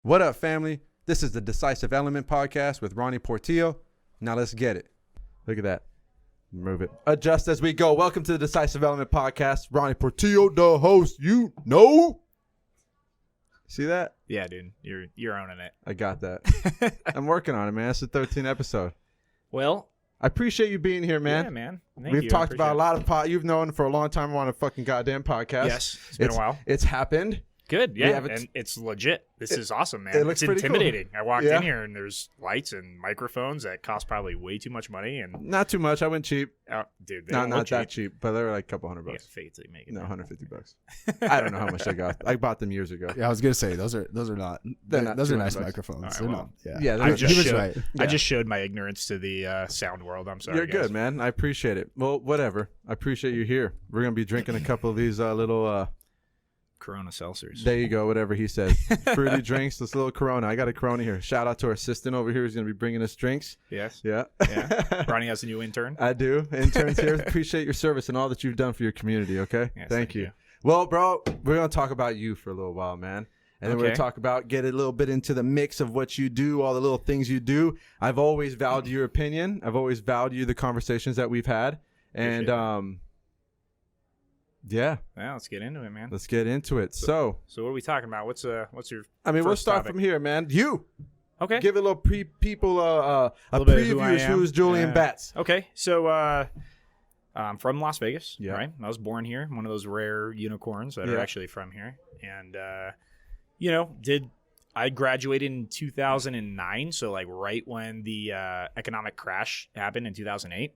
What up, family? This is the Decisive Element podcast with Ronnie Portillo. Now let's get it. Look at that. Move it. Adjust as we go. Welcome to the Decisive Element podcast. Ronnie Portillo, the host. You know. See that? Yeah, dude. You're owning it. I got that. I'm working on it, man. It's the 13th episode. Well, I appreciate you being here, man. Yeah, man. We've talked about a lot of you've known for a long time on a fucking goddamn podcast. Yes, it's been a while. It's happened. Good, yeah, and it's legit. This is awesome, man. It looks it's pretty intimidating. cool. I walked in here and there's lights and microphones that cost probably way too much money, and Not too much. I went cheap. Dude, they Not look that cheap, but they were like a couple $100. You got fate to make it. No, $150. I don't know how much I got. I bought them years ago. Yeah, I was gonna say those are not. Those are nice $200. microphones. All right, They're well, not. Yeah, he was right. I just showed my ignorance to the sound world. I'm sorry. You're guys. good, man. I appreciate it. Well, whatever. I appreciate you here. We're gonna be drinking a couple of these little. Corona seltzers. There you go. Whatever he says. Fruity drinks. This little Corona. I got a Corona here. Shout out to our assistant over here who's gonna be bringing us drinks. Yes. Yeah. Yeah. Ronnie has a new intern. I do. Interns here. Appreciate your service and all that you've done for your community. Okay. Yes, thank you. Well, bro, we're gonna talk about you for a little while, man. And then we're going to talk about, get a little bit into the mix of what you do, all the little things you do. I've always valued your opinion. I've always valued the conversations that we've had. And, yeah. Yeah, let's get into it, man. Let's get into it. So what are we talking about? What's your I mean, we'll first start topic? from here, man. You. Okay. Give a little people a little bit of who I preview of am. who's Julian Batz. Okay. So, I'm from Las Vegas, Yeah. right? I was born here, one of those rare unicorns that are Yeah. actually from here. And, I graduated in 2009, so like right when the economic crash happened in 2008.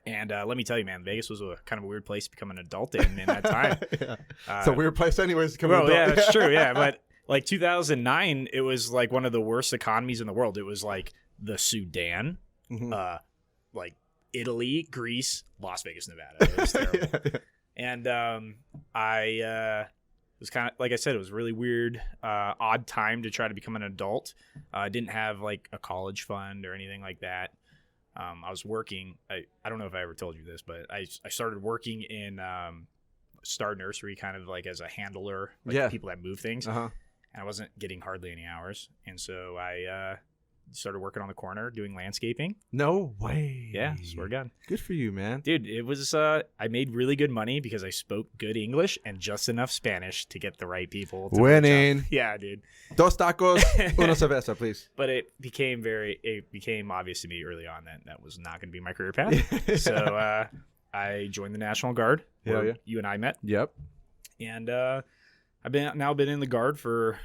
And let me tell you, man, Vegas was a kind of a weird place to become an adult in that time. Yeah. It's a weird place anyways to come Well, adult. yeah, that's true, yeah. But like 2009, it was like one of the worst economies in the world. It was like the Sudan, Mhm. like Italy, Greece, Las Vegas, Nevada. It was terrible. Yeah. And I was kind of, like I said, it was a really weird, odd time to try to become an adult. I didn't have like a college fund or anything like that. I was working. I don't know if I ever told you this, but I started working in Star Nursery, kind of like as a handler, like people that move things. Uh-huh. And I wasn't getting hardly any hours, and so I started working on the corner doing landscaping. No way. Yeah, swear to God. Good for you, man. Dude, it was I made really good money because I spoke good English and just enough Spanish to get the right people to Winning. Yeah, dude. Dos tacos, una cerveza, please. But it became obvious to me early on that was not going to be my career path. So I joined the National Guard, where you and I met. Yep. And I've been in the Guard for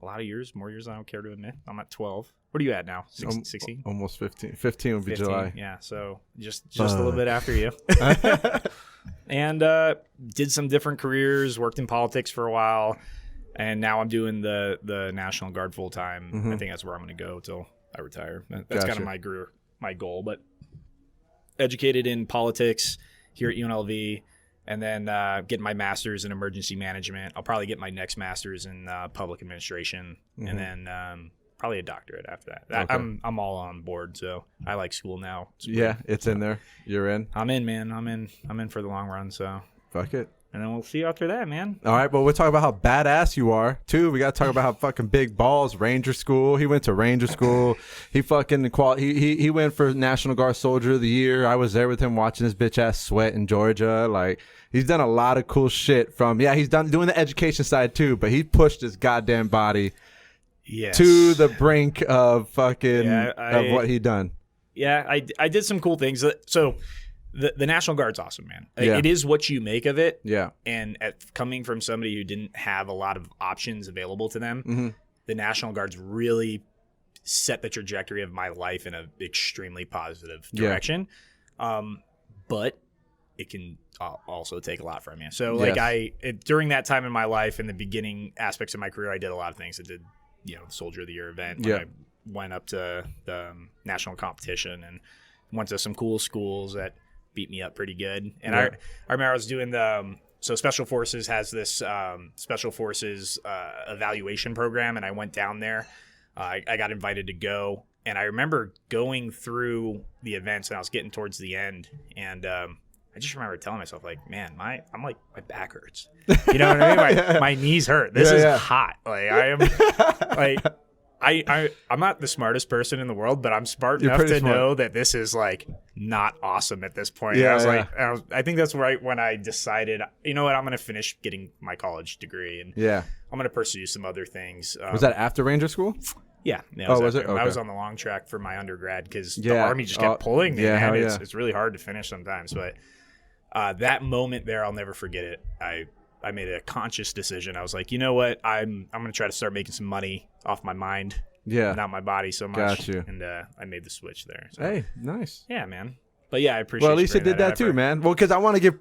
a lot of years, more years than I don't care to admit. I'm at 12. What are you at now? 16? Almost 15. 15 would be 15, July. Yeah, so just a little bit after you. And did some different careers, worked in politics for a while, and now I'm doing the National Guard full time. Mm-hmm. I think that's where I'm going to go till I retire. That's kind of my career, my goal. But educated in politics here at UNLV, and then getting my master's in emergency management. I'll probably get my next master's in public administration, and then probably a doctorate after that. Okay. I'm all on board, so I like school now. It's in there. You're in. I'm in, man. I'm in for the long run. So Fuck it. and then we'll see you after that, man. All right, but we'll talk about how badass you are too. We got to talk about how fucking big balls. Ranger school. He went to Ranger school. He fucking he went for National Guard Soldier of the Year. I was there with him watching his bitch ass sweat in Georgia. Like, he's done a lot of cool shit. He's doing the education side too, but he pushed his goddamn body to the brink of fucking of what he done. Yeah, I did some cool things. So the National Guard's awesome, man. Yeah. It is what you make of it. Yeah. And coming from somebody who didn't have a lot of options available to them, the National Guard's really set the trajectory of my life in an extremely positive direction. But it can also take a lot from you. So during that time in my life, in the beginning aspects of my career, I did a lot of things. I did, Soldier of the Year event. I went up to the national competition and went to some cool schools that beat me up pretty good. And I remember I was doing so Special Forces has this Special Forces evaluation program, and I went down there. I got invited to go, and I remember going through the events, and I was getting towards the end, and I just remember telling myself, like, man, my back hurts. You know what I mean? My knees hurt. This is hot. Like, I am, like, I'm not the smartest person in the world, but I'm smart enough to know that this is, like, not awesome at this point. Yeah, I think that's right when I decided, you know what, I'm going to finish getting my college degree, and I'm going to pursue some other things. Was that after Ranger School? Yeah. Was it? Okay. I was on the long track for my undergrad because the Army just kept pulling me. Man. It's really hard to finish sometimes, but that moment there, I'll never forget it. I made a conscious decision. I was like, you know what? I'm going to try to start making some money off my mind, not my body so much. Got you. And I made the switch there. So. Hey, nice. Yeah, man. But yeah, I appreciate. Well, at least you did that too, man. Well, because I want to give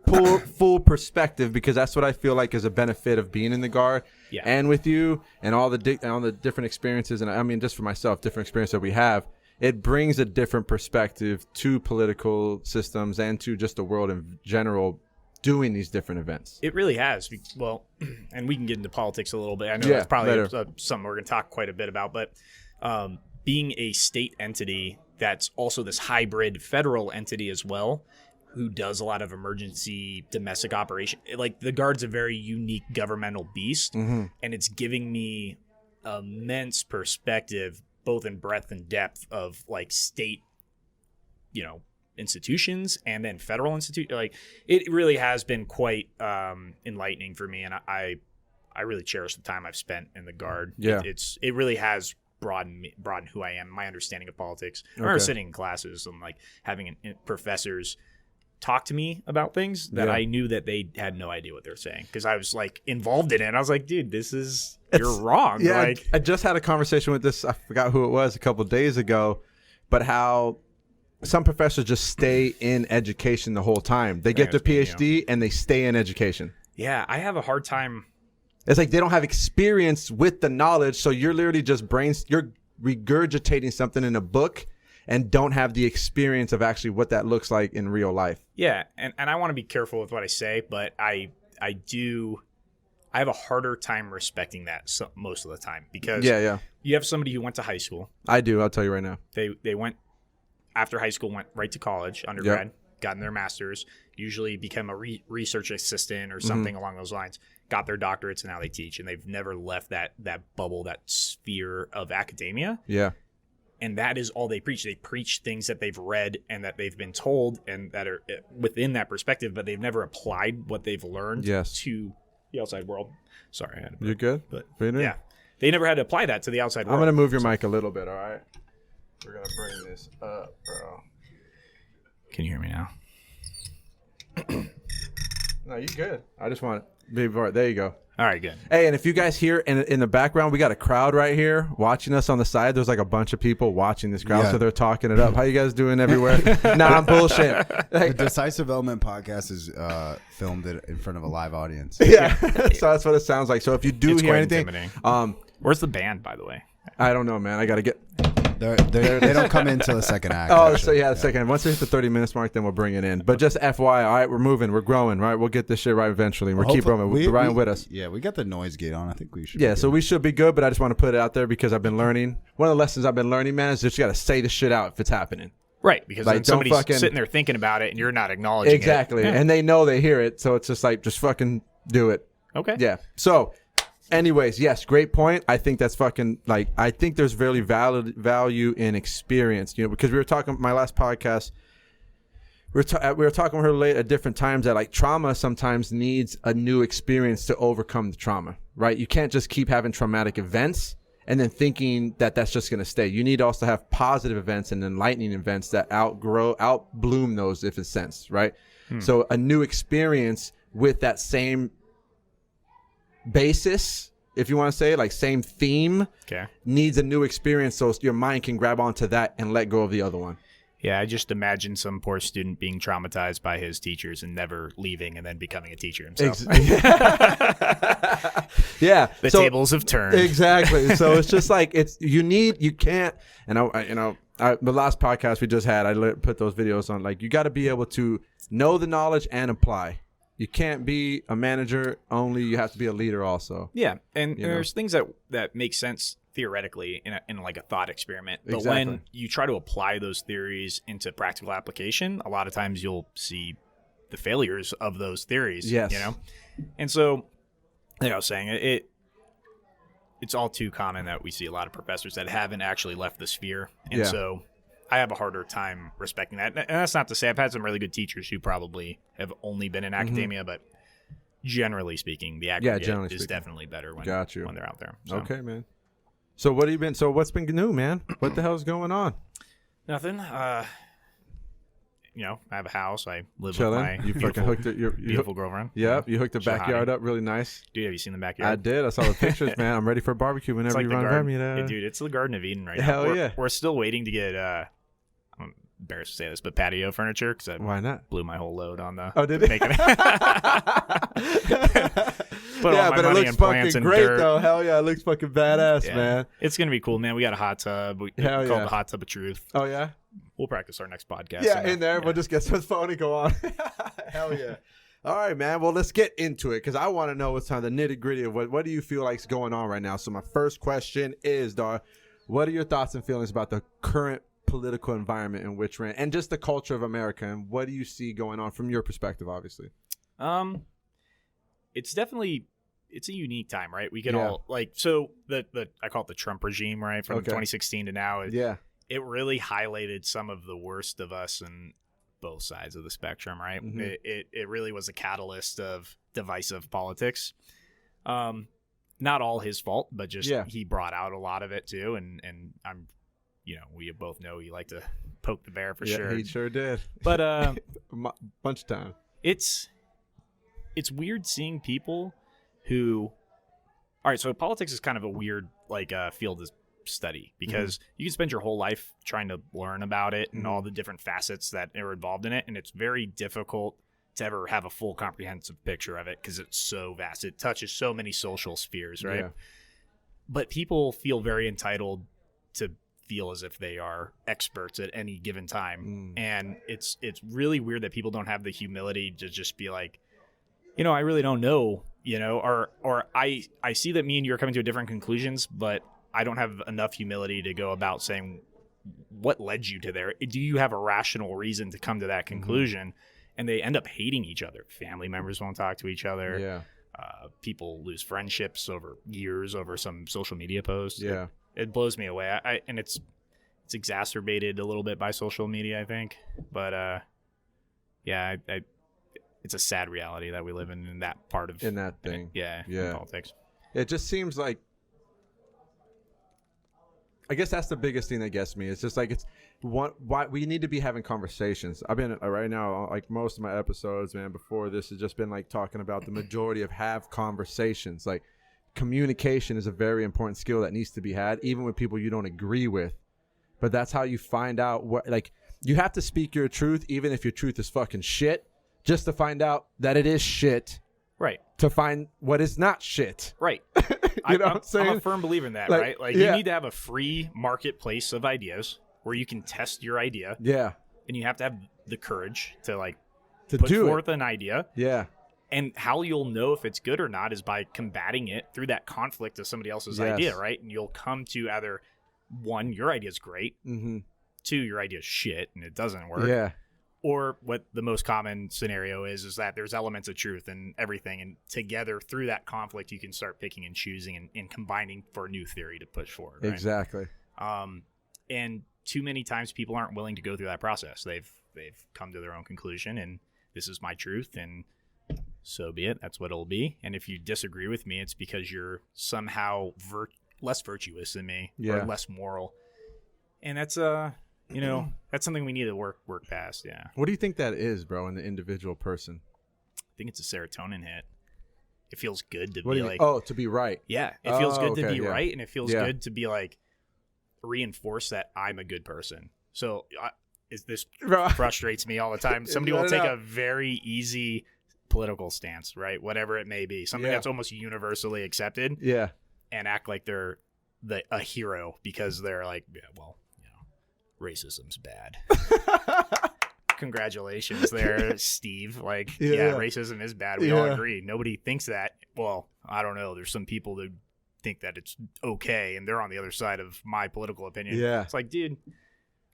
full perspective, because that's what I feel like is a benefit of being in the Guard, and with you and all the different experiences, and I mean just for myself, different experiences that we have. It brings a different perspective to political systems and to just the world in general, doing these different events. It really has. Well, and we can get into politics a little bit. I know that's probably something we're going to talk quite a bit about, but being a state entity that's also this hybrid federal entity as well, who does a lot of emergency domestic operation. Like, the Guard's a very unique governmental beast, and it's giving me immense perspective, both in breadth and depth of, like, state, institutions and then federal institute. Like, it really has been quite enlightening for me, and I really cherish the time I've spent in the Guard. It really has broaden who I am, my understanding of politics. I remember sitting in classes and, like, having professors talk to me about things that I knew that they had no idea what they were saying, because I was, like, involved in it. And I was like, dude, you're wrong. Yeah, like, I just had a conversation with this, I forgot who it was, a couple of days ago, but how some professors just stay in education the whole time. They get their PhD and they stay in education. Yeah, I have a hard time. It's like they don't have experience with the knowledge, so you're literally just you're regurgitating something in a book and don't have the experience of actually what that looks like in real life. Yeah, and I want to be careful with what I say, but I have a harder time respecting that most of the time, because you have somebody who went to high school. I do, I'll tell you right now. They went after high school, went right to college, undergrad, gotten their master's, usually become a research assistant or something along those lines, got their doctorates, and now they teach, and they've never left that bubble, that sphere of academia. Yeah. And that is all they preach. They preach things that they've read and that they've been told and that are within that perspective, but they've never applied what they've learned to the outside world. Sorry. I had You're good? But yeah, they never had to apply that to the outside world. I'm going to move your mic a little bit, all right? We're going to bring this up, bro. Can you hear me now? No, you're good. I just want to there you go. All right, good. Hey, and if you guys hear in the background, we got a crowd right here watching us on the side. There's like a bunch of people watching this crowd, so they're talking it up. How you guys doing everywhere? Nah, I'm bullshit. The Decisive Element podcast is filmed in front of a live audience. Yeah, so that's what it sounds like. So if you do hear anything, where's the band, by the way? I don't know, man. I got to get... They don't come in until the second act. So the second. Once we hit the 30 minutes mark, then we'll bring it in. But just FYI, all right, we're moving, we're growing, right? We'll get this shit right eventually. We'll keep rolling. Ryan with us. Yeah, we got the noise gate on. I think we should. Yeah, so we should be good. But I just want to put it out there because I've been learning. One of the lessons I've been learning, man, is just you got to say the shit out if it's happening. Right, because like, somebody's sitting there thinking about it and you're not acknowledging it. Exactly, and they know they hear it, so it's just like, just fucking do it. Okay. Yeah. So. Anyways, yes, great point. I think that's fucking like, I think there's really value in experience, because we were talking, my last podcast, we were talking with her late at different times that like trauma sometimes needs a new experience to overcome the trauma, right? You can't just keep having traumatic events and then thinking that that's just going to stay. You need to also have positive events and enlightening events that outbloom those, if it's sense, right? So a new experience with that same basis, if you want to say it, like same theme, needs a new experience so your mind can grab onto that and let go of the other one. Yeah, I just imagine some poor student being traumatized by his teachers and never leaving and then becoming a teacher himself. Yeah. The tables have turned. Exactly. So it's just like, you can't, and the last podcast we just had, I put those videos on, like, you got to be able to know the knowledge and apply. You can't be a manager only. You have to be a leader also. Yeah, and there's things that make sense theoretically in like a thought experiment. But when you try to apply those theories into practical application, a lot of times you'll see the failures of those theories. Yes. You know, and so like I was saying, it's all too common that we see a lot of professors that haven't actually left the sphere, and so I have a harder time respecting that. And that's not to say I've had some really good teachers who probably have only been in academia, but generally speaking, the aggregate is definitely better when they're out there. So. Okay, man. So what have you been? So what's been new, man? What the hell's going on? Nothing. You know, I have a house. I live Chilling. with my beautiful girlfriend. Yep, you hooked the backyard up really nice. Dude, have you seen the backyard? I did. I saw the pictures, man. I'm ready for a barbecue whenever you run by me. Dude, it's the Garden of Eden right now. Hell yeah. We're still waiting to get, I'm embarrassed to say this, but patio furniture. Cause why not? Blew my whole load on the making it. But it looks fucking great, though. Hell yeah, it looks fucking badass, man. It's going to be cool, man. We got a hot tub. We call it the Hot Tub of Truth. Oh, yeah? We'll practice our next podcast. Yeah, in there. We'll just get some phone and go on. Hell yeah. All right, man. Well, let's get into it because I want to know what's on the nitty gritty of what do you feel like is going on right now. So my first question is, Dar, what are your thoughts and feelings about the current political environment in which we're in and just the culture of America? And what do you see going on from your perspective, obviously? It's definitely... It's a unique time, right? We can all so the I call it the Trump regime, right? From 2016 to now. It really highlighted some of the worst of us in both sides of the spectrum, right? Mm-hmm. It really was a catalyst of divisive politics. Not all his fault, but just he brought out a lot of it too. And I'm, you know, we both know you like to poke the bear for sure. He sure did. But bunch of time. It's weird seeing people who, all right, so politics is kind of a weird field to study because you can spend your whole life trying to learn about it and all the different facets that are involved in it, and it's very difficult to ever have a full comprehensive picture of it because it's so vast. It touches so many social spheres, right? But people feel very entitled to feel as if they are experts at any given time, and it's really weird that people don't have the humility to just be like, you know, I really don't know. You know, or I see that me and you are coming to different conclusions, but I don't have enough humility to go about saying what led you to there. Do you have a rational reason to come to that conclusion? And they end up hating each other. Family members won't talk to each other. Yeah. People lose friendships over years over some social media posts. Yeah. It blows me away. And it's exacerbated a little bit by social media, I think. But it's a sad reality that we live in that part of that thing. In politics. It just seems like, I guess that's the biggest thing that gets me. It's just like why we need to be having conversations. I've been right now, like most of my episodes, man, before this has just been like talking about the majority of have conversations. Like communication is a very important skill that needs to be had, even with people you don't agree with. But that's how you find out what, like, you have to speak your truth, even if your truth is fucking shit. Just to find out that it is shit. Right. To find what is not shit. Right. You know what I'm saying? I'm a firm believer in that, right? Like, you need to have a free marketplace of ideas where you can test your idea. Yeah. And you have to have the courage to put forth an idea. Yeah. And how you'll know if it's good or not is by combating it through that conflict of somebody else's idea, right? And you'll come to either, one, your idea's great. Two, your idea's shit and it doesn't work. Yeah. Or what the most common scenario is that there's elements of truth in everything. And together, through that conflict, you can start picking and choosing and combining for a new theory to push forward. Right? Exactly. And too many times people aren't willing to go through that process. They've come to their own conclusion, and this is my truth, and so be it. That's what it'll be. And if you disagree with me, it's because you're somehow less virtuous than me or less moral. And that's you know, that's something we need to work past. Yeah. What do you think that is, bro, in the individual person? I think it's a serotonin hit. It feels good to be like, to be right. Yeah. It feels good to be right. And it feels good to be like, reinforce that I'm a good person. So this frustrates me all the time. Somebody will take a very easy political stance, right? Whatever it may be. Something that's almost universally accepted. Yeah. And act like they're a hero because they're like, yeah, well, racism's bad. Congratulations there, Steve. Like, racism is bad. We all agree. Nobody thinks that. Well, I don't know. There's some people that think that it's okay, and they're on the other side of my political opinion. Yeah. It's like, dude,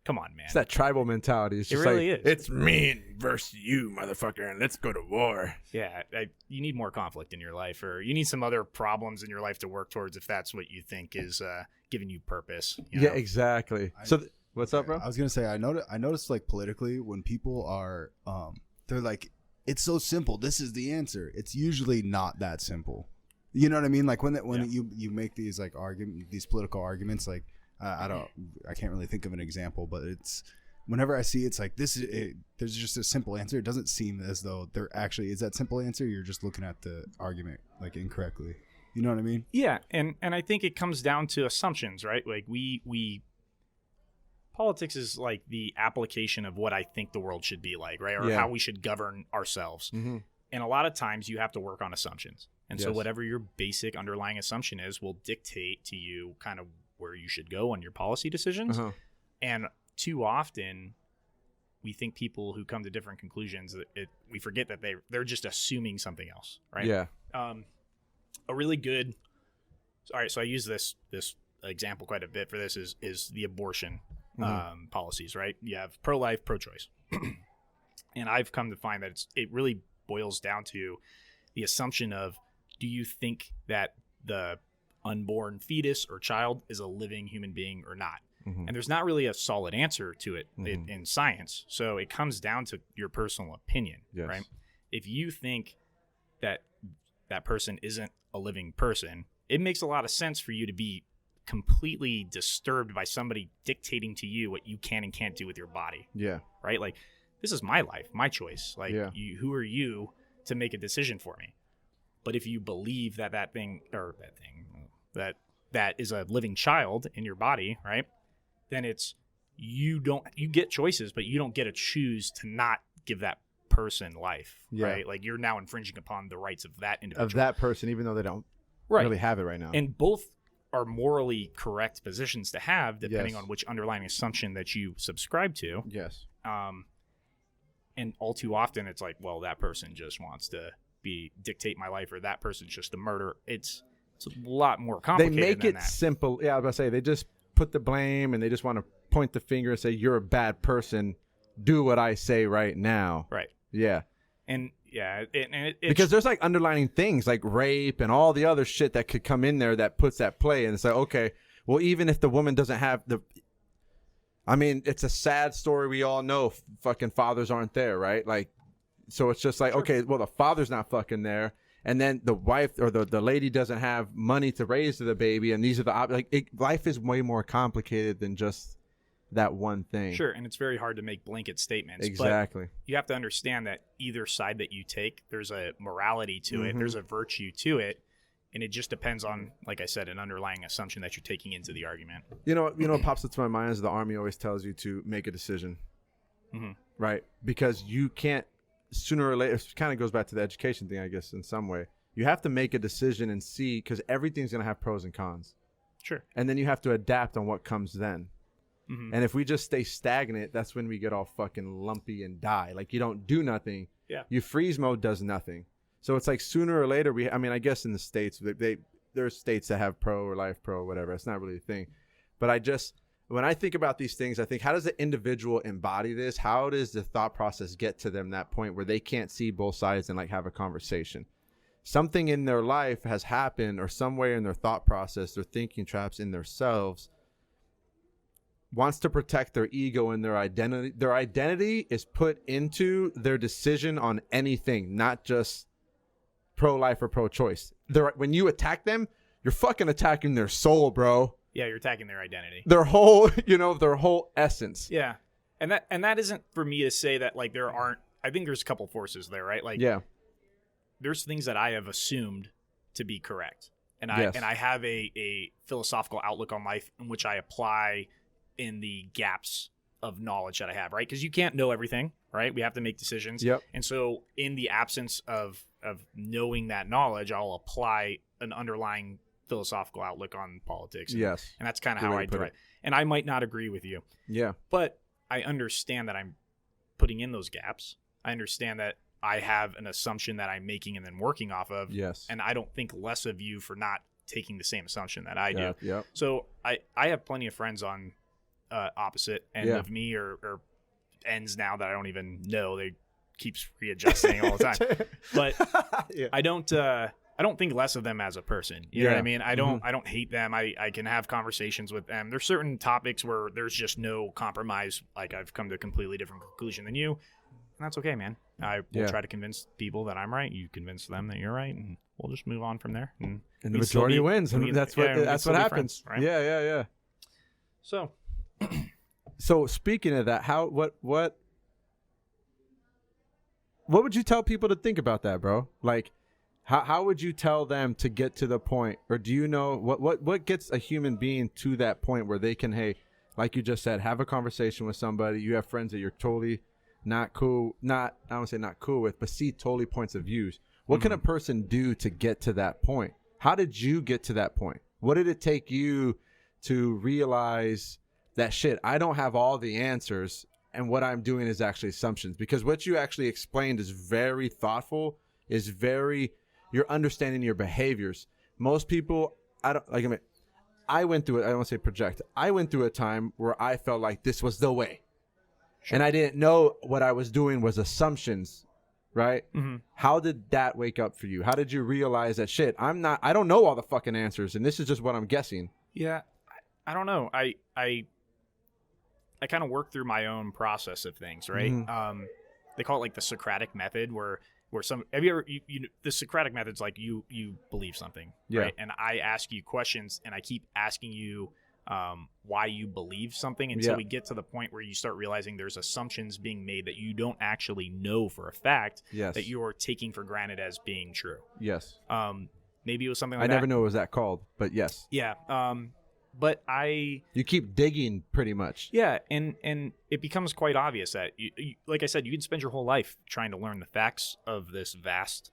Come on, man. It's that tribal mentality. It's just really like, is. it's me versus you, motherfucker, and let's go to war. Yeah, you need more conflict in your life, or you need some other problems in your life to work towards if that's what you think is giving you purpose. You know? Yeah, exactly. What's up, bro? I was gonna say I noticed like politically when people are they're like, it's so simple. This is the answer. It's usually not that simple. You know what I mean? Like when you make these like these political arguments, like I can't really think of an example, but it's whenever I see it's like this is it, there's just a simple answer. It doesn't seem as though there actually is that simple answer. You're just looking at the argument like incorrectly. You know what I mean? Yeah, and I think it comes down to assumptions, right? Like we politics is like the application of what I think the world should be like, right? Or how we should govern ourselves. Mm-hmm. And a lot of times you have to work on assumptions. And so Yes. whatever your basic underlying assumption is will dictate to you kind of where you should go on your policy decisions. Uh-huh. And too often we think people who come to different conclusions, we forget that they're just assuming something else, right? Yeah. A really good, all right, so I use this example quite a bit for this is the abortion policies, right? You have pro-life, pro-choice. And I've come to find that it really boils down to the assumption of, do you think that the unborn fetus or child is a living human being or not? Mm-hmm. And there's not really a solid answer to it in science. So it comes down to your personal opinion, Yes. right? If you think that that person isn't a living person, it makes a lot of sense for you to be completely disturbed by somebody dictating to you what you can and can't do with your body, Yeah. right? Like, this is my life, my choice. Like, Yeah. who are you to make a decision for me? But if you believe that is a living child in your body, right? Then it's you get choices, but you don't get to choose to not give that person life, right? Like, you're now infringing upon the rights of that individual. Of that person, even though they don't really have it right now. And both are morally correct positions to have, depending Yes. on which underlying assumption that you subscribe to. Yes. And all too often, it's like, well, that person just wants to dictate my life, or that person's just a murderer. It's a lot more They complicated make than it that. simple. Yeah, I was about to say, they just put the blame and they just want to point the finger and say, you're a bad person. Do what I say right now. Right. Yeah. And yeah, it's Because there's like underlining things like rape and all the other shit that could come in there that puts that play. And it's like, okay, well, even if the woman doesn't have I mean, it's a sad story. We all know fucking fathers aren't there, right? Like, so it's just like, okay, well, the father's not fucking there. And then the wife or the lady doesn't have money to raise the baby. And these are life is way more complicated than just that one thing. Sure, and it's very hard to make blanket statements. Exactly. But you have to understand that either side that you take, there's a morality to it, there's a virtue to it, and it just depends on, like I said, an underlying assumption that you're taking into the argument. You know what pops into my mind is the Army always tells you to make a decision, right? Because you can't, sooner or later, it kind of goes back to the education thing, I guess, in some way. You have to make a decision and see, because everything's going to have pros and cons. Sure. And then you have to adapt on what comes then. And if we just stay stagnant, that's when we get all fucking lumpy and die. Like, you don't do nothing. Yeah. You freeze mode does nothing. So it's like sooner or later, I guess in the States, there's states that have pro or life pro or whatever. It's not really a thing. But when I think about these things, I think, how does the individual embody this? How does the thought process get to them that point where they can't see both sides and like have a conversation? Something in their life has happened, or somewhere in their thought process, their thinking traps in themselves, wants to protect their ego and their identity. Their identity is put into their decision on anything, not just pro-life or pro-choice. When you attack them, you're fucking attacking their soul, bro. Yeah, you're attacking their identity. Their whole, their whole essence. Yeah. And that isn't for me to say that like there aren't, I think there's a couple forces there, right? Like, yeah, there's things that I have assumed to be correct. And Yes. I have a philosophical outlook on life in which I apply in the gaps of knowledge that I have, right? Because you can't know everything, right? We have to make decisions. Yep. And so in the absence of knowing that knowledge, I'll apply an underlying philosophical outlook on politics. Yes. And that's kind of how I do it. And I might not agree with you. Yeah. But I understand that I'm putting in those gaps. I understand that I have an assumption that I'm making and then working off of. Yes. And I don't think less of you for not taking the same assumption that I do. Yep. So I have plenty of friends on opposite end of me or ends now that I don't even know. They keeps readjusting all the time. But I don't think less of them as a person. You know what I mean? I don't hate them. I can have conversations with them. There's certain topics where there's just no compromise. Like I've come to a completely different conclusion than you. And that's okay, man. I will try to convince people that I'm right. You convince them that you're right, and we'll just move on from there. And the majority wins. That's what happens. Friends, right? Yeah. So speaking of that, what would you tell people to think about that, bro? Like, how would you tell them to get to the point, or do you know what gets a human being to that point where they can, hey, like you just said, have a conversation with somebody. You have friends that you're totally not cool, I don't say not cool with, but see totally points of views. What can a person do to get to that point? How did you get to that point? What did it take you to realize that shit, I don't have all the answers, and what I'm doing is actually assumptions? Because what you actually explained is very thoughtful, you're understanding your behaviors. Most people, I went through it. I don't want to say project. I went through a time where I felt like this was the way. Sure. And I didn't know what I was doing was assumptions, right? Mm-hmm. How did that wake up for you? How did you realize that shit, I don't know all the fucking answers, and this is just what I'm guessing? Yeah, I don't know. I kind of work through my own process of things, right? Mm-hmm. They call it like the Socratic method, where some, have you ever, the Socratic method's like you believe something, right? And I ask you questions, and I keep asking you why you believe something until we get to the point where you start realizing there's assumptions being made that you don't actually know for a fact that you're taking for granted as being true. Yes. Maybe it was something like that. I never knew it was that called, but yes. Yeah. But you keep digging pretty much. Yeah. And it becomes quite obvious that you, like I said, you can spend your whole life trying to learn the facts of this vast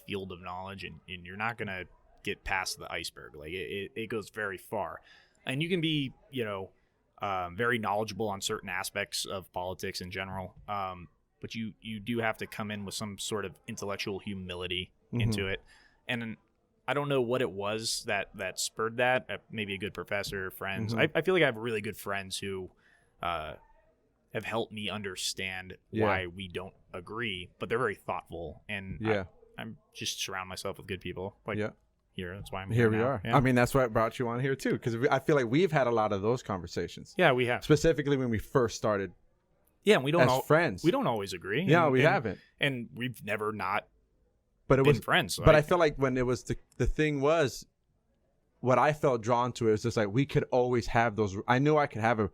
field of knowledge, and you're not going to get past the iceberg. Like it goes very far. And you can be, very knowledgeable on certain aspects of politics in general, but you do have to come in with some sort of intellectual humility into it. And I don't know what it was that spurred that. Maybe a good professor, friends. I feel like I have really good friends who have helped me understand why we don't agree, but they're very thoughtful. And I'm just surround myself with good people. Here. That's why I'm here. We are. Yeah. I mean, that's why I brought you on here too, because I feel like we've had a lot of those conversations. Yeah, we have. Specifically when we first started. Yeah, and we don't friends. We don't always agree. Yeah, we haven't, and we've never not. But it been was friends. But I feel like when it was the thing was, what I felt drawn to is just like we could always have those. I knew I could have a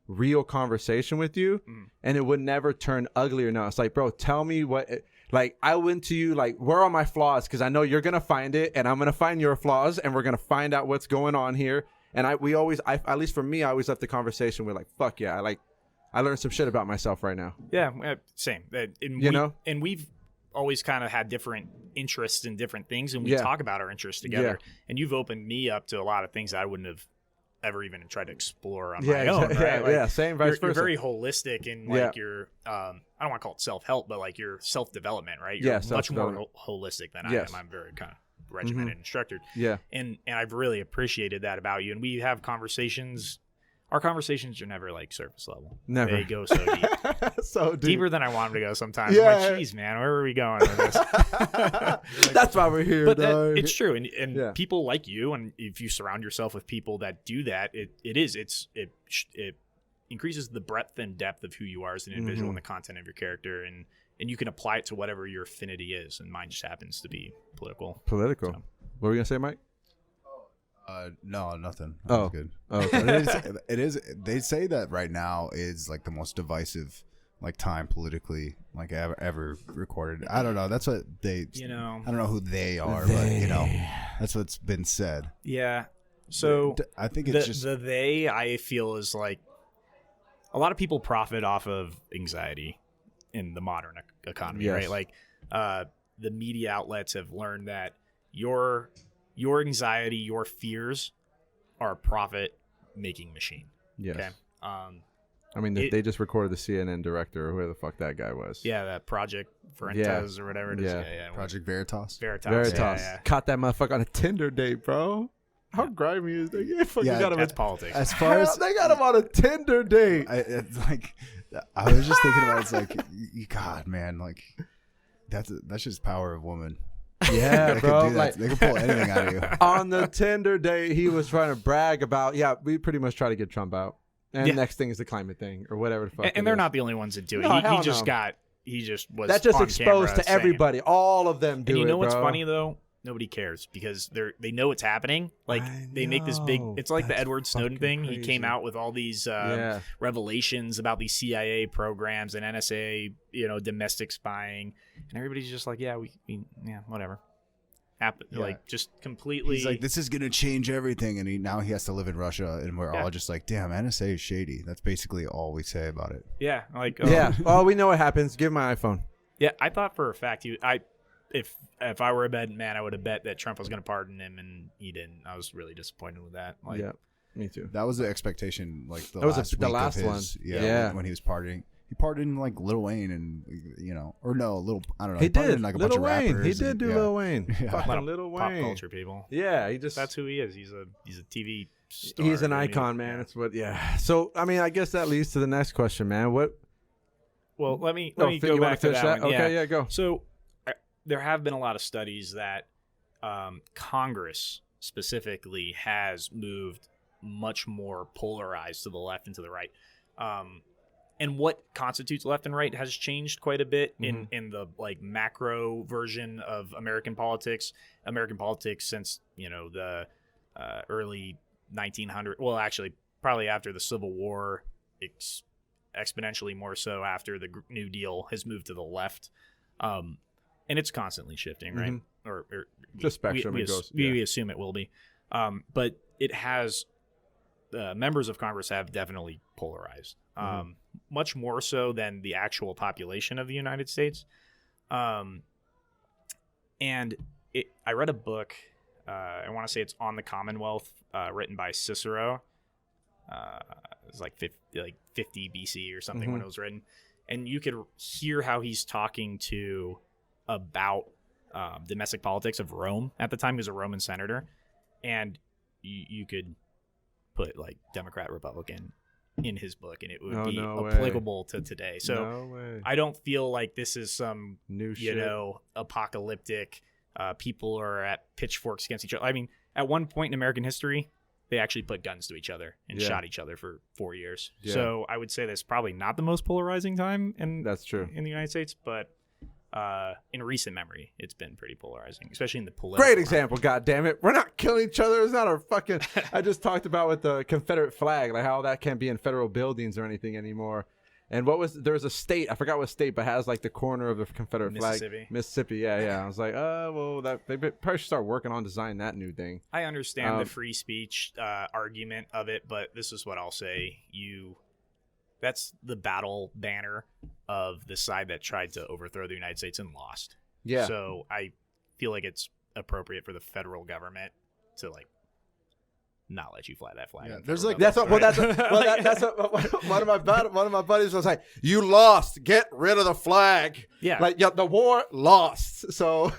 real conversation with you, and it would never turn ugly or not. It's like, bro, tell me what. Like, I went to you, like, where are my flaws? Because I know you're going to find it, and I'm going to find your flaws, and we're going to find out what's going on here. And at least for me, I always left the conversation with, like, fuck yeah, I learned some shit about myself right now. Yeah, same. And we've always kind of had different interests in different things, and we talk about our interests together. Yeah. And you've opened me up to a lot of things that I wouldn't have ever even tried to explore on my own, right? Like, same vice versa. You're very holistic in like your I don't want to call it self-help, but like your self-development, right? You're much more holistic than I am. I'm very kind of regimented and structured. Yeah. And I've really appreciated that about you. And we have conversations. Our conversations are never like surface level. Never. They go so deep. So deep. Deeper than I want them to go sometimes. Yeah. I'm like, geez, man, where are we going with this? That's why we're here, dog. It's true. And people like you, and if you surround yourself with people that do that, it increases the breadth and depth of who you are as an individual and the content of your character. And you can apply it to whatever your affinity is. And mine just happens to be political. So. What were you going to say, Mike? No, nothing. Oh, good. Oh, okay. It is. They say that right now is like the most divisive, like time politically, like ever recorded. I don't know. That's what they. I don't know who they are, but that's what's been said. Yeah. So I think it's just the they. I feel is like a lot of people profit off of anxiety in the modern economy, right? Like the media outlets have learned that your anxiety, your fears are a profit-making machine. Yes. Okay. I mean, they just recorded the CNN director, or whoever the fuck that guy was. Yeah, that Project Veritas or whatever it is. Yeah. Project Veritas. Veritas. Yeah. Caught that motherfucker on a Tinder date, bro. How grimy is that? Yeah, fucking got him. That's politics. As far as They got him on a Tinder date. it's like, I was just thinking about it, it's like, God, man, like that's just power of woman. Yeah, They bro. could do that. Like They can pull anything out of you. on the Tinder date, he was trying to brag about. Yeah, we pretty much try to get Trump out. And Yeah. next thing is the climate thing or whatever the fuck. And they're not the only ones that do it. No, he hell just no. got. He just was. That's just on exposed camera to saying it. everybody. All of them do it. And you know what's bro. funny though? Nobody cares because they know it's happening. Like I they make this big. know. It's like the That's Edward Snowden fucking thing. He came crazy. out with all these Yeah. revelations about these CIA programs and NSA, domestic spying, and everybody's just like, yeah, yeah, whatever. Yeah. Like just completely. He's like, this is gonna change everything, and now he has to live in Russia, and we're all just like, damn, NSA is shady. That's basically all we say about it. yeah, like Yeah. Oh, we know what happens. Give my iPhone. yeah. I thought for a fact if I were a betting man, I would have bet that Trump was going to pardon him, and he didn't. I was really disappointed with that. Like, Yeah. Me too. That was the expectation, like the That was last the week last of one. his, Yeah. when he was pardoning. He pardoned like Lil Wayne and or no, I don't know. He pardoned, did. like a Lil bunch of Wayne. rappers. He did and- do yeah. Lil Wayne. Yeah. a lot Fucking of Lil pop Wayne. culture people. Yeah. He just. That's who he is. He's a TV star. He's an I mean, icon, man. That's what. Yeah. So I mean, I guess that leads to the next question, man. What? Well, let me Oh, go you wanna back to finish that one. Okay. Yeah. Go. So there have been a lot of studies that Congress specifically has moved much more polarized to the left and to the right. And what constitutes left and right has changed quite a bit in the like macro version of American politics. American politics since the early 1900s. Well, actually, probably after the Civil War, exponentially more so after the New Deal has moved to the left, and it's constantly shifting, right? Or Just spectrum. We, It goes. we assume it will be, but it has. Members of Congress have definitely polarized, much more so than the actual population of the United States. And I read a book, I want to say it's On the Commonwealth, written by Cicero. It was like 50 BC or something when it was written. And you could hear how he's talking about domestic politics of Rome at the time. He was a Roman senator. And you could put like Democrat, Republican in his book, and it would be applicable to today. So No way. I don't feel like this is some New shit. apocalyptic. People are at pitchforks against each other. I mean, at one point in American history, they actually put guns to each other and shot each other for 4 years. Yeah. So I would say that's probably not the most polarizing time That's true. in the United States, but in recent memory, it's been pretty polarizing, especially in the political. Great example, God damn it! We're not killing each other. It's not our fucking. I just talked about with the Confederate flag, like how that can't be in federal buildings or anything anymore. And there was a state, I forgot what state, but has like the corner of the Confederate Mississippi. flag. Mississippi. Yeah. I was like, well, they probably should start working on designing that new thing. I understand the free speech argument of it, but this is what I'll say. That's the battle banner of the side that tried to overthrow the United States and lost. Yeah. So I feel like it's appropriate for the federal government to not let you fly that flag. Yeah, in there's federal like- government. That's what one of my buddies was like. You lost. Get rid of the flag. Yeah. The war lost. So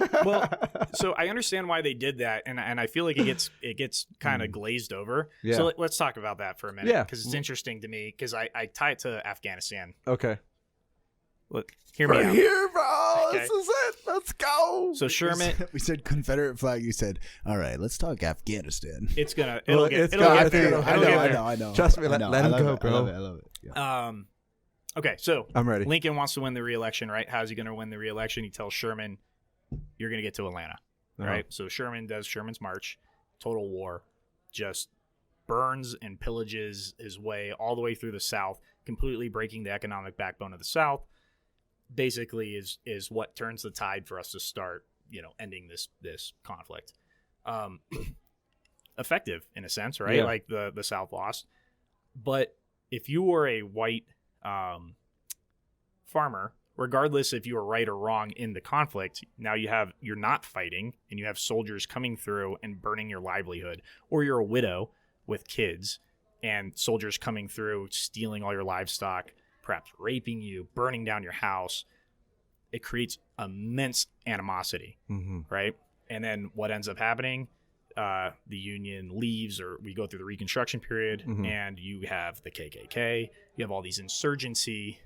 So I understand why they did that, and I feel like it gets kind of glazed over. Yeah. So let's talk about that for a minute, Yeah. because it's interesting to me, because I tie it to Afghanistan. okay. Hear me We're out. here, bro. Okay. This is it. Let's go. So Sherman, We said Confederate flag. You said, all right, let's talk Afghanistan. it'll get gonna- there. I It'll get there. I know. Trust me, let I him love go, it. bro. I love it. Yeah. Okay, so I'm ready. Lincoln wants to win the re-election, right? How's he going to win the re-election? He tells Sherman, you're going to get to Atlanta, right? So Sherman does Sherman's March, total war, just burns and pillages his way all the way through the South, completely breaking the economic backbone of the South. Basically is what turns the tide for us to start, ending this conflict. Effective in a sense, right? Yeah. Like the South lost. But if you were a white farmer, regardless if you were right or wrong in the conflict, now you're not fighting, and you have soldiers coming through and burning your livelihood, or you're a widow with kids and soldiers coming through, stealing all your livestock, perhaps raping you, burning down your house. It creates immense animosity, right? And then what ends up happening? the Union leaves, or we go through the Reconstruction period, and you have the KKK. You have all these insurgency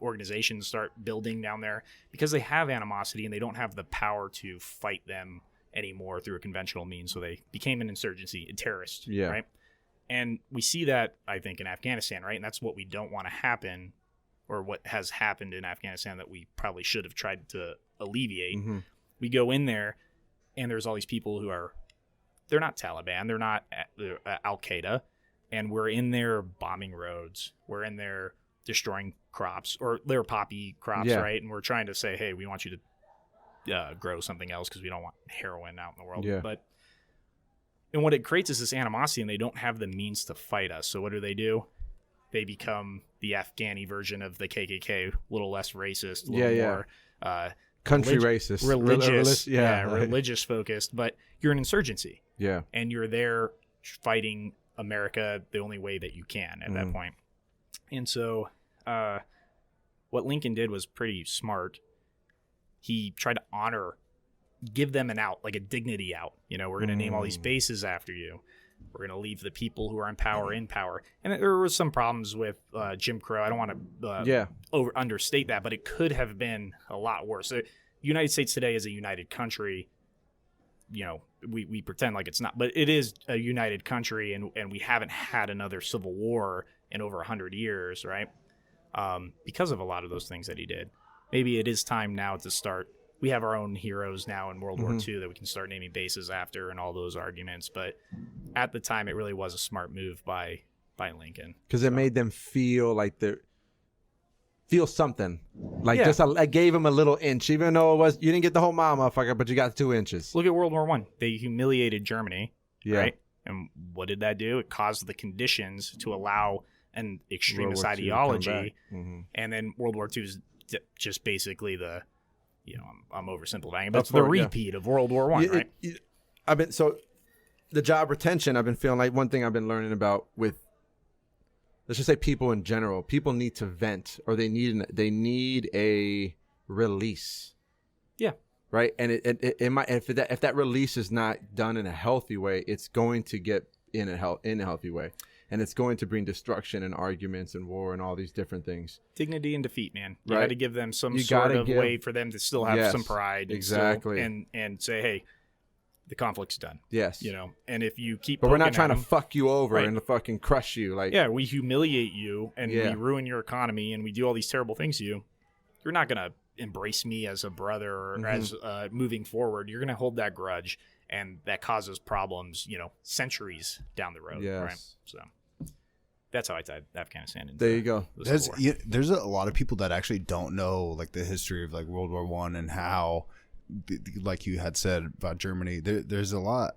organizations start building down there because they have animosity and they don't have the power to fight them anymore through a conventional means. So they became an insurgency, a terrorist, right? And we see that, I think, in Afghanistan, right? And that's what we don't want to happen, or what has happened in Afghanistan that we probably should have tried to alleviate. We go in there, and there's all these people who they're not Taliban, they're not Al-Qaeda, and we're in there bombing roads. We're in there destroying crops, or they're poppy crops, right? And we're trying to say, hey, we want you to grow something else because we don't want heroin out in the world. And what it creates is this animosity, and they don't have the means to fight us. So what do? They become the Afghani version of the KKK, a little less racist, a little more country racist, religious, religious focused. But you're an insurgency, and you're there fighting America the only way that you can at that point. And so, what Lincoln did was pretty smart. He tried to give them an out, like a dignity out. You know, we're going to name all these bases after you. We're going to leave the people who are in power in power. And there were some problems with Jim Crow. I don't want to understate that, but it could have been a lot worse. The United States today is a united country. You know, we pretend like it's not, but it is a united country, and we haven't had another civil war in over 100 years, right? Because of a lot of those things that he did. Maybe it is time now to start. We have our own heroes now in World War II that we can start naming bases after and all those arguments. But at the time, it really was a smart move by Lincoln. Because it made them feel like feel something. Like I gave him a little inch, even though it was, you didn't get the whole mile, motherfucker, but you got 2 inches. Look at World War I. They humiliated Germany, right? And what did that do? It caused the conditions to allow an extremist ideology. And then World War II is just basically I'm oversimplifying, but it's the repeat of World War I, right? The job retention, I've been feeling like one thing I've been learning about with, let's just say, people in general. People need to vent, or they need a release. Yeah. Right. And if that release is not done in a healthy way, it's going to get in a healthy way. And it's going to bring destruction and arguments and war and all these different things. Dignity and defeat, man. You got to give them some sort of way for them to still have some pride. Exactly. And say, hey, the conflict's done. Yes. You know, and if you keep, but we're not trying to fuck you over and to fucking crush you. Like, we humiliate you and we ruin your economy and we do all these terrible things to you. You're not going to embrace me as a brother or as moving forward. You're going to hold that grudge, and that causes problems, centuries down the road. Yes. Right. So that's how I tied Afghanistan into. There you go. There's a lot of people that actually don't know like the history of like World War I and how, like you had said about Germany. There's a lot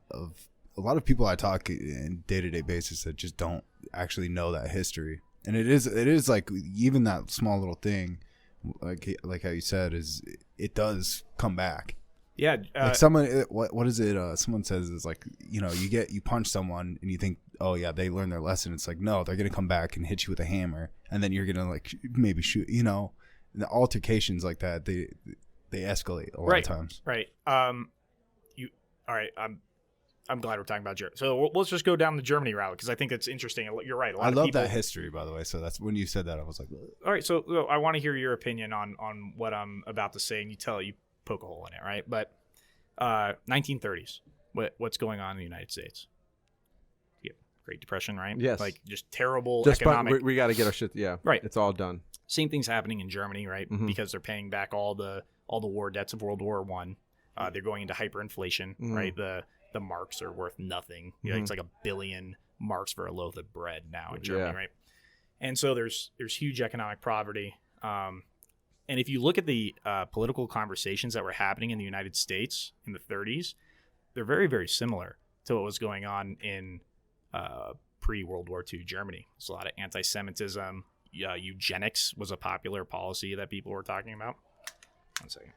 of people I talk in day-to-day basis that just don't actually know that history. And it is like even that small little thing, like how you said, is it does come back. Yeah. Like someone, what is it? Someone says is like, you punch someone and you think, oh yeah, they learned their lesson. It's like, no, they're going to come back and hit you with a hammer. And then you're going to like maybe shoot, and the altercations like that, they escalate a lot of times. Right. All right. I'm glad we're talking about Germany. So let's just go down the Germany route, because I think it's interesting. You're right. I love that history, by the way. So that's when you said that, I was like, all right. So I want to hear your opinion on what I'm about to say, and you poke a hole in it, right? But 1930s, what's going on in the United States? Yeah, Great Depression, right? Yes. Like just terrible economic. We got to get our shit. Yeah. Right. It's all done. Same thing's happening in Germany, right? Because they're paying back all the war debts of World War I. They're going into hyperinflation, right? The marks are worth nothing. It's like 1 billion marks for a loaf of bread now in Germany, right? And so there's huge economic poverty. And if you look at the political conversations that were happening in the United States in the 30s, they're very, very similar to what was going on in pre-World War II Germany. There's a lot of anti-Semitism. Eugenics was a popular policy that people were talking about. One second.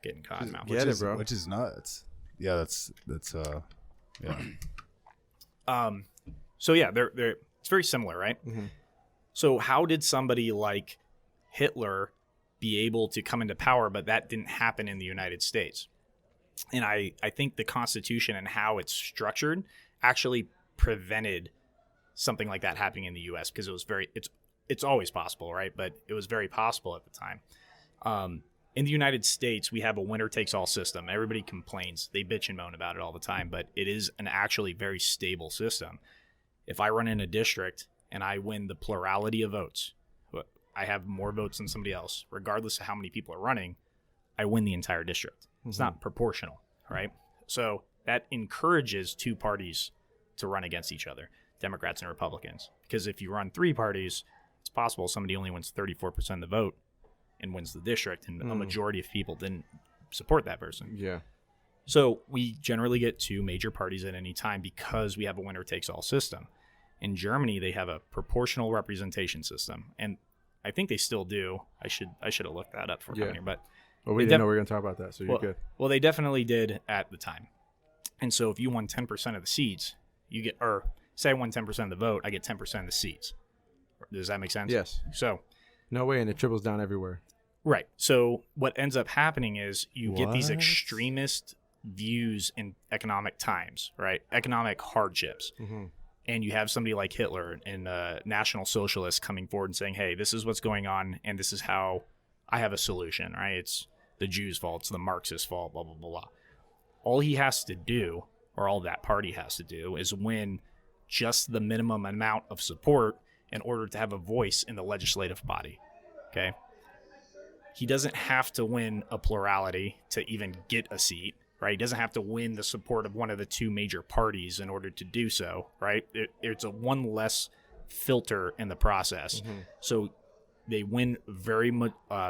Getting caught in mouth. Get it, bro. Which is nuts. Yeah, that's yeah. So yeah, they're it's very similar, right? So how did somebody like Hitler be able to come into power, but that didn't happen in the United States? And I think the Constitution and how it's structured actually prevented something like that happening in the U.S. because it's always possible, right? But it was very possible at the time. In the United States, we have a winner-takes-all system. Everybody complains. They bitch and moan about it all the time, but it is an actually very stable system. If I run in a district and I win the plurality of votes, I have more votes than somebody else, regardless of how many people are running, I win the entire district. It's not proportional, right? So that encourages two parties to run against each other, Democrats and Republicans. Because if you run three parties, it's possible somebody only wins 34% of the vote and wins the district, and a majority of people didn't support that person. Yeah. So we generally get two major parties at any time because we have a winner-takes-all system. In Germany, they have a proportional representation system, and I think they still do. I should have looked that up for coming here, but well, we didn't know we were going to talk about that, so you're good. Well, they definitely did at the time. And so if you won 10% of the seats, you get, or say I won 10% of the vote, I get 10% of the seats. Does that make sense? Yes. So no way, and it triples down everywhere. Right. So what ends up happening is you get these extremist views in economic times, right? Economic hardships. And you have somebody like Hitler and National Socialists coming forward and saying, hey, this is what's going on, and this is how I have a solution, right? It's the Jews' fault, it's the Marxists' fault, blah, blah, blah, blah. All he has to do, or all that party has to do, is win just the minimum amount of support in order to have a voice in the legislative body, okay? He doesn't have to win a plurality to even get a seat, right? He doesn't have to win the support of one of the two major parties in order to do so, right? It's a one less filter in the process. So they win very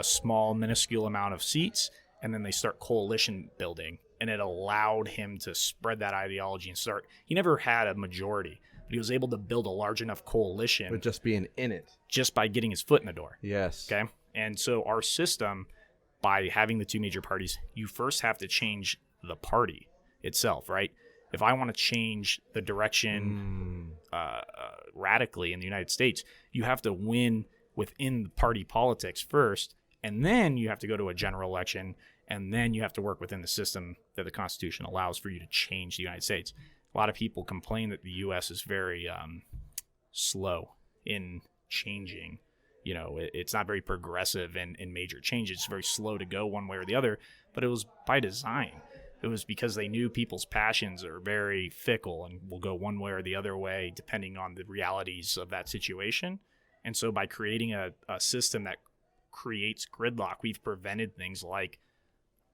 small, minuscule amount of seats, and then they start coalition building. And it allowed him to spread that ideology and start. He never had a majority, but he was able to build a large enough coalition. But just being in it. Just by getting his foot in the door. Yes. Okay. And so our system, by having the two major parties, you first have to change the party itself, right? If I want to change the direction radically in the United States, you have to win within the party politics first, and then you have to go to a general election, and then you have to work within the system that the Constitution allows for you to change the United States. A lot of people complain that the U.S. is very slow in changing. You know, it's not very progressive in major changes. It's very slow to go one way or the other, but it was by design. It was because they knew people's passions are very fickle and will go one way or the other way depending on the realities of that situation. And so by creating a system that creates gridlock, we've prevented things like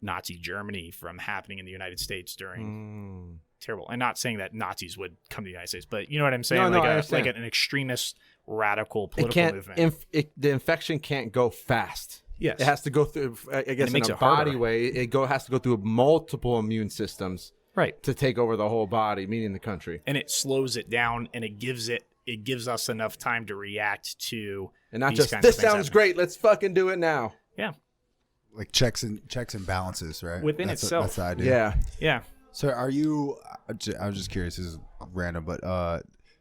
Nazi Germany from happening in the United States during terrible. I'm not saying that Nazis would come to the United States, but you know what I'm saying? No, like an extremist, radical political movement. The infection can't go fast. Yes. It has to go through, I guess, in a body way. It has to go through multiple immune systems, right, to take over the whole body, meaning the country. And it slows it down, and it gives us enough time to react to. And not just this sounds great. Let's fucking do it now. Yeah. Like checks and balances, right? Within itself. That's the idea. Yeah. So are you? I was just curious. This is random, but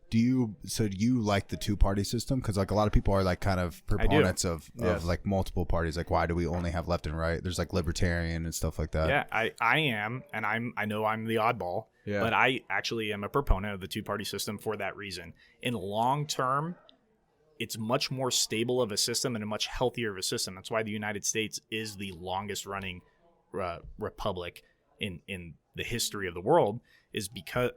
do you like the two-party system? Because like a lot of people are like kind of proponents of like multiple parties. Like, why do we only have left and right? There's like libertarian and stuff like that. Yeah, I am, and I know I'm the oddball, but I actually am a proponent of the two-party system for that reason. In long term, it's much more stable of a system and a much healthier of a system. That's why the United States is the longest-running republic in the history of the world,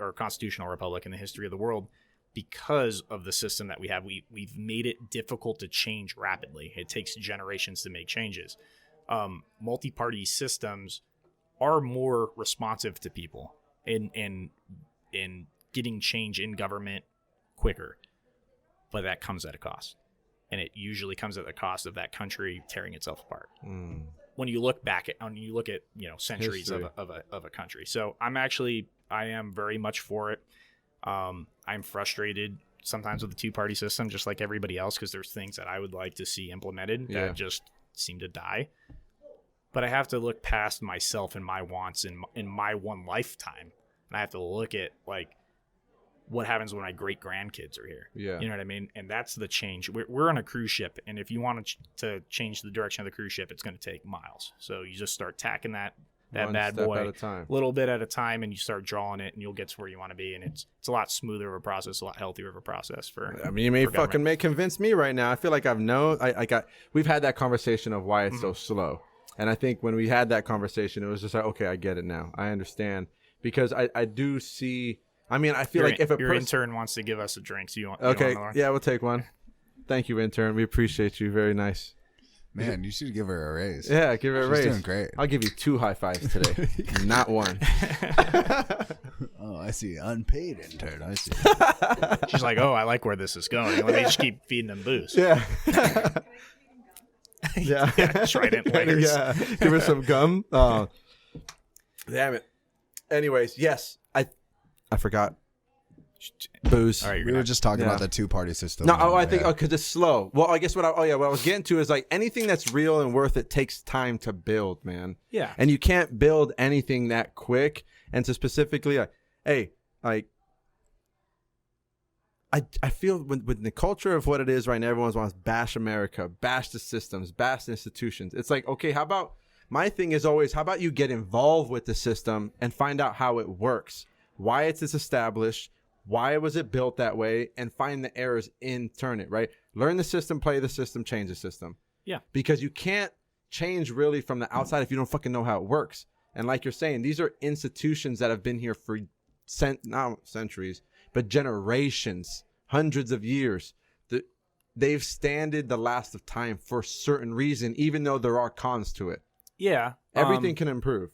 or constitutional republic in the history of the world. Because of the system that we have, we've made it difficult to change rapidly. It takes generations to make changes. Multi-party systems are more responsive to people in getting change in government quicker, but that comes at a cost, and it usually comes at the cost of that country tearing itself apart. When you look back at centuries of a country. So I am very much for it. I'm frustrated sometimes with the two-party system, just like everybody else, because there's things that I would like to see implemented that just seem to die. But I have to look past myself and my wants in my one lifetime, and I have to look at like what happens when my great grandkids are here. Yeah, you know what I mean. And that's the change. We're on a cruise ship, and if you want to change the direction of the cruise ship, it's going to take miles. So you just start tacking that that One bad step boy at a time. little bit at a time, and you start drawing it, and you'll get to where you want to be. And it's a lot smoother of a process, a lot healthier of a process for. I mean, you may fucking convince me right now. I feel like we've had that conversation of why it's so slow. And I think when we had that conversation, it was just like, okay, I get it now. I understand. Because I do see, I mean, I feel like if your intern wants to give us a drink, so you want okay, yeah, we'll take one. Thank you, intern. We appreciate you. Very nice. Man, you should give her a raise. Yeah, give her a raise. She's doing great. I'll give you 2 high fives today, not 1. Oh, I see. Unpaid intern. I see. She's like, oh, I like where this is going. Let me just keep feeding them booze. Yeah. Yeah. Trident lighters. Yeah. Give her some gum. Oh, damn it. Anyways, yes, I forgot. Booze. All right, We were just talking about the 2-party system. No, I think because it's slow. Well, I guess what I was getting to is like anything that's real and worth it takes time to build, man. Yeah. And you can't build anything that quick. And so specifically, I feel with the culture of what it is right now, everyone wants to bash America, bash the systems, bash the institutions. It's like, okay, how about my thing is always, how about you get involved with the system and find out how it works, why it's established, why was it built that way, and find the errors in turn it, right? Learn the system, play the system, change the system. Yeah. Because you can't change really from the outside if you don't fucking know how it works. And like you're saying, these are institutions that have been here for not centuries, but generations, hundreds of years. They've standed the last of time for a certain reason, even though there are cons to it. Yeah. Everything can improve.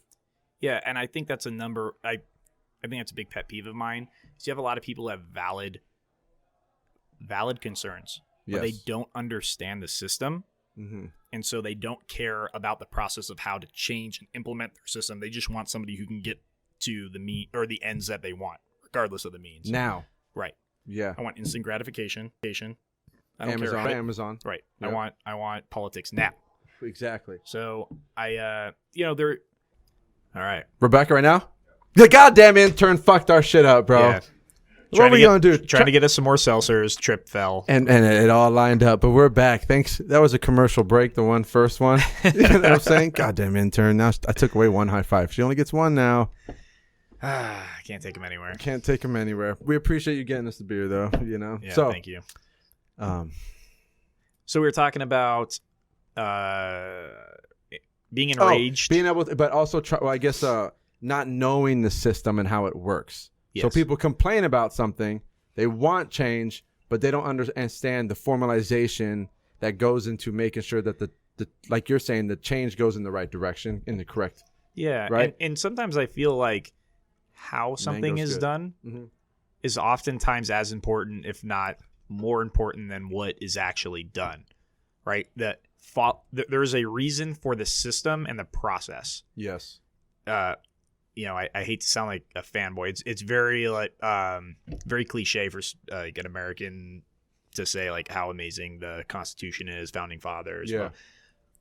Yeah, and I think that's I think that's a big pet peeve of mine. Is you have a lot of people who have valid concerns, but they don't understand the system. Mm-hmm. And so they don't care about the process of how to change and implement their system. They just want somebody who can get to the ends that they want, regardless of the means. Now. Right. Yeah. I want instant gratification. I don't Amazon. care. Amazon. Right. Yep. I want politics now. Exactly. So they're all right. Rebecca right now? The goddamn intern fucked our shit up, bro. Yeah. What are we going to do? Trying to get us some more seltzers. Trip fell. And it all lined up, but we're back. Thanks. That was a commercial break, the first one. You know what I'm saying? Goddamn intern. Now I took away 1 high five. She only gets 1 now. I can't take him anywhere. Can't take him anywhere. We appreciate you getting us the beer, though. You know. Yeah. So, thank you. So we were talking about being enraged, being able to, but also not knowing the system and how it works. Yes. So people complain about something, they want change, but they don't understand the formalization that goes into making sure that the like you're saying, the change goes in the right direction, in the correct. Yeah. Right. And sometimes I feel like how something is done is oftentimes as important, if not more important than what is actually done. Right. There's a reason for the system and the process. Yes. I hate to sound like a fanboy. It's very very cliche for like an American to say like how amazing the Constitution is, founding fathers. Yeah.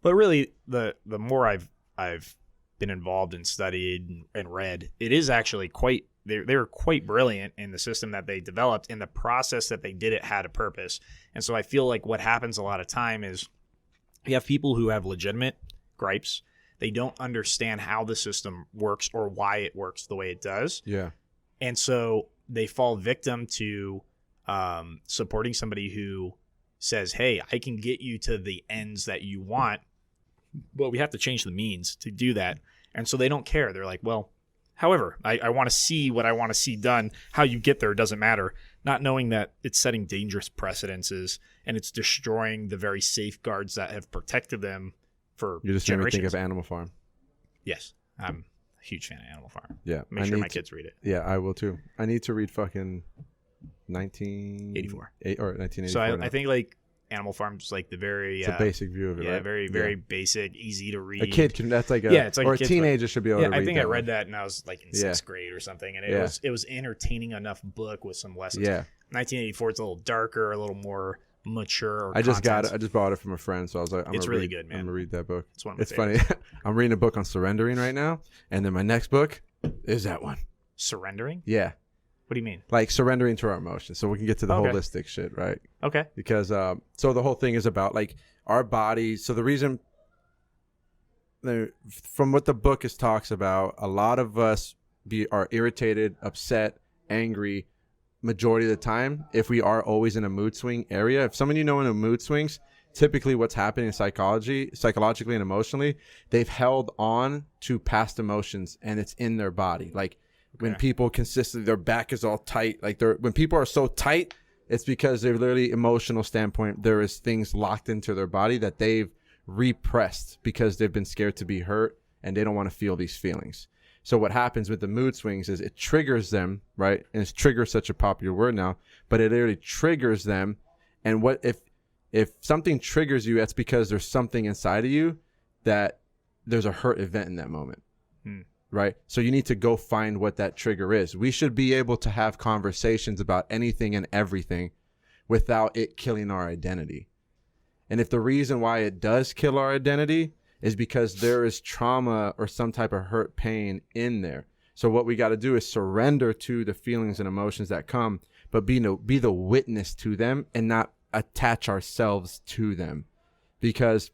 But really, the more I've been involved and studied and read, it is actually they were quite brilliant in the system that they developed, and the process that they did it had a purpose. And so I feel like what happens a lot of time is you have people who have legitimate gripes. They don't understand how the system works or why it works the way it does. Yeah. And so they fall victim to supporting somebody who says, hey, I can get you to the ends that you want, but we have to change the means to do that. And so they don't care. They're like, well, however, I want to see what I want to see done. How you get there doesn't matter. Not knowing that it's setting dangerous precedences and it's destroying the very safeguards that have protected them for you just made me generations. think of Animal Farm. Yes, I'm a huge fan of Animal Farm. Yeah, make sure my kids read it. Yeah, I will too. I need to read fucking 1984 or 1984. So I think like Animal Farm's like the very it's a basic view of it. Yeah, right? very basic, easy to read. A kid can it's like it's like or a teenager should be able to read. I think that I read one. that and I was like in 6th grade or something, and it was entertaining enough book with some lessons. Yeah, 1984 it's a little darker, a little more mature. I just got it. I just bought it from a friend, so I was like, it's really good, man. I'm gonna read that book. It's one of my It's funny. I'm reading a book on surrendering right now, and then my next book is that one. Surrendering? Yeah. What do you mean? Like surrendering to our emotions, so we can get to the holistic shit, right? Okay. Because so the whole thing is about like our body. So the reason from what the book talks about, a lot of us are irritated, upset, angry majority of the time if we are always in a mood swing area. If someone in a mood swings, typically what's happening psychologically and emotionally, they've held on to past emotions and it's in their body. Like when people consistently, their back is all tight. Like when people are so tight, it's because they're literally emotional standpoint. There is things locked into their body that they've repressed because they've been scared to be hurt and they don't want to feel these feelings. So what happens with the mood swings is it triggers them, right? And it's trigger such a popular word now, but it literally triggers them. And what if something triggers you, that's because there's something inside of you that there's a hurt event in that moment, right? So you need to go find what that trigger is. We should be able to have conversations about anything and everything without it killing our identity. And if the reason why it does kill our identity is because there is trauma or some type of hurt pain in there. So what we got to do is surrender to the feelings and emotions that come, but be the witness to them and not attach ourselves to them. Because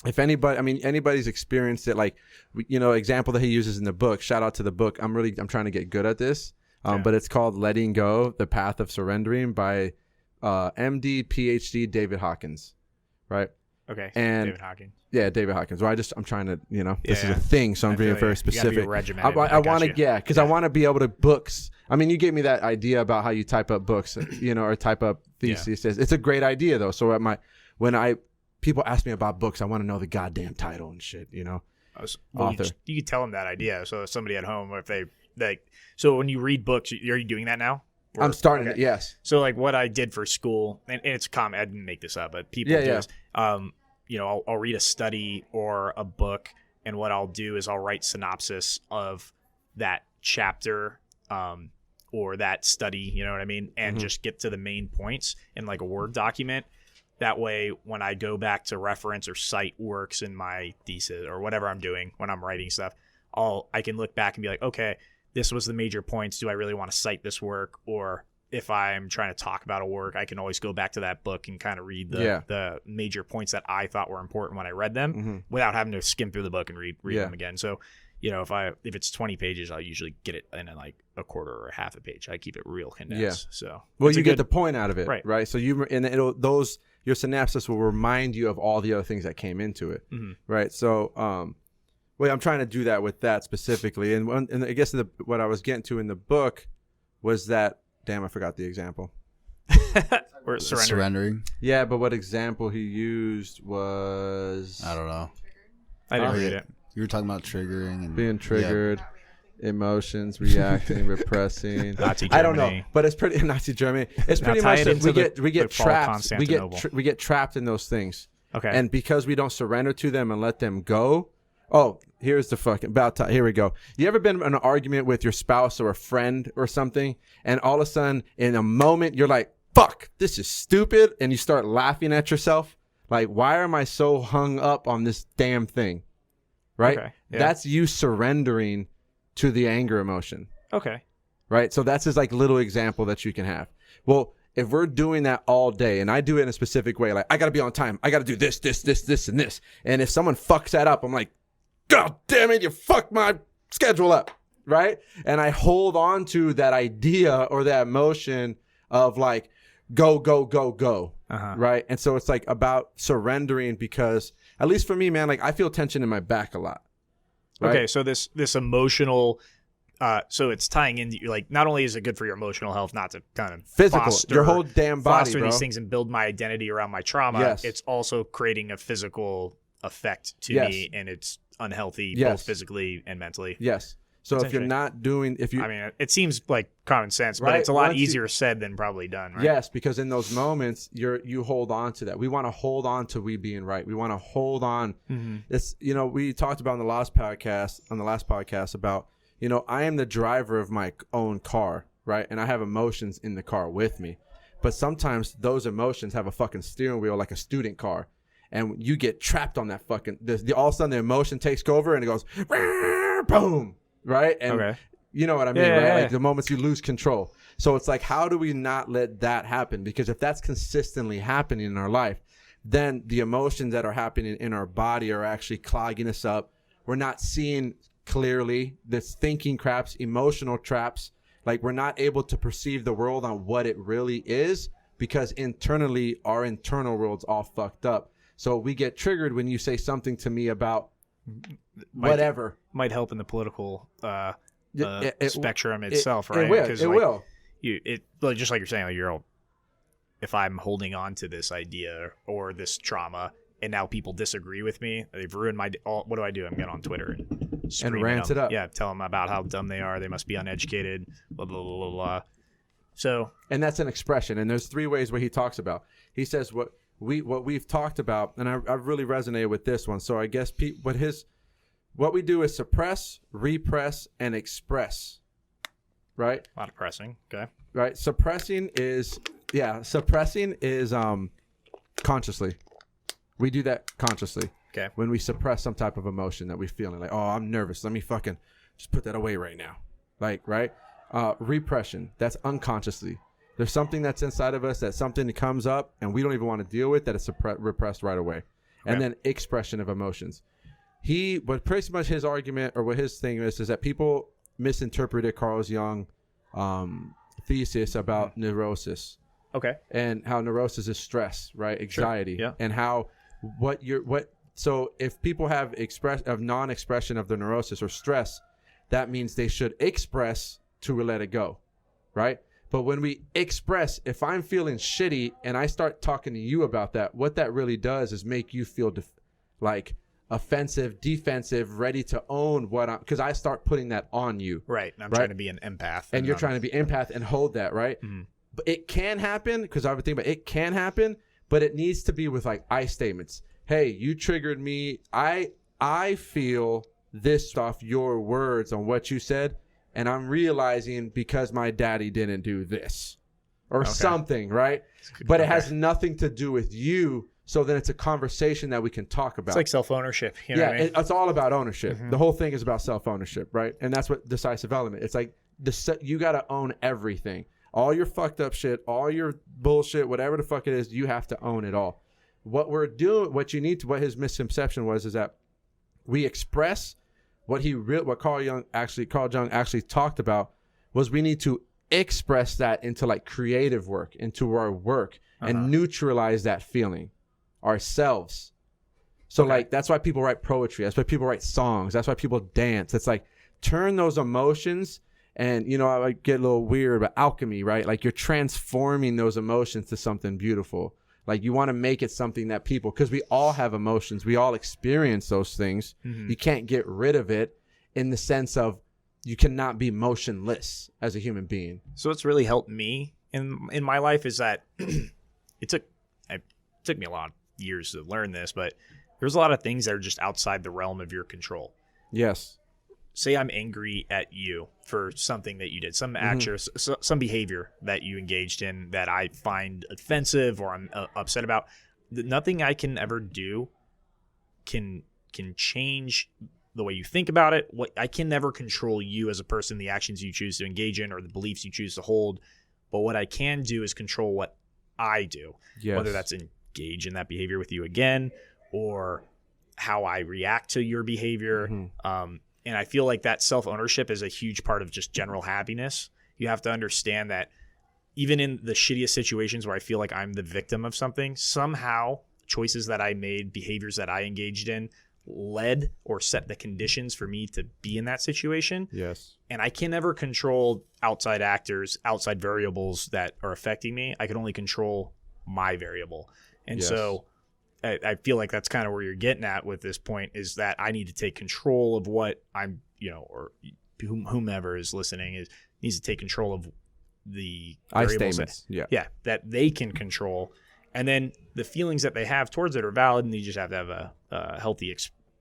if anybody's experienced it, like, example that he uses in the book, shout out to the book. I'm trying to get good at this. But it's called Letting Go, The Path of Surrendering by MD, PhD, David Hawkins. Right. Okay. And David Hawkins. Yeah, David Hawkins. Well, I'm trying to, this is a thing, so I'm being very specific. I want to, because I want to be able to books. I mean, you gave me that idea about how you type up books, or type up theses. It's a great idea though. So when people ask me about books, I want to know the goddamn title and shit. Author. You could tell them that idea. So if somebody at home, or if they so when you read books, are you doing that now? I'm starting it, yes. So like what I did for school, and it's common, I didn't make this up, but people do this. I'll read a study or a book, and what I'll do is I'll write synopsis of that chapter or that study, you know what I mean? And just get to the main points in like a Word document. That way, when I go back to reference or cite works in my thesis or whatever I'm doing when I'm writing stuff, I can look back and be like, okay, this was the major points. Do I really want to cite this work? Or if I'm trying to talk about a work, I can always go back to that book and kind of read the major points that I thought were important when I read them without having to skim through the book and read them again. So, if it's 20 pages, I'll usually get it in like a quarter or a half a page. I keep it real condensed. So, you get the point out of it, right? So your synapses will remind you of all the other things that came into it, right? So, I'm trying to do that with that specifically. And I guess what I was getting to in the book was that, damn, I forgot the example. Or surrendering. Yeah, but what example he used was... I don't know. I didn't read it. You were talking about triggering and being triggered, emotions, reacting, repressing. Nazi Germany. I don't know, but it's pretty Nazi Germany. It's pretty much that we get trapped. We get trapped in those things. Okay. And because we don't surrender to them and let them go. Oh, here's the fucking about time. Here we go. You ever been in an argument with your spouse or a friend or something, and all of a sudden, in a moment, you're like, "Fuck, this is stupid," and you start laughing at yourself, like, "Why am I so hung up on this damn thing?" Right? Okay. Yeah. That's you surrendering to the anger emotion. Okay. Right? So that's just like little example that you can have. Well, if we're doing that all day, and I do it in a specific way, like I got to be on time, I got to do this, and this, and if someone fucks that up, I'm like, God damn it, you fucked my schedule up, right? And I hold on to that idea or that emotion of like, go, right? And so it's like about surrendering, because at least for me, man, like I feel tension in my back a lot. Right? Okay, so this emotional, so it's tying into, like, not only is it good for your emotional health, not to kind of physical, your whole damn body, foster bro. These things and build my identity around my trauma. Yes. It's also creating a physical effect to me, and it's unhealthy both physically and mentally. Yes. So if you're not doing, I mean, it seems like common sense, but it's a lot easier said than probably done, right? Yes, because in those moments, you hold on to that. We want to hold on to we being right. We want to hold on. It's, we talked about on the last podcast about, I am the driver of my own car, right? And I have emotions in the car with me. But sometimes those emotions have a fucking steering wheel like a student car. And you get trapped on that fucking, all of a sudden the emotion takes over and it goes, boom. Right? And you know what I mean, right? Yeah. Like the moments you lose control. So it's like, how do we not let that happen? Because if that's consistently happening in our life, then the emotions that are happening in our body are actually clogging us up. we're not seeing clearly. This thinking traps, emotional traps. Like we're not able to perceive the world on what it really is because internally our internal world's all fucked up. So we get triggered when you say something to me about whatever. Might help in the political spectrum itself, It right? will. It will. Like, just like you're saying, like if I'm holding on to this idea or this trauma, and now people disagree with me, they've ruined what do? I'm getting on Twitter and rant it up. Yeah, tell them about how dumb they are. They must be uneducated. Blah blah blah blah. So, and that's an expression. And there's 3 ways where he talks about. He says what we've talked about, and I really resonated with this one. So I guess what we do is suppress, repress, and express. Right? A lot of pressing. Okay. Right. Suppressing is consciously. We do that consciously. Okay. When we suppress some type of emotion that we feeling like, oh, I'm nervous. Let me fucking just put that away right now. Like, right? Repression. That's unconsciously. There's something that's inside of us, that's something that comes up and we don't even want to deal with, that is repressed right away. Okay. And then expression of emotions. But pretty much his argument or what his thing is that people misinterpreted Carl Jung thesis about neurosis. Okay. And how neurosis is stress, right? Anxiety. Sure. Yeah. And how so if people have non-expression of the neurosis or stress, that means they should express to let it go, right? But when we express, if I'm feeling shitty and I start talking to you about that, what that really does is make you feel like offensive, defensive, ready to own because I start putting that on you. Right. And I'm trying to be an empath. And you're trying to be empath and hold that, right? Mm-hmm. But it can happen, because I would think about it can happen, but it needs to be with like I statements. Hey, you triggered me. I feel this off your words on what you said, and I'm realizing because my daddy didn't do this or something, right? But it has nothing to do with you. So then it's a conversation that we can talk about. It's like self-ownership. You know what I mean? It's all about ownership. Mm-hmm. The whole thing is about self-ownership, right? And that's what decisive element. It's like you got to own everything. All your fucked up shit, all your bullshit, whatever the fuck it is, you have to own it all. What we're doing, what his misconception was, is that we express what Carl Jung actually talked about was we need to express that into like creative work, into our work, and neutralize that feeling ourselves. So like that's why people write poetry. That's why people write songs. That's why people dance. It's like turn those emotions. And, I get a little weird about alchemy, right? Like you're transforming those emotions to something beautiful. Like you want to make it something that because we all have emotions. We all experience those things. Mm-hmm. You can't get rid of it in the sense of you cannot be motionless as a human being. So what's really helped me in my life is that it took me a lot of years to learn this, but there's a lot of things that are just outside the realm of your control. Yes. Say I'm angry at you for something that you did, some action, some behavior that you engaged in that I find offensive or I'm upset about. Nothing I can ever do can change the way you think about it. I can never control you as a person, the actions you choose to engage in or the beliefs you choose to hold. But what I can do is control what I do, whether that's engage in that behavior with you again or how I react to your behavior. Mm-hmm. And I feel like that self-ownership is a huge part of just general happiness. You have to understand that even in the shittiest situations where I feel like I'm the victim of something, somehow choices that I made, behaviors that I engaged in led or set the conditions for me to be in that situation. Yes. And I can never control outside actors, outside variables that are affecting me. I can only control my variable. And so I feel like that's kind of where you're getting at with this point, is that I need to take control of what I'm, or whomever is listening needs to take control of the variables that they can control. And then the feelings that they have towards it are valid, and you just have to have a healthy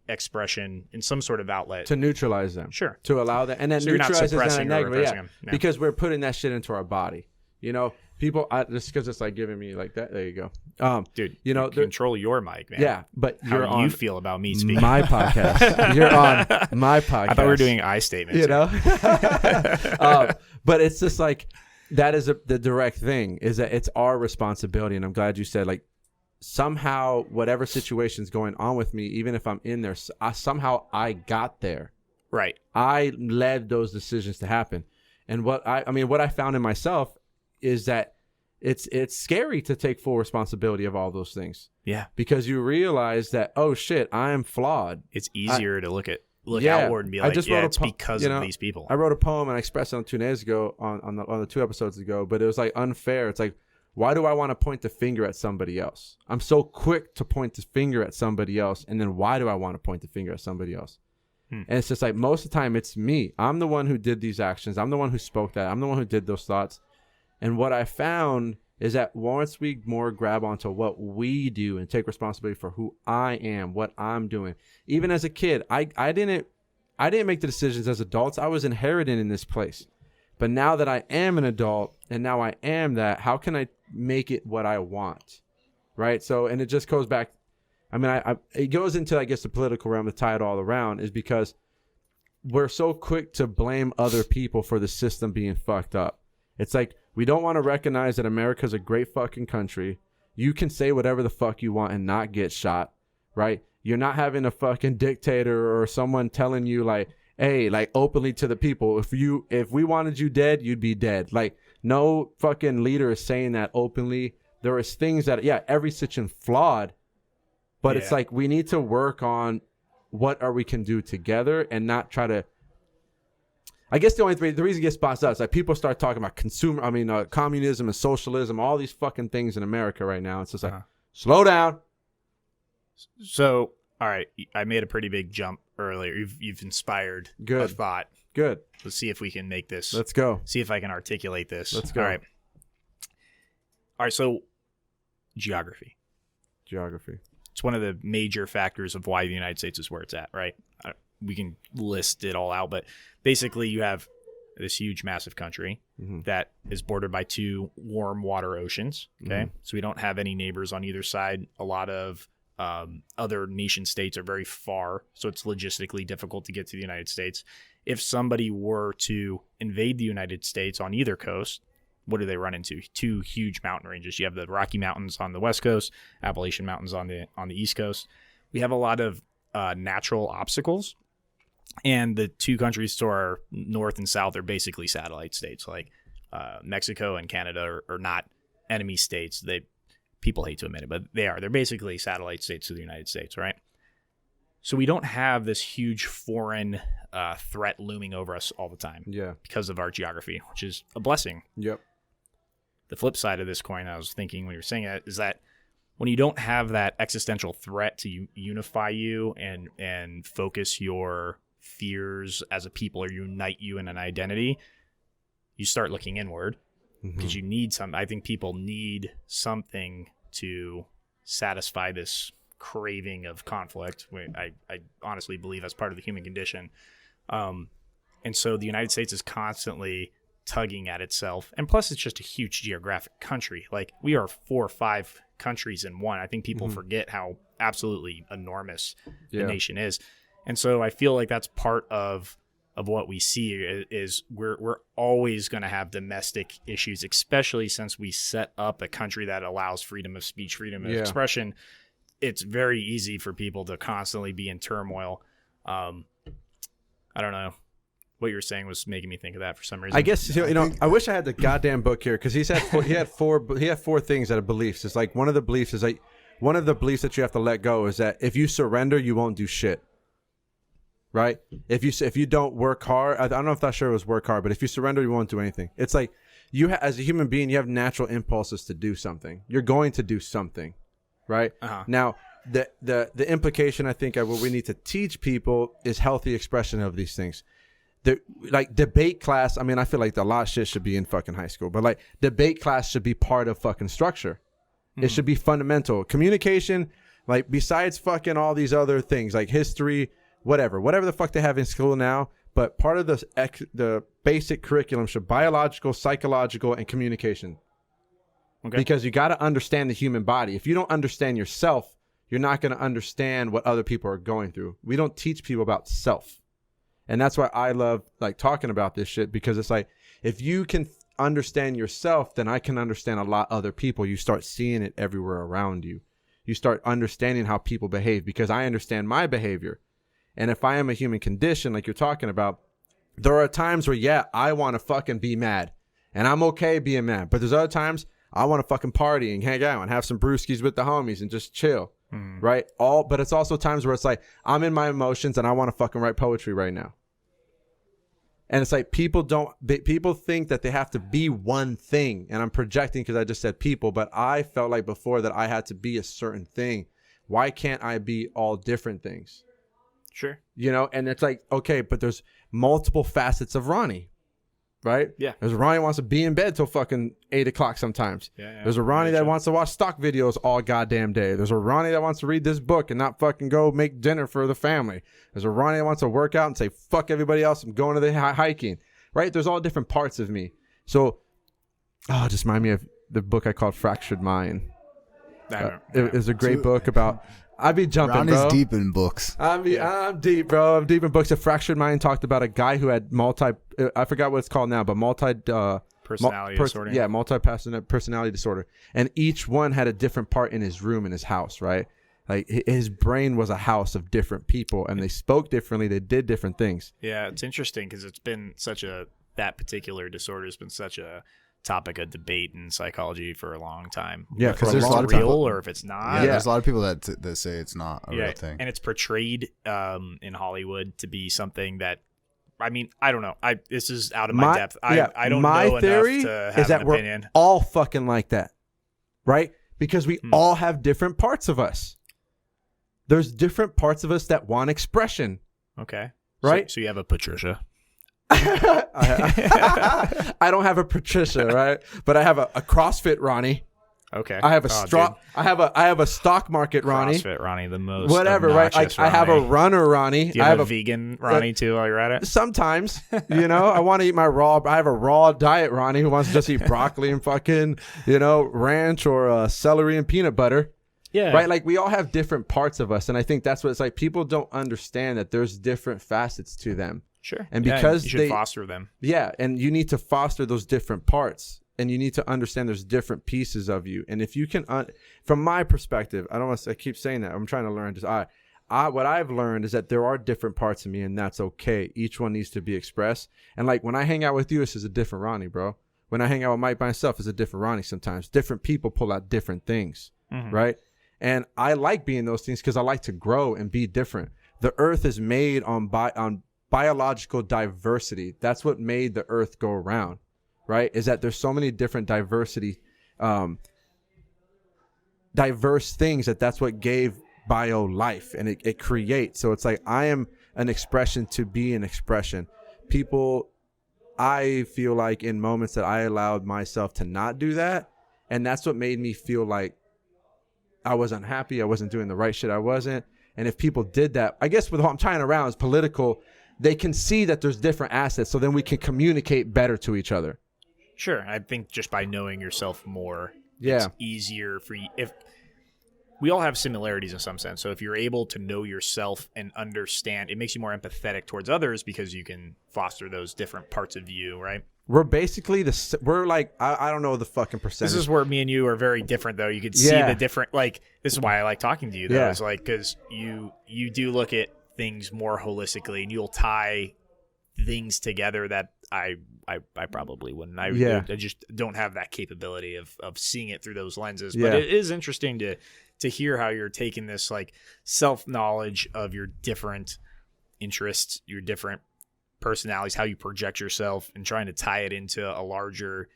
expression in some sort of outlet. To neutralize them. Sure. To allow that. And then so neutralize is not a negative. Them. No. Because we're putting that shit into our body. People, just because it's like giving me like that. There you go. Dude, control your mic, man. Yeah, but how do you feel about me speaking? My podcast. You're on my podcast. I thought we were doing I statements. But it's just like, that is the direct thing, is that it's our responsibility. And I'm glad you said like somehow whatever situation's going on with me, even if I'm in there, somehow I got there. Right. I led those decisions to happen. And what I found in myself is that it's scary to take full responsibility of all those things. Yeah. Because you realize that, oh shit, I am flawed. It's easier to look outward and be like, it's because of these people. I wrote a poem and I expressed it on 2 days ago on the 2 episodes ago, but it was like unfair. It's like, why do I want to point the finger at somebody else? I'm so quick to point the finger at somebody else. And then why do I want to point the finger at somebody else? And it's just like, most of the time it's me. I'm the one who did these actions. I'm the one who spoke that. I'm the one who did those thoughts. And what I found is that once we more grab onto what we do and take responsibility for who I am, what I'm doing. Even as a kid, I didn't make the decisions as adults. I was inherited in this place. But now that I am an adult and now I am that, how can I make it what I want? Right? So, and it just goes back. I mean, it goes into, I guess, the political realm to tie it all around, is because we're so quick to blame other people for the system being fucked up. It's like, we don't want to recognize that America's a great fucking country. You can say whatever the fuck you want and not get shot, right? You're not having a fucking dictator or someone telling you like, hey, like openly to the people, if we wanted you dead, you'd be dead. Like, no fucking leader is saying that openly. There is things that, every situation flawed, but it's like, we need to work on what we can do together and not try to. I guess the reason it gets bossed out is like people start talking about communism and socialism, all these fucking things in America right now. It's just like, slow down. So, all right, I made a pretty big jump earlier. You've inspired a thought. Good. Let's see if we can make this. Let's go. See if I can articulate this. Let's go. All right. So, geography. It's one of the major factors of why the United States is where it's at, right? We can list it all out, but basically you have this huge, massive country that is bordered by 2 warm water oceans, okay? So we don't have any neighbors on either side. A lot of other nation states are very far, so it's logistically difficult to get to the United States. If somebody were to invade the United States on either coast, what do they run into? 2 huge mountain ranges. You have the Rocky Mountains on the west coast, Appalachian Mountains on the east coast. We have a lot of natural obstacles, and the 2 countries to our north and south are basically satellite states. Like Mexico and Canada are not enemy states. People hate to admit it, but they are. They're basically satellite states to the United States, right? So we don't have this huge foreign threat looming over us all the time because of our geography, which is a blessing. Yep. The flip side of this coin, I was thinking when you were saying that, is that when you don't have that existential threat to unify you and focus your fears as a people or unite you in an identity, you start looking inward because you need I think people need something to satisfy this craving of conflict. I honestly believe that's part of the human condition. And so the United States is constantly tugging at itself. And plus, it's just a huge geographic country. Like, we are 4 or 5 countries in one. I think people forget how absolutely enormous the nation is. And so I feel like that's part of what we see is we're always going to have domestic issues, especially since we set up a country that allows freedom of speech, freedom of expression. It's very easy for people to constantly be in turmoil. I don't know. What you were saying was making me think of that for some reason. I guess I wish I had the goddamn book here, because he had 4 things that are beliefs. It's like one of the beliefs that you have to let go is that if you surrender, you won't do shit. Right? If you don't work hard, I don't know if that sure was work hard, but if you surrender, you won't do anything. It's like as a human being, you have natural impulses to do something. You're going to do something, right? Now, the implication, I think, of what we need to teach people is healthy expression of these things. Like debate class, I mean, I feel like a lot of shit should be in fucking high school, but like debate class should be part of fucking structure. It should be fundamental. Communication, like besides fucking all these other things like history, whatever the fuck they have in school now, but part of the basic curriculum should biological, psychological, and communication. Okay. Because you got to understand the human body. If you don't understand yourself, you're not going to understand what other people are going through. We don't teach people about self. And that's why I love like talking about this shit, because it's like, if you can understand yourself, then I can understand a lot other people. You start seeing it everywhere around you. You start understanding how people behave, because I understand my behavior. And if I am a human condition, like you're talking about, there are times where, yeah, I want to fucking be mad, and I'm okay being mad. But there's other times I want to fucking party and hang out and have some brewskis with the homies and just chill, right? But it's also times where it's like, I'm in my emotions and I want to fucking write poetry right now. And it's like, people think that they have to be one thing. And I'm projecting because I just said people, but I felt like before that I had to be a certain thing. Why can't I be all different things? Sure. You know, and it's like, okay, but there's multiple facets of Ronnie, right? Yeah. There's a Ronnie who wants to be in bed till fucking 8 o'clock sometimes. Yeah. There's a Ronnie that wants to watch stock videos all goddamn day. There's a Ronnie that wants to read this book and not fucking go make dinner for the family. There's a Ronnie that wants to work out and say, fuck everybody else, I'm going to the hiking, right? There's all different parts of me. So, it just reminded me of the book I called Fractured Mind. It was a great book about... I'd be jumping, Ronnie's bro. deep in books. I'm deep, bro. I'm deep in books. A Fractured Mind talked about a guy who had I forgot what it's called now, but personality disorder. Yeah, multi-personality disorder. And each one had a different part in his room in his house, right? Like his brain was a house of different people, and they spoke differently. They did different things. Yeah, it's interesting because it's been that particular disorder has been such a topic of debate in psychology for a long time. Yeah, because there's a lot of real people, or if it's not. Yeah, there's a lot of people that say it's not a real thing. And it's portrayed in Hollywood to be something that, I mean, I don't know. This is out of my depth. I don't know theory enough to have is that an we're opinion. all fucking like that, right? Because we all have different parts of us. There's different parts of us that want expression. Okay. Right? So you have a Patricia. I don't have a Patricia, right? But I have a CrossFit Ronnie. Okay. I have I have a stock market Ronnie. CrossFit Ronnie, the most whatever, right? Like I have a runner Ronnie. Do you have a vegan Ronnie too while you're at it? Sometimes, I want to eat my raw. I have a raw diet Ronnie who wants to just eat broccoli and fucking, ranch or celery and peanut butter. Yeah. Right? Like we all have different parts of us. And I think that's what it's like. People don't understand that there's different facets to them. Sure. And because you should foster them. Yeah. And you need to foster those different parts. And you need to understand there's different pieces of you. And if you can, from my perspective, I keep saying that. I'm trying to learn. What I've learned is that there are different parts of me, and that's okay. Each one needs to be expressed. And like when I hang out with you, this is a different Ronnie, bro. When I hang out with Mike by myself, it's a different Ronnie sometimes. Different people pull out different things, right? And I like being those things because I like to grow and be different. The earth is made on biological diversity. That's what made the earth go around, right? Is that there's so many different diverse things that's what gave bio life, and it creates. So it's like I am an expression to be an expression. People, I feel like in moments that I allowed myself to not do that, and that's what made me feel like I was unhappy. I wasn't doing the right shit. I wasn't. And if people did that, I guess with what I'm tying around is political, they can see that there's different assets, so then we can communicate better to each other. Sure. I think just by knowing yourself more, it's easier for you. If we all have similarities in some sense. So if you're able to know yourself and understand, it makes you more empathetic towards others because you can foster those different parts of you, right? We're basically we're like, I don't know the fucking percentage. This is where me and you are very different, though. You could see the different, like, this is why I like talking to you, though. It's like, because you do look at things more holistically, and you'll tie things together that I probably wouldn't. I just don't have that capability of seeing it through those lenses. But it is interesting to hear how you're taking this, like, self-knowledge of your different interests, your different personalities, how you project yourself, and trying to tie it into a larger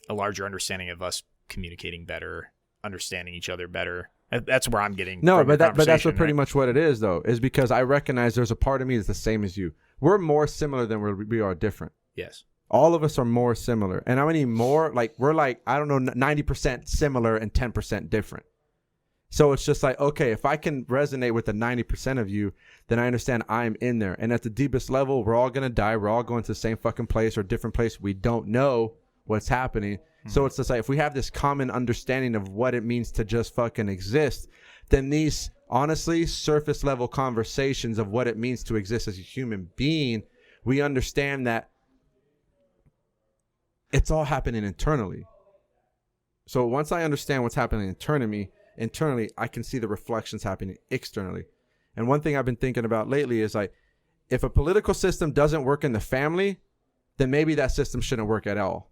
understanding of us communicating better, understanding each other better. That's where I'm getting. No, but that's what pretty much what it is, though, is because I recognize there's a part of me that's the same as you. We're more similar than we are different. Yes. All of us are more similar. And how many more? Like, we're like, I don't know, 90% similar and 10% different. So it's just like, okay, if I can resonate with the 90% of you, then I understand I'm in there. And at the deepest level, we're all going to die. We're all going to the same fucking place or different place. We don't know what's happening. So it's just like, if we have this common understanding of what it means to just fucking exist, then these, honestly, surface level conversations of what it means to exist as a human being, we understand that it's all happening internally. So once I understand what's happening internally, I can see the reflections happening externally. And one thing I've been thinking about lately is like, if a political system doesn't work in the family, then maybe that system shouldn't work at all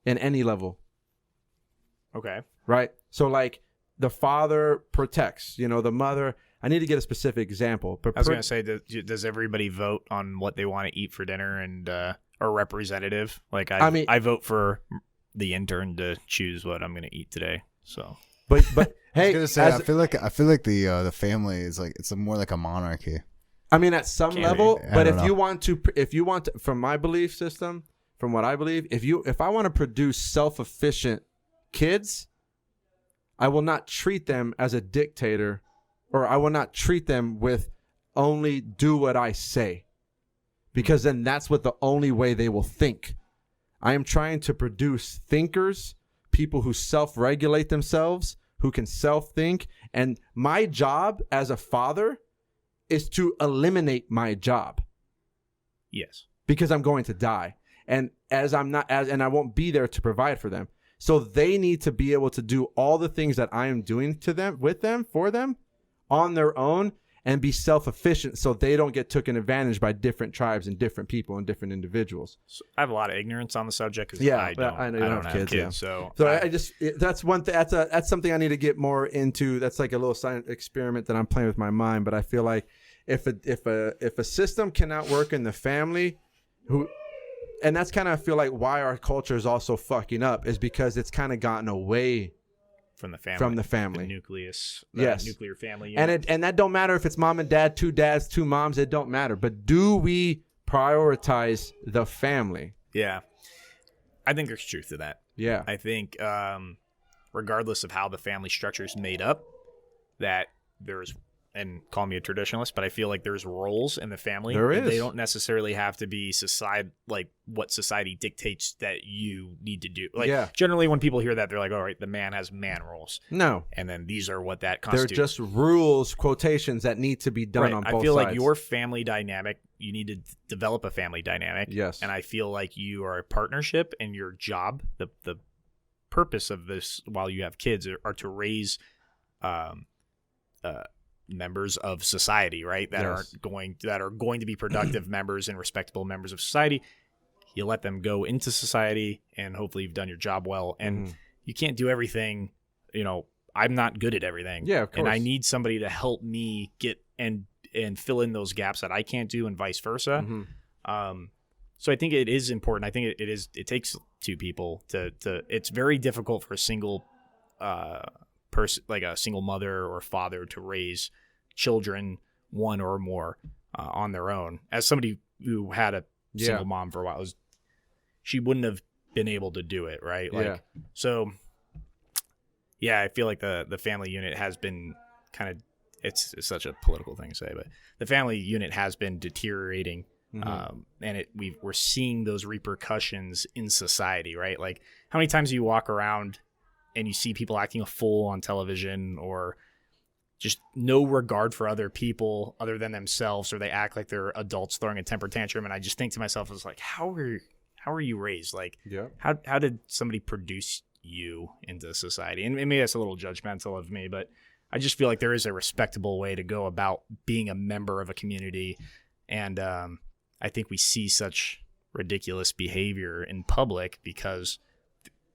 in any level. Okay. Right? So like the father protects, the mother. I need to get a specific example. But I was going to say, does everybody vote on what they want to eat for dinner and or representative? Like I vote for the intern to choose what I'm going to eat today. So, but hey, I was gonna say, I feel like the family is like, it's more like a monarchy. I mean, at some level, but if you want to, from my belief system, from what I believe, if I want to produce self-efficient kids, I will not treat them as a dictator, or I will not treat them with only do what I say, because then that's what the only way they will think. I am trying to produce thinkers, people who self-regulate themselves, who can self-think, and my job as a father is to eliminate my job. Yes. Because I'm going to die. And and I won't be there to provide for them. So they need to be able to do all the things that I am doing for them on their own, and be self-efficient so they don't get taken advantage by different tribes and different people and different individuals. So I have a lot of ignorance on the subject because I know you don't have kids. Yeah. So that's one thing. That's something I need to get more into. That's like a little science experiment that I'm playing with my mind. But I feel like if a system cannot work in the family, and that's kind of, I feel like why our culture is also fucking up, is because it's kind of gotten away from the family. The nucleus. Yes. Nuclear family unit. And that don't matter if it's mom and dad, two dads, two moms, it don't matter. But do we prioritize the family? Yeah. I think there's truth to that. Yeah. I think regardless of how the family structure is made up, that there's, and call me a traditionalist, but I feel like there's roles in the family. There is. They don't necessarily have to be like what society dictates that you need to do. Like generally when people hear that, they're like, all right, the man has man roles. No. And then these are what that constitutes. They're just rules, quotations that need to be done on both sides. I feel like your family dynamic, you need to develop a family dynamic. Yes. And I feel like you are a partnership, and your job, the purpose of this while you have kids are to raise members of society, right? That are going to be productive members and respectable members of society. You let them go into society, and hopefully you've done your job well. And you can't do everything. I'm not good at everything. Yeah, of course. And I need somebody to help me get and fill in those gaps that I can't do, and vice versa. So I think it is important. I think it takes two people to it's very difficult for a single person, like a single mother or father, to raise children, one or more, on their own. As somebody who had a single mom for a while, she wouldn't have been able to do it, right? So I feel like the family unit has been kind of, it's such a political thing to say, but the family unit has been deteriorating. And we're seeing those repercussions in society, right? Like, how many times do you walk around and you see people acting a fool on television, or just no regard for other people other than themselves, or they act like they're adults throwing a temper tantrum? And I just think to myself, I was like, how are you raised? Like, how did somebody produce you into society? And maybe that's a little judgmental of me, but I just feel like there is a respectable way to go about being a member of a community. And I think we see such ridiculous behavior in public because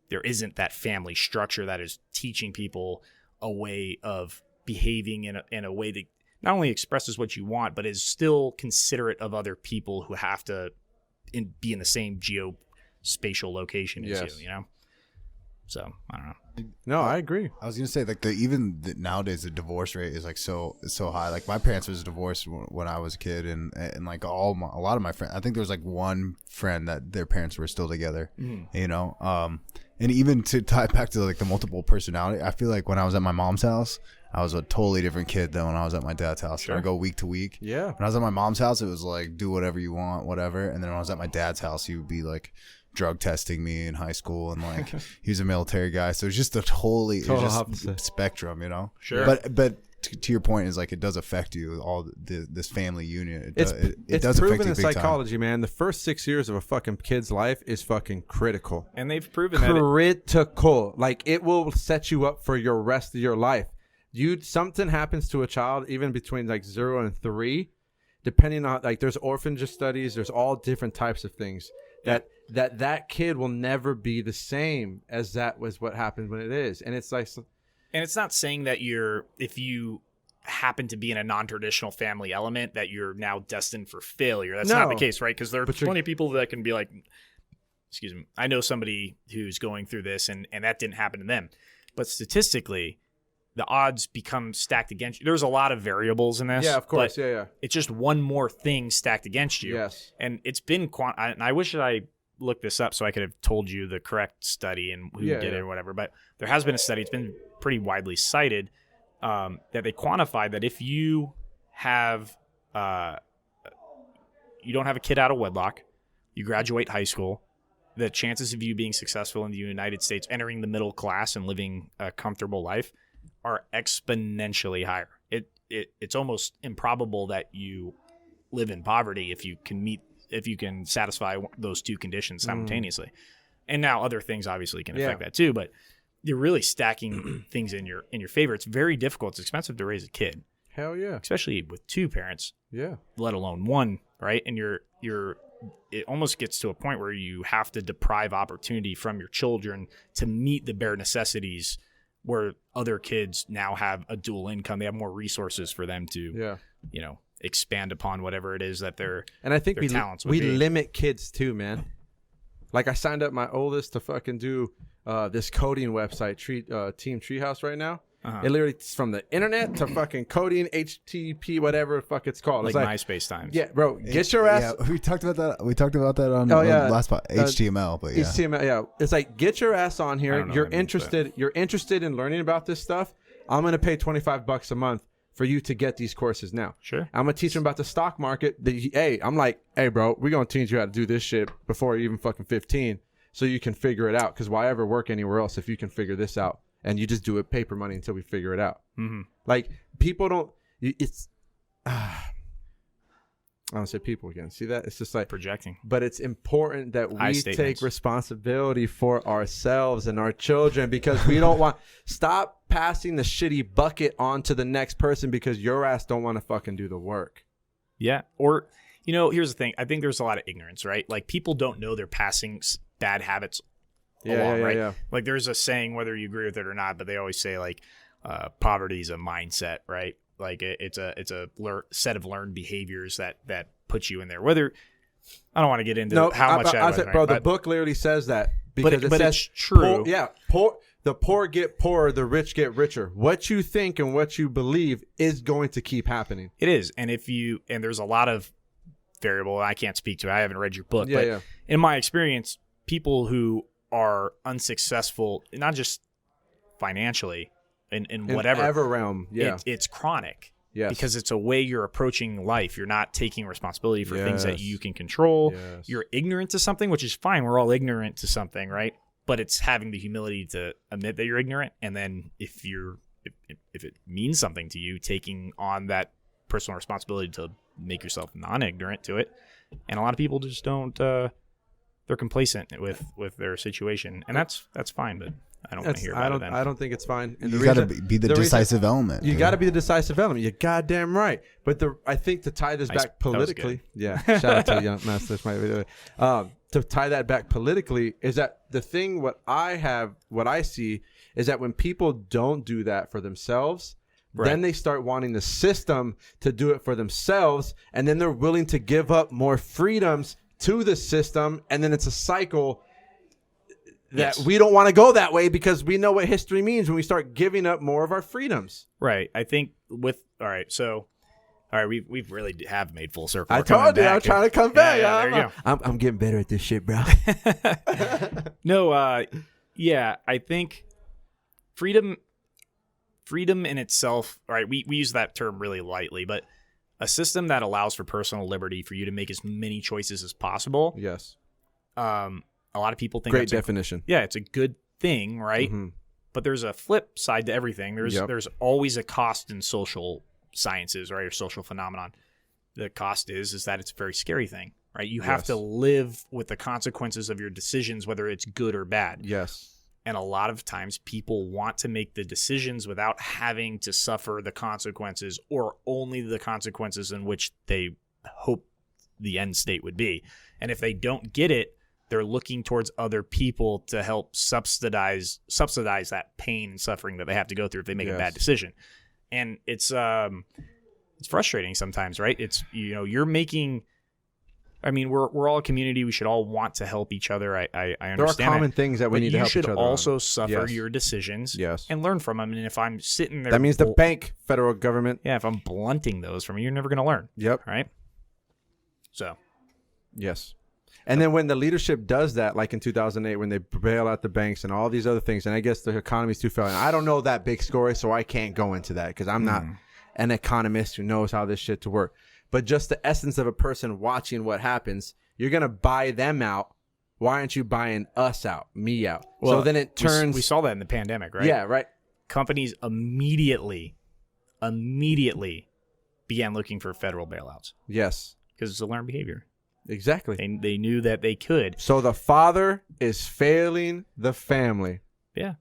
there isn't that family structure that is teaching people a way of behaving in a way that not only expresses what you want, but is still considerate of other people who have to be in the same geospatial location as you, So I don't know. No, I agree. I was gonna say, like, nowadays the divorce rate is like so high. Like, my parents was divorced when I was a kid, and like a lot of my friends, I think there was like one friend that their parents were still together. And even to tie back to like the multiple personality, I feel like when I was at my mom's house, I was a totally different kid than when I was at my dad's house. Sure. I go week to week. Yeah. When I was at my mom's house, it was like, do whatever you want, whatever. And then when I was at my dad's house, he would be like drug testing me in high school, and like he was a military guy, so it's just a total opposite spectrum, Sure. But to your point is like it does affect you, all this family unit. It's does proven affect you in big time. psychology, man. The first 6 years of a fucking kid's life is fucking critical. And they've proven that Critical. Like it will set you up for your rest of your life. Something happens to a child even between like 0 and 3, depending on like there's orphanage studies, there's all different types of things that kid will never be the same as that was what happened when it is. And it's like, and it's not saying that if you happen to be in a non-traditional family element that you're now destined for failure. That's not the case, right? Because there are plenty of people that can be like, excuse me, I know somebody who's going through this and that didn't happen to them. But statistically, the odds become stacked against you. There's a lot of variables in this. Yeah, of course. Yeah. It's just one more thing stacked against you. Yes. And it's been and I wish that I looked this up so I could have told you the correct study and who did it or whatever. But there has been a study. It's been pretty widely cited that they quantified that if you have you don't have a kid out of wedlock, you graduate high school, the chances of you being successful in the United States, entering the middle class and living a comfortable life are exponentially higher. It's almost improbable that you live in poverty if you can satisfy those two conditions simultaneously. And now other things obviously can affect that too, but you're really stacking things in your favor. It's very difficult. It's expensive to raise a kid. Hell yeah. Especially with 2 parents. Yeah. Let alone 1, right? And it almost gets to a point where you have to deprive opportunity from your children to meet the bare necessities, where other kids now have a dual income. They have more resources for them to, expand upon whatever it is that and I think we be. limit kids too, man. Like I signed up my oldest to fucking do this coding website, Team Treehouse right now. It literally it's from the internet to fucking coding, HTTP, whatever the fuck it's called. Like it's MySpace times. Yeah, bro, get your ass. Yeah, we talked about that. We talked about that on last part. HTML, but yeah. HTML, yeah. It's like get your ass on here. You're what that means, You're interested in learning about this stuff. I'm gonna pay $25 a month for you to get these courses now. Sure. I'm gonna teach them about the stock market. I'm like, hey, bro, we're gonna teach you how to do this shit before you're even fucking 15, so you can figure it out. Because why ever work anywhere else if you can figure this out? And you just do it paper money until we figure it out. Mm-hmm. Like people don't. It's. I don't say people again. See that? It's just like projecting. But it's important that we take responsibility for ourselves and our children, because we don't want stop passing the shitty bucket on to the next person because your ass don't want to fucking do the work. Yeah. Or, here's the thing. I think there's a lot of ignorance, right? Like people don't know they're passing bad habits along, right? Yeah. Like there's a saying, whether you agree with it or not, but they always say like poverty is a mindset, right? Like it's a set of learned behaviors that puts you in there. Whether I don't want to get into how much I said, bro, the book literally says that because it says it's true. The poor get poorer, the rich get richer. What you think and what you believe is going to keep happening. It is, and there's a lot of variable I can't speak to. I haven't read your book, but in my experience, people who are unsuccessful, not just financially, in whatever realm, it's chronic. Yes. Because it's a way you're approaching life. You're not taking responsibility for things that you can control. Yes. You're ignorant to something, which is fine. We're all ignorant to something, right? But it's having the humility to admit that you're ignorant, and then if it means something to you, taking on that personal responsibility to make yourself non-ignorant to it. And a lot of people just don't. They're complacent with their situation, and that's fine. But I don't want to hear about it. Then. I don't think it's fine. And you got to be the decisive element. You got to be the decisive element. You're goddamn right. But I think to tie this back politically, shout out to Young Masters. To tie that back politically is that the thing. What I see is that when people don't do that for themselves, then they start wanting the system to do it for themselves, and then they're willing to give up more freedoms to the system, and then it's a cycle that we don't want to go that way, because we know what history means when we start giving up more of our freedoms. Right. I think we've really have made full circle. I told you I'm trying to come back. There you go. I'm getting better at this shit, bro. No, I think freedom in itself, all right, we use that term really lightly, but a system that allows for personal liberty for you to make as many choices as possible. Yes. A lot of people think great definition. it's a good thing, right? Mm-hmm. But there's a flip side to everything. There's Yep. there's always a cost in social sciences, right, or social phenomenon. The cost is that it's a very scary thing, right? You have to live with the consequences of your decisions, whether it's good or bad. Yes. And a lot of times people want to make the decisions without having to suffer the consequences, or only the consequences in which they hope the end state would be. And if they don't get it, they're looking towards other people to help subsidize that pain and suffering that they have to go through if they make a bad decision. And it's frustrating sometimes, right? It's, you're making, I mean, we're all a community. We should all want to help each other. I understand. There are common things that we need to help each other on. You should also suffer Yes. your decisions Yes. and learn from them. And if I'm sitting there, That means the bank, federal government. Yeah, if I'm blunting those from you, you're never going to learn. Yep. Right? So. Yes. And then when the leadership does that, like in 2008, when they bail out the banks and all these other things, and I guess the economy's too failing. I don't know that big story, so I can't go into that because I'm not an economist who knows how this shit to work. But just the essence of a person watching what happens, you're going to buy them out. Why aren't you buying us out, me out? Well, so then it turns. We saw that in the pandemic, right? Yeah, right. Companies immediately began looking for federal bailouts. Yes. Because it's a learned behavior. Exactly. They knew that they could. So the father is failing the family. Yeah.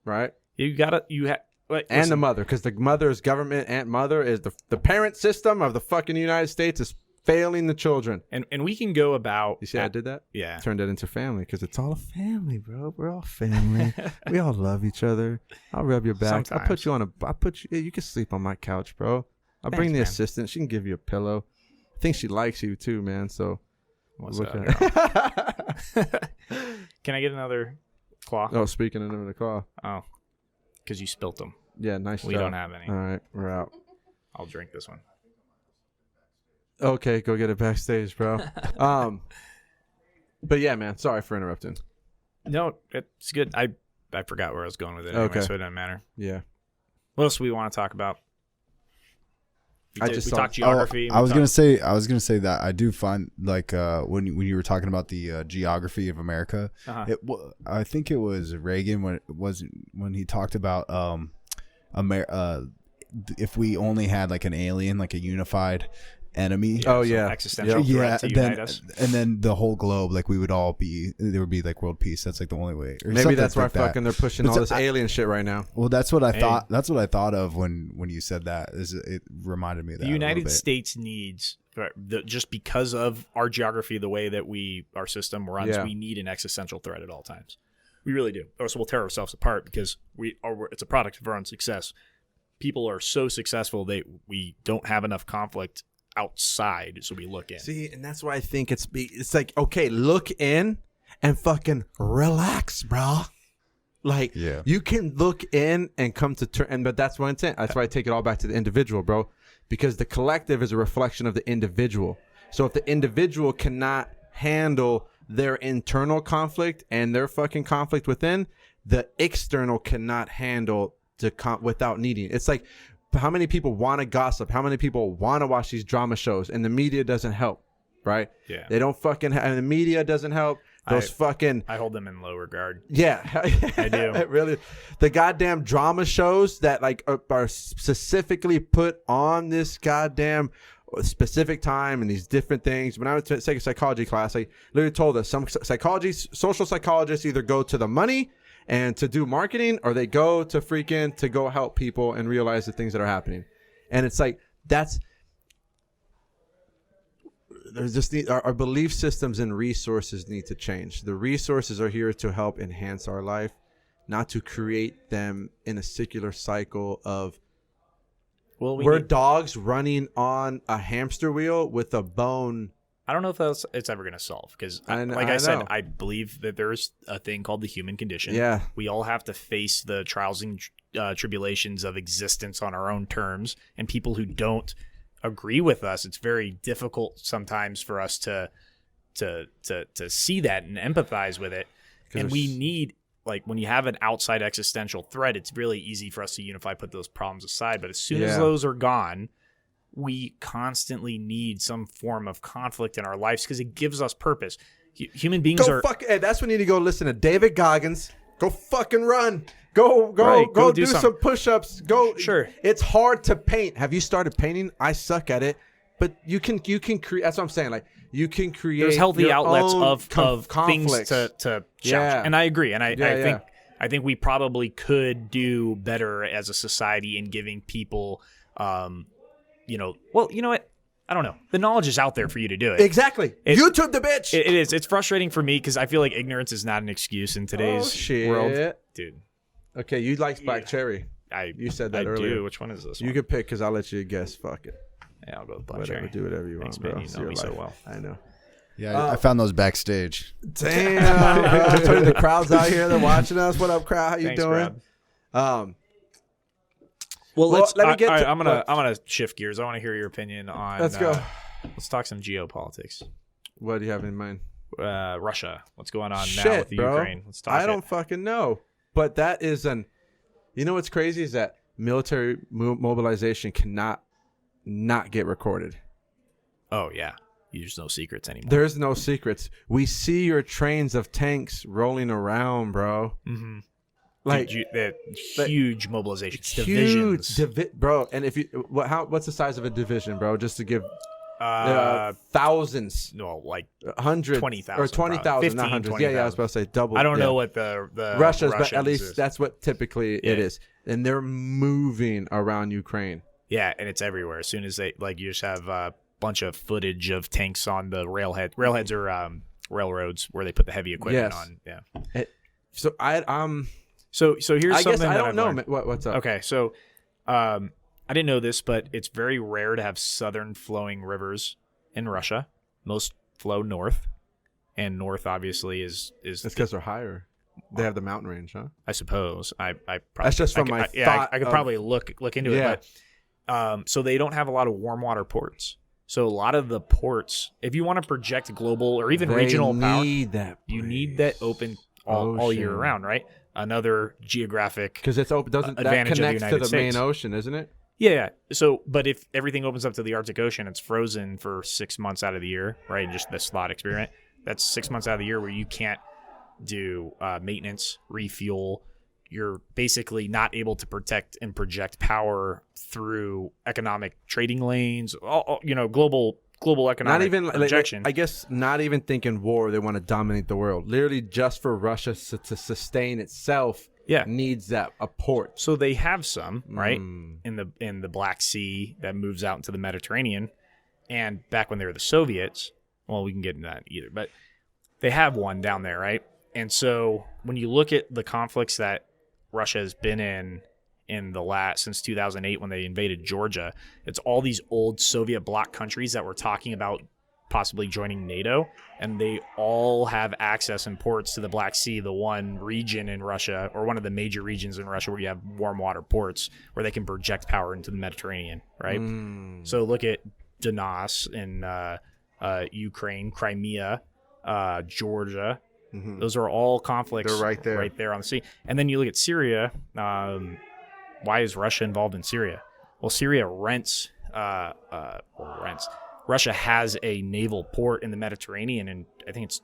Right? And the mother, because the mother's government, Aunt Mother, is the parent system of the fucking United States is failing the children. And we can go about. You see how I did that? Yeah. Turned it into family because it's all a family, bro. We're all family. We all love each other. I'll rub your back. Sometimes. I'll put you on you can sleep on my couch, bro. I'll bring the assistant. She can give you a pillow. I think she likes you too, man. So what's look up? Can I get another claw? Oh, speaking of the claw. Oh, because you spilt them. Yeah, nice. We job. don't have any. All right, we're out. I'll drink this one. Okay, go get it backstage, bro. But yeah, man. Sorry for interrupting. No, it's good. I forgot where I was going with it. Anyway, Okay. So it doesn't matter. Yeah. What else do we want to talk about? We talked talked geography. I was gonna say that I do find like when you were talking about the geography of America, I think it was Reagan when he talked about if we only had like an alien, like a unified enemy. Oh yeah, existential threat to unite us. And then the whole globe, like we would all be, there would be like world peace. That's like the only way. Or maybe that's why like fucking they're pushing all this alien shit right now. Well, that's what I thought. That's what I thought of when you said that. It reminded me of that. The United States needs, just because of our geography, the way that our system runs, we need an existential threat at all times. We really do. Or else we'll tear ourselves apart because it's a product of our own success. People are so successful that we don't have enough conflict outside, so we look in. See, and that's why I think it's like, okay, look in and fucking relax, bro. Like, you can look in and come to terms, but that's my intent. That's why I take it all back to the individual, bro, because the collective is a reflection of the individual. So if the individual cannot handle their internal conflict and their fucking conflict within, the external cannot handle without needing. It's like, how many people want to gossip? How many people want to watch these drama shows? And the media doesn't help, right? Yeah. They don't fucking and the media doesn't help. I hold them in low regard. Yeah. I do. It really. The goddamn drama shows that like are specifically put on this goddamn specific time and these different things. When I was taking a psychology class, I literally told us some social psychologists either go to the money and to do marketing, or they go to to go help people and realize the things that are happening. And it's like, there's just our belief systems and resources need to change. The resources are here to help enhance our life, not to create them in a circular cycle of we're dogs running on a hamster wheel with a bone. I don't know if it's ever going to solve because, I said, I believe that there's a thing called the human condition. Yeah. We all have to face the trials and tribulations of existence on our own terms. And people who don't agree with us, it's very difficult sometimes for us to see that and empathize with it. And we need, like, when you have an outside existential threat, it's really easy for us to unify, put those problems aside. But as soon as those are gone, we constantly need some form of conflict in our lives because it gives us purpose. Human beings that's when you need to go listen to David Goggins. Go fucking run. Go do something. some push-ups. Go. Sure. It's hard to paint. Have you started painting? I suck at it, but you can create. That's what I'm saying. Like you can create. There's healthy your outlets own of things conflicts. to challenge. Yeah. And I agree. And Yeah. I think we probably could do better as a society in giving people, you know what? I don't know. The knowledge is out there for you to do it. Exactly. YouTube the bitch. It is. It's frustrating for me because I feel like ignorance is not an excuse in today's world. Dude. Okay, you like black cherry. You said that earlier. Do. Which one is this You one? could pick because I'll let you guess. Fuck it. Yeah, I'll go with black Whatever. cherry. Do whatever you want, Thanks, bro. man. You know me so well. I know. Yeah, I found those backstage. Damn. The crowd's out here. They're watching us. What up, crowd? How you Thanks, doing? Brad. Well, let me get. All right, I'm gonna shift gears. I want to hear your opinion on. Let's go. Let's talk some geopolitics. What do you have in mind? Russia. What's going on Shit, now with the bro. Ukraine? Let's talk. I don't fucking know. But that is you know what's crazy is that military mobilization cannot not get recorded. Oh yeah, there's no secrets anymore. There's no secrets. We see your trains of tanks rolling around, bro. Mm-hmm. Like the huge mobilizations, divisions, bro. And if you what's the size of a division, bro? Just to give thousands, no, like hundreds, 20,000 or 20,000, not hundreds. 20,000. Yeah, I was about to say double. I don't know what the Russia's, Russians but at least is. that's what typically it is, and they're moving around Ukraine. Yeah, and it's everywhere. As soon as they you just have a bunch of footage of tanks on the railhead. Railheads are railroads where they put the heavy equipment on. Yeah. So So here's I something guess I that don't I've know. learned. What's up? Okay, so I didn't know this, but it's very rare to have southern flowing rivers in Russia. Most flow north, and north obviously is It's because they're higher. They have the mountain range, huh? I suppose. I probably, That's just from my thought. I could probably look into it, but so they don't have a lot of warm water ports. So a lot of the ports, if you want to project global or even regional power, you need that open all year round, right? Another geographic because it's open. Doesn't that advantage connects of the to United the States. main ocean, isn't it? Yeah. So, but if everything opens up to the Arctic Ocean, it's frozen for 6 months out of the year, right? Just the slot experiment. That's 6 months out of the year where you can't do maintenance, refuel. You're basically not able to protect and project power through economic trading lanes. Global economic Not even projection. I guess not even thinking war. They want to dominate the world. Literally, just for Russia to sustain itself. Yeah. Needs that a port. So they have some, right? In the Black Sea that moves out into the Mediterranean. And back when they were the Soviets, well, we can get into that either, but they have one down there, right? And so when you look at the conflicts that Russia has been in the since 2008 when they invaded Georgia, it's all these old Soviet bloc countries that were talking about possibly joining NATO, and they all have access and ports to the Black Sea, the one region in Russia, or one of the major regions in Russia where you have warm water ports where they can project power into the Mediterranean, right? So look at Donbass in Ukraine, Crimea, Georgia. Those are all conflicts. They're right there on the sea. And then you look at Syria. Why is Russia involved in Syria? Well, Syria rents. Russia has a naval port in the Mediterranean, and I think it's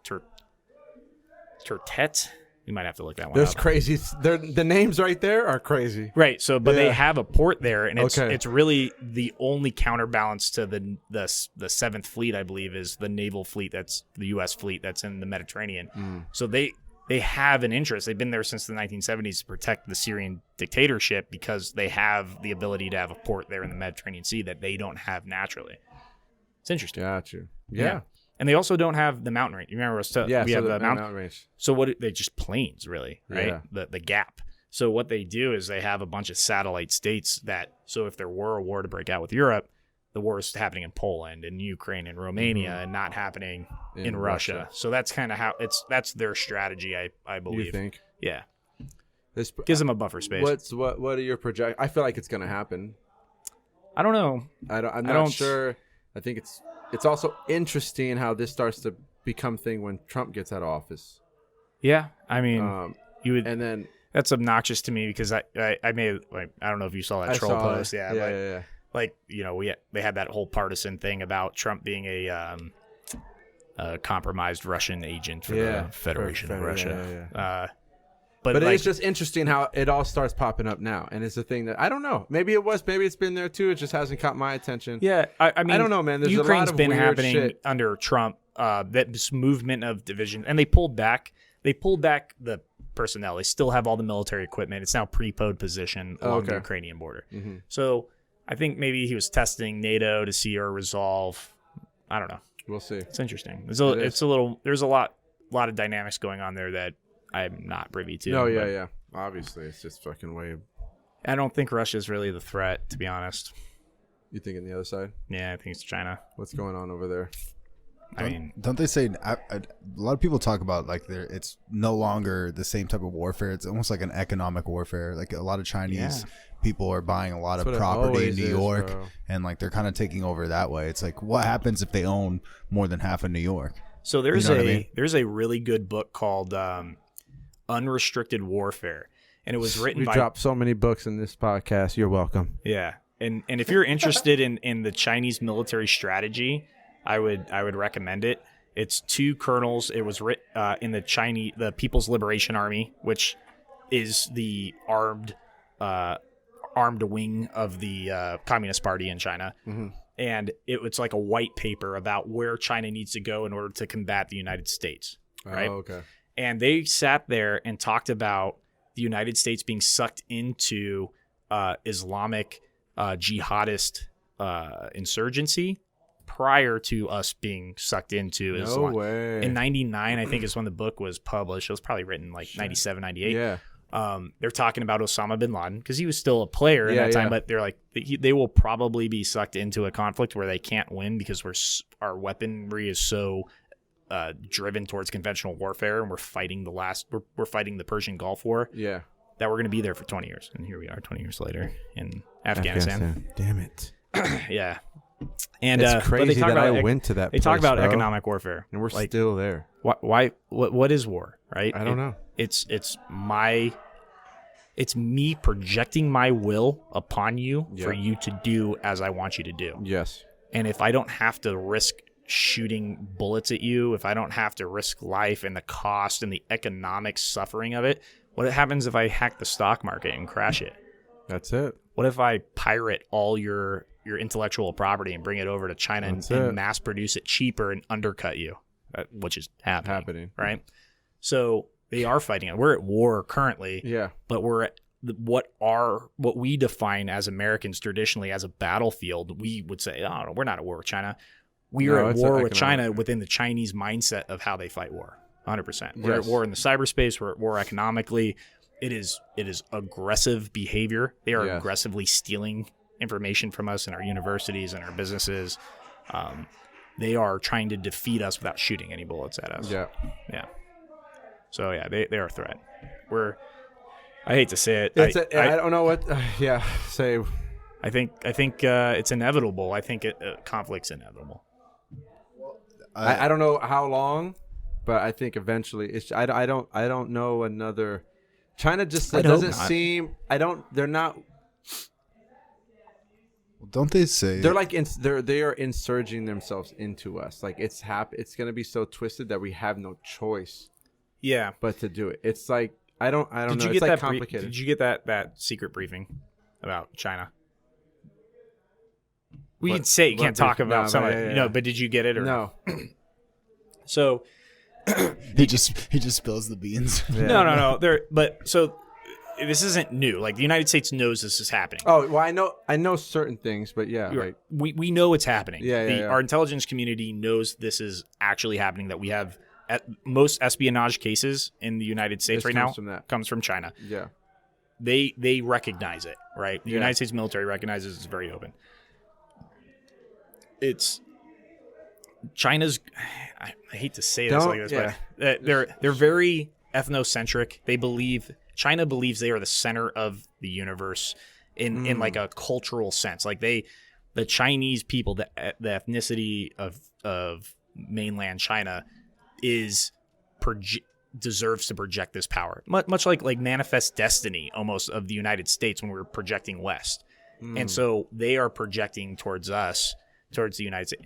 Tertet. You might have to look that one There's up. crazy. The names right there are crazy. Right. So, but they have a port there, and it's really the only counterbalance to the Seventh Fleet, I believe, is the naval fleet. That's the U.S. fleet that's in the Mediterranean. So they have an interest. They've been there since the 1970s to protect the Syrian dictatorship because they have the ability to have a port there in the Mediterranean Sea that they don't have naturally. It's interesting. Got you. Yeah. And they also don't have the mountain range. You remember us? We have the mountain range. So they're just plains, really, right? Yeah. The gap. So what they do is they have a bunch of satellite states that. So if there were a war to break out with Europe, the war is happening in Poland and Ukraine and Romania and not happening in Russia. So that's kind of how that's their strategy, I believe. You think? Yeah. This gives them a buffer space. What are your projections? I feel like it's going to happen. I don't know. I'm not sure. I think it's also interesting how this starts to become thing when Trump gets out of office. Yeah, I mean, you would, and then that's obnoxious to me because I made I don't know if you saw that troll post. Yeah. Like they had that whole partisan thing about Trump being a compromised Russian agent for the Federation of Russia. But But like, it's just interesting how it all starts popping up now, and it's a thing that I don't know. Maybe it's been there too. It just hasn't caught my attention. yeah, I mean, I don't know, man. There's Ukraine's a lot of been weird happening shit. under Trump. That this movement of division, and they pulled back the personnel. They still have all the military equipment. It's now pre-posed position along the Ukrainian border. Mm-hmm. So I think maybe he was testing NATO to see our resolve. I don't know. We'll see. It's interesting. There's a lot of dynamics going on there that I'm not privy to. No, yeah. Obviously, it's just fucking way. I don't think Russia's really the threat, to be honest. You think on the other side? Yeah, I think it's China. What's going on over there? Don't they say a lot of people talk about like it's no longer the same type of warfare. It's almost like an economic warfare. Like a lot of Chinese people are buying a lot of property in New York, and like they're kind of taking over that way. It's like, what happens if they own more than half of New York? So there's there's a really good book called Unrestricted Warfare, and it was written We dropped so many books in this podcast. You're welcome. Yeah, and if you're interested in the Chinese military strategy, I would recommend it. It's 2 colonels. It was written in the People's Liberation Army, which is the armed wing of the Communist Party in China. Mm-hmm. And it's like a white paper about where China needs to go in order to combat the United States. Right? Oh, okay. And they sat there and talked about the United States being sucked into Islamic jihadist insurgency prior to us being sucked into Islam. No way. In 99, I think is when the book was published. It was probably written like 97, 98. Yeah. They're talking about Osama bin Laden because he was still a player in that time, but they're like, they will probably be sucked into a conflict where they can't win because our weaponry is so driven towards conventional warfare, and we're fighting we're fighting the Persian Gulf War. Yeah. That we're going to be there for 20 years. And here we are 20 years later in Afghanistan. Damn it. Yeah. And it's crazy that I went to that They talk about bro. economic warfare. And we're still there. Why what is war, right? I don't know. It's me projecting my will upon you for you to do as I want you to do. Yes. And if I don't have to risk shooting bullets at you, if I don't have to risk life and the cost and the economic suffering of it, what happens if I hack the stock market and crash it? That's it. What if I pirate all your intellectual property and bring it over to China and mass produce it cheaper and undercut you, which is happening, right? So they are fighting it. We're at war currently, but we're at what we define as Americans traditionally as a battlefield. We would say, oh, no, we're not at war with China. We are at war with China within the Chinese mindset of how they fight war. 100%. We're at war in the cyberspace. We're at war economically. It is aggressive behavior. They are aggressively stealing information from us and our universities and our businesses. They are trying to defeat us without shooting any bullets at us. Yeah. So they're a threat. I hate to say it. I don't know what. Say. I think it's inevitable. I think conflict's inevitable. I don't know how long, but I think eventually it's. I don't know another. China just doesn't seem. They're not. Don't they say they're like they are insurging themselves into us? Like it's going to be so twisted that we have no choice. Yeah, but to do it, it's like I don't know. It's like complicated. Did you get that secret briefing about China? We can say you can't talk about some of it, but did you get it or no? So he just spills the beans. No. So this isn't new. Like the United States knows this is happening. Oh, well, I know certain things, but we know it's happening. Our intelligence community knows this is actually happening. That we have most espionage cases in the United States right now comes from China. Yeah, they recognize it, right? The United States military recognizes it's very open. It's China's. I hate to say this like this, but they're very ethnocentric. China believes they are the center of the universe in like a cultural sense. Like the Chinese people, the ethnicity of mainland China deserves to project this power, much like manifest destiny almost of the United States when we're projecting west. And so they are projecting towards us, towards the United States.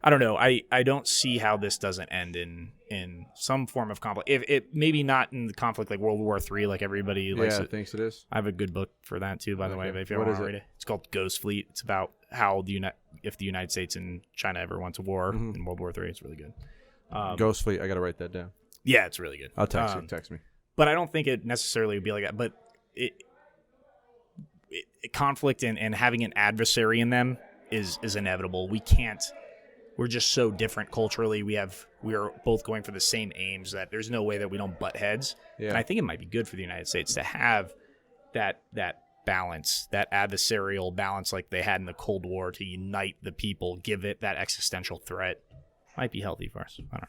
I don't know. I don't see how this doesn't end in some form of conflict. If it maybe not in the conflict like World War III, like everybody likes it. thinks it is. I have a good book for that too, by the way. If you ever want to read it, it's called Ghost Fleet. It's about how if the United States and China ever went to war in World War III. It's really good. Ghost Fleet. I got to write that down. Yeah, it's really good. I'll text you. Text me. But I don't think it necessarily would be like that. But conflict and having an adversary in them is inevitable. We're just so different culturally. We are both going for the same aims that there's no way that we don't butt heads. Yeah. And I think it might be good for the United States to have that balance, that adversarial balance like they had in the Cold War, to unite the people, give it that existential threat. Might be healthy for us. I don't know.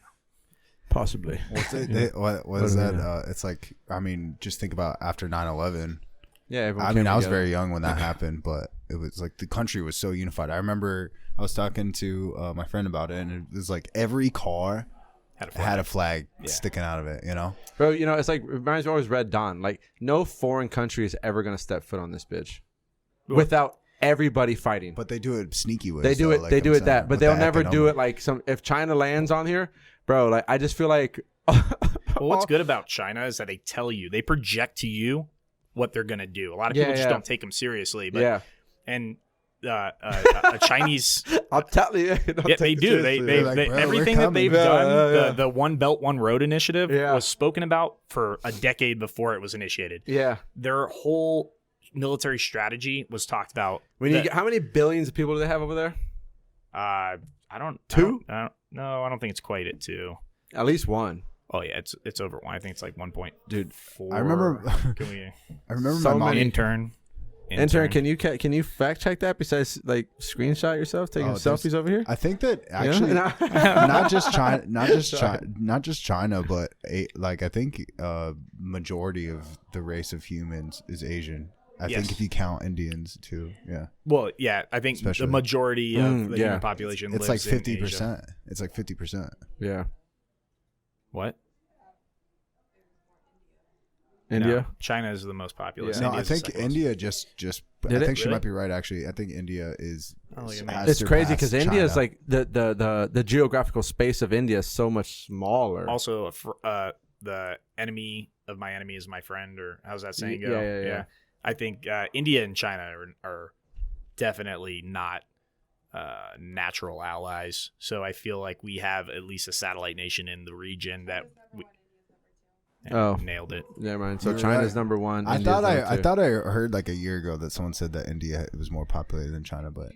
Possibly. What is that? It's like, I mean, just think about after 9/11. Yeah, I mean, I was very young when that happened, but it was like the country was so unified. I remember I was talking to my friend about it, and it was like every car had a flag sticking out of it, you know? Bro, you know, it's like, it reminds me always Red Dawn. Like, no foreign country is ever going to step foot on this bitch without everybody fighting. But they do it sneaky ways. They do it. Like they do it that, but they'll never economic. do it like if China lands on here, bro. Like, I just feel like. Well, what's good about China is that they project to you what they're gonna do. A lot of people just don't take them seriously. But and a Chinese, I'll tell you, they do. They like, bro, everything that they've done. The One Belt One Road initiative was spoken about for a decade before it was initiated. Yeah, their whole military strategy was talked about. How many billions of people do they have over there? I don't. 2? No, I don't think it's quite at 2. At least 1. Oh yeah, it's over 1. I think it's like 1 point. Dude, 4. I remember my mom. Intern, can you fact check that? Besides, like, screenshot yourself taking selfies over here. I think that actually not just China, but like I think majority of the race of humans is Asian. I think if you count Indians too, yeah. Well, yeah, I think the majority of the human population it's lives like 50%. in Asia. It's like 50%. Yeah. What? India? No, China is the most populous. No, I think India just I think really? she might be right actually. I think India is it's crazy because India is like the geographical space of India is so much smaller. Also, the enemy of my enemy is my friend, or how's that saying go? Yeah. I think India and China are definitely not natural allies. So I feel like we have at least a satellite nation in the region that nailed it. Never mind. So China's number 1. I thought I heard like a year ago that someone said that India was more populated than China, but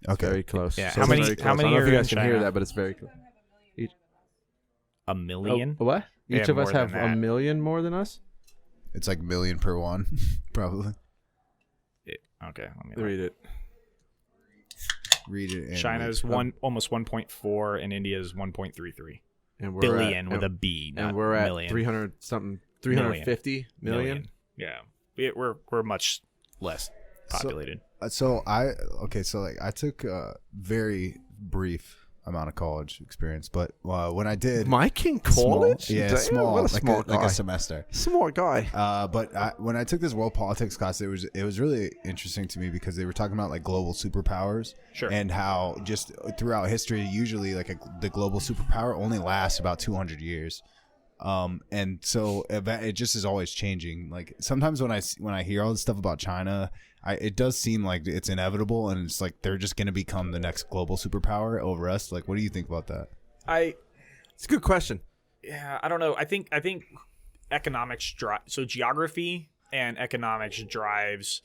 okay, very close. Yeah. So how many? I don't How many know if are you in guys can China? hear that, but it's very close. A million? What? They Each have of us more have than a that. million more than us. it's like million per one, probably. Okay, let me Read it. Read it. And China's almost 1.4 and India's 1.33 and billion with a B, not and we're at million. 300 something, 350 million. Yeah, we're much less populated. So I took a very brief amount of college experience, but when I did Mike in college, small, what a small like guy. a semester. Smart guy. But when I took this world politics class, it was really interesting to me because they were talking about like global superpowers, and how just throughout history, usually like the global superpower only lasts about 200 years. And so it just is always changing. Like sometimes when I hear all this stuff about China, it does seem like it's inevitable, and it's like they're just going to become the next global superpower over us. Like, what do you think about that? It's a good question. Yeah, I don't know. I think economics so geography and economics drives,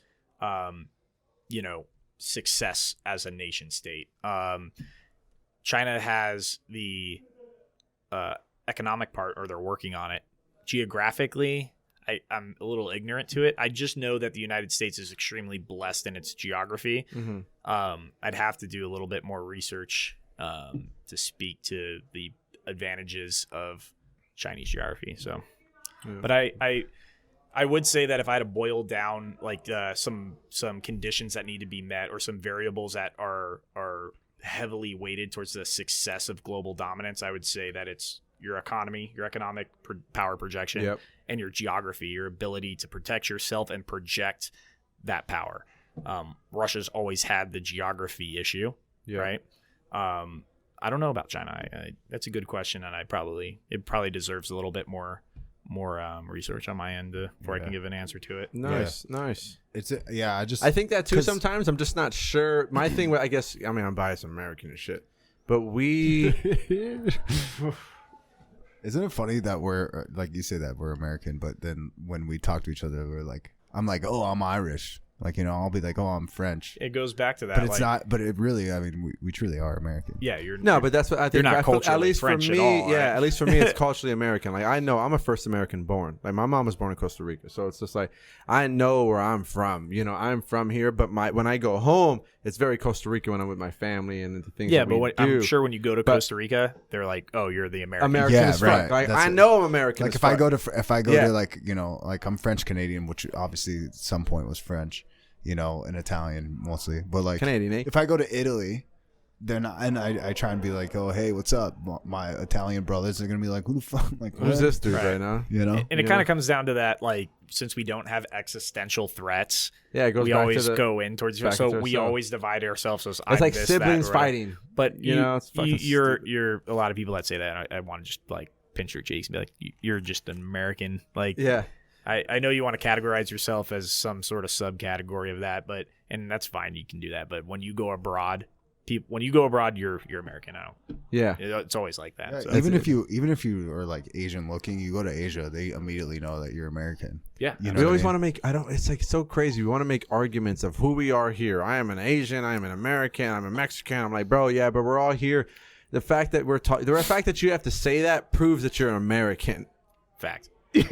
success as a nation state. China has the economic part, or they're working on it. Geographically, I'm a little ignorant to it. I just know that the United States is extremely blessed in its geography. Mm-hmm. I'd have to do a little bit more research to speak to the advantages of Chinese geography. So, but I would say that if I had to boil down like some conditions that need to be met, or some variables that are heavily weighted towards the success of global dominance, I would say that it's your economy, your economic power projection, and your geography, your ability to protect yourself and project that power. Russia's always had the geography issue. right? I don't know about China. That's a good question, and it probably deserves a little bit more research on my end before I can give an answer to it. Nice. I think that too. Sometimes I'm just not sure. My thing, I guess, I mean, I'm biased American and shit, but we. Isn't it funny that we're like you say that we're American, but then when we talk to each other, we're like, I'm like, oh, I'm Irish. Like, you know, I'll be like, oh, I'm French. It goes back to that. But it's not, but it really, I mean, we truly are American. Yeah, but that's what I think. You're not culturally at least French for me, at all, right? at least for me, it's culturally American. Like, I know I'm a first American born. Like, my mom was born in Costa Rica. So it's just like, I know where I'm from. You know, I'm from here, but when I go home, it's very Costa Rican when I'm with my family and the things that we do. I'm sure when you go to Costa Rica, they're like, oh, you're the American. American as fuck. Like, I know I'm American like, as if fuck. I go to like, you know, like I'm French Canadian, which obviously at some point was French. You know, and Italian mostly, but like Canadian. If I go to Italy, then I try and be like, oh hey, what's up? My Italian brothers are gonna be like, who the fuck? Like, who's this dude right now? You know, and it kind of comes down to that, like, since we don't have existential threats, it goes we back always to go in towards you. So we always divide ourselves. So it's like siblings fighting, but you know, it's you're a lot of people that say that. I want to just like pinch your cheeks and be like, you're just an American, like I know you want to categorize yourself as some sort of subcategory of that, and that's fine. You can do that. But when you go abroad, you're American. It's always like that. Yeah, so. even if you are like Asian looking, you go to Asia, they immediately know that you're American. Yeah. You know we always want to make, it's like so crazy. We want to make arguments of who we are here. I am an Asian. I am an American. I'm a Mexican. I'm like, bro, yeah, but we're all here. The fact that the fact that you have to say that proves that you're an American. Fact. You know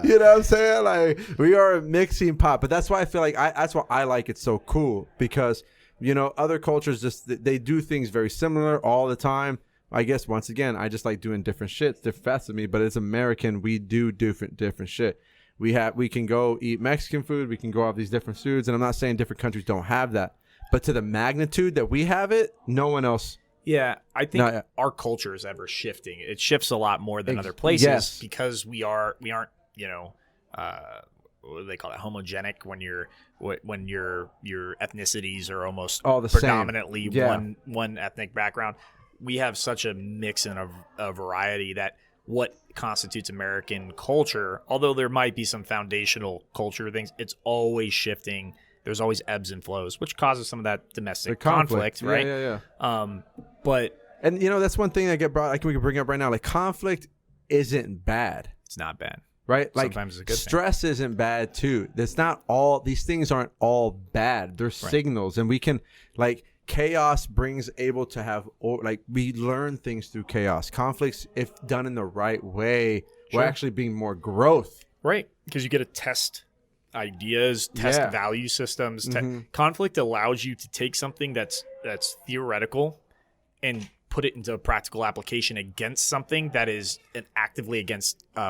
what I'm saying? Like, we are a mixing pot, but that's why I feel like that's why I like it so cool, because, you know, other cultures they do things very similar all the time. I guess once again, I just like doing different shit, different facets of me, but as American, we do different shit. We can go eat Mexican food, we can go off these different foods, and I'm not saying different countries don't have that, but to the magnitude that we have it, no one else. Yeah, I think our culture is ever shifting. It shifts a lot more than other places because we aren't, you know, what do they call it, homogenic, when your ethnicities are almost all the predominantly same. one ethnic background. We have such a mix and a variety that what constitutes American culture, although there might be some foundational culture things, it's always shifting. There's always ebbs and flows, which causes some of that domestic conflict, right? Yeah. And you know, that's one thing that we can bring up right now. Like, conflict isn't bad. It's not bad, right? Like, sometimes it's a good stress thing. Isn't bad too. That's not all. These things aren't all bad. They're signals, and we can, like, chaos brings able to have, like, we learn things through chaos. Conflicts, if done in the right way, we're actually being more growth, right? Because you get to test ideas, test value systems. Conflict allows you to take something that's theoretical and put it into a practical application against something that is actively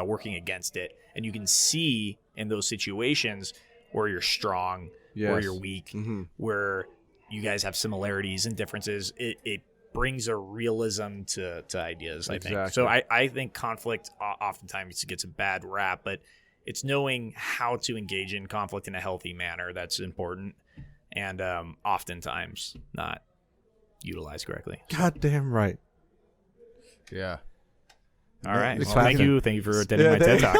working against it, and you can see in those situations where you're strong, where you're weak, where you guys have similarities and differences. It brings a realism to ideas, I think. So I think conflict oftentimes gets a bad rap, but it's knowing how to engage in conflict in a healthy manner that's important, and oftentimes not utilized correctly. Goddamn right. Yeah. All right. Well, thank you for attending my TED Talk.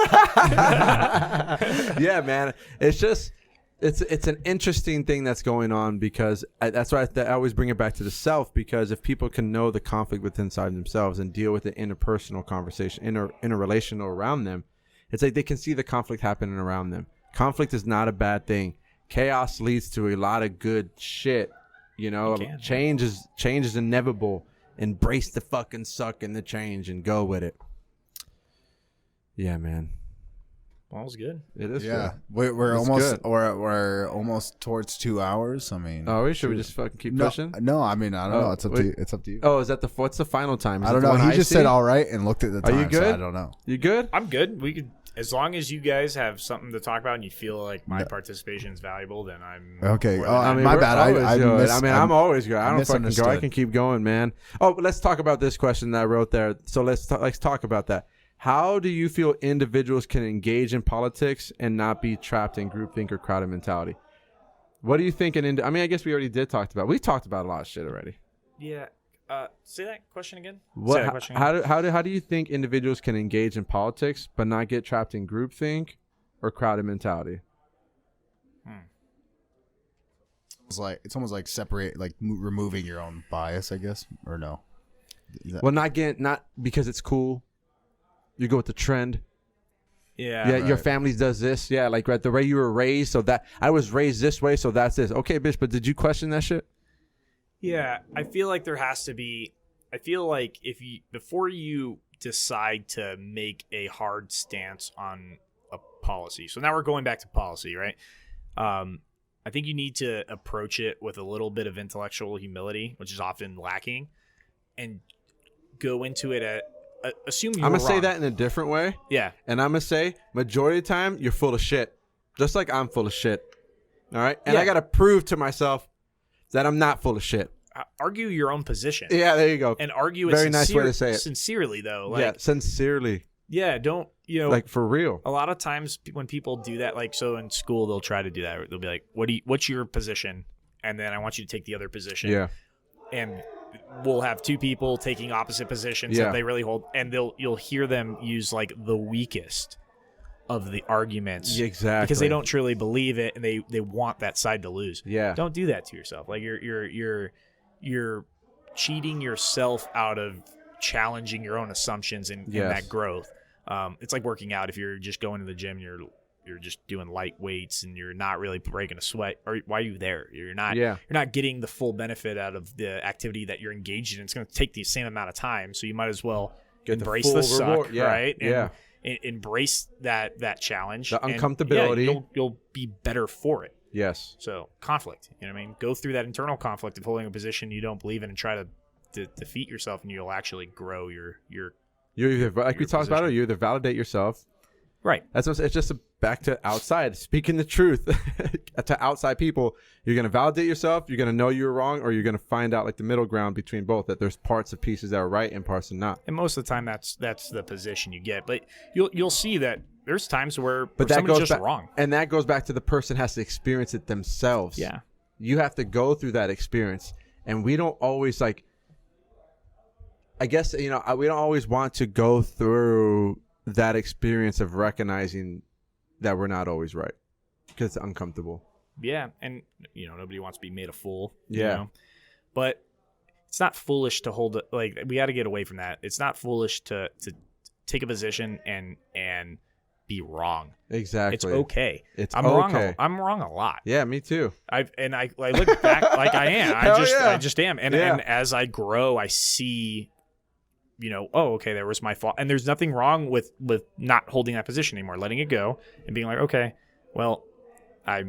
Yeah, man. It's just it's an interesting thing that's going on, because that's why I always bring it back to the self, because if people can know the conflict within inside themselves and deal with the interpersonal conversation, interrelational around them, it's like they can see the conflict happening around them. Conflict is not a bad thing. Chaos leads to a lot of good shit. You know, change is inevitable. Embrace the fucking suck and the change and go with it. Yeah, man. Well, it was good. It is. Yeah, good. we're almost towards 2 hours. I mean, we just fucking keep pushing? No, I mean, I don't know. It's up to you. Oh, is that what's the final time? I don't know. He just said all right and looked at the time. Are you good? So I don't know. You good? I'm good. We could, as long as you guys have something to talk about and you feel like my participation is valuable, then I'm okay. My bad. I'm always good. I don't fucking go. I can keep going, man. Oh, but let's talk about this question that I wrote there. So let's talk about that. How do you feel individuals can engage in politics and not be trapped in groupthink or crowded mentality? What do you think I mean, I guess we already did talk about. We talked about a lot of shit already. Yeah. Say that question again. How do you think individuals can engage in politics but not get trapped in groupthink or crowded mentality? It's almost like removing your own bias, I guess, or no? Well, not because it's cool. You go with the trend. Yeah. Yeah, right. your family does this. Yeah, like the way you were raised. So that I was raised this way, so that's this. Okay, bitch, but did you question that shit? Yeah, I feel like there has to be. I feel like before you decide to make a hard stance on a policy. So now we're going back to policy, right? I think you need to approach it with a little bit of intellectual humility, which is often lacking, and go into it assume you're I'm gonna wrong. say that in a different way. Yeah, and I'm gonna say majority of the time you're full of shit, just like I'm full of shit. All right, and I gotta prove to myself that I'm not full of shit. Argue your own position. Yeah, there you go. And argue Very nice way to say it. Sincerely, though. Yeah, sincerely. Yeah, don't, like for real. A lot of times when people do that, like, so in school, they'll try to do that. They'll be like, what's your position? And then I want you to take the other position. Yeah. And we'll have two people taking opposite positions that they really hold. And you'll hear them use like the weakest of the arguments. Exactly. Because they don't truly believe it and they want that side to lose. Yeah. Don't do that to yourself. Like you're cheating yourself out of challenging your own assumptions and that growth. It's like working out. If you're just going to the gym, you're just doing light weights and you're not really breaking a sweat. Or why are you there? You're not getting the full benefit out of the activity that you're engaged in. It's going to take the same amount of time, so you might as well embrace the suck, right? And embrace that challenge, the uncomfortability. And, you'll be better for it. Yes. So conflict, you know what I mean? Go through that internal conflict of holding a position you don't believe in and try to defeat yourself, and you'll actually grow your You're either, like we talked about it, you either validate yourself. Right. It's just back to outside, speaking the truth to outside people. You're going to validate yourself. You're going to know you're wrong, or you're going to find out like the middle ground between both, that there's parts of pieces that are right and parts are not. And most of the time that's the position you get. But you'll see that there's times where that someone's goes just wrong. And that goes back to the person has to experience it themselves. Yeah. You have to go through that experience. And we don't always I guess, we don't always want to go through that experience of recognizing that we're not always right because it's uncomfortable. Yeah. And, nobody wants to be made a fool. Yeah. But it's not foolish to hold it. Like, we got to get away from that. It's not foolish to take a position and be wrong. Exactly. It's okay. I'm okay. I'm wrong a lot. Yeah, me too. I look back like I am. I just am. And as I grow, I see, okay, there was my fault. And there's nothing wrong with not holding that position anymore, letting it go and being like, okay, well, I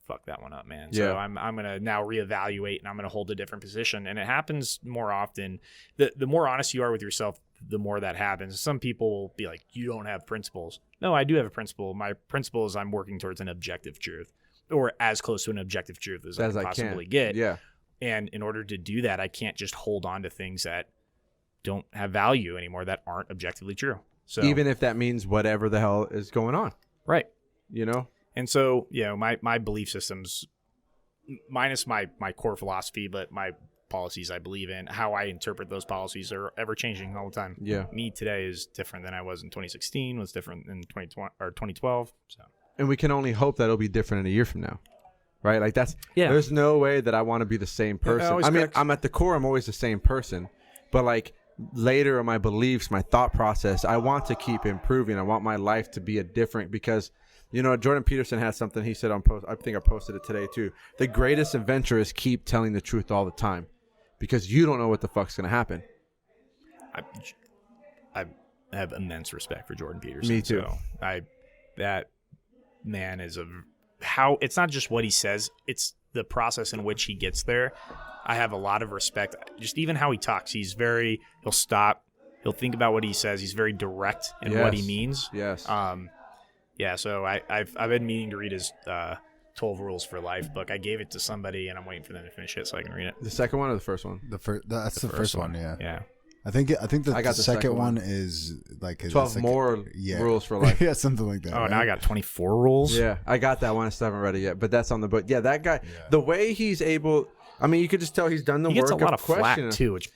fucked that one up, man. So I'm going to now reevaluate and I'm going to hold a different position. And it happens more often. The more honest you are with yourself, the more that happens. Some people will be like, you don't have principles. No, I do have a principle. My principle is I'm working towards an objective truth, or as close to an objective truth as I can possibly get. Yeah. And in order to do that, I can't just hold on to things that don't have value anymore, that aren't objectively true. So even if that means whatever the hell is going on. Right. And so, my belief systems, minus my core philosophy, but my policies I believe in, how I interpret those policies are ever changing all the time. Yeah. Me today is different than I was in 2016, was different in 2020 or 2012. So. And we can only hope that it'll be different in a year from now. Right? Like there's no way that I want to be the same person. I mean, I'm at the core, I'm always the same person, but like later in my beliefs, my thought process, I want to keep improving. I want my life to be a different, because Jordan Peterson had something he said on post. I think I posted it today too. The greatest adventure is keep telling the truth all the time, because you don't know what the fuck's going to happen. I have immense respect for Jordan Peterson. Me too. So that man is it's not just what he says, it's the process in which he gets there. I have a lot of respect. Just even how he talks. He'll stop. He'll think about what he says. He's very direct in what he means. Yes. So I've been meaning to read his 12 Rules for Life book. I gave it to somebody, and I'm waiting for them to finish it so I can read it. The second one or the first one? That's the first one. Yeah. Yeah. I think the, I got the second one is like 12 more rules for life. Yeah, something like that. Oh, right? now I got 24 rules. Yeah, I got that one. I still haven't read it yet, but that's on the book. Yeah, that guy, the way he's able, I mean, you could just tell he's done the He gets work a lot of flack questioning. too, which is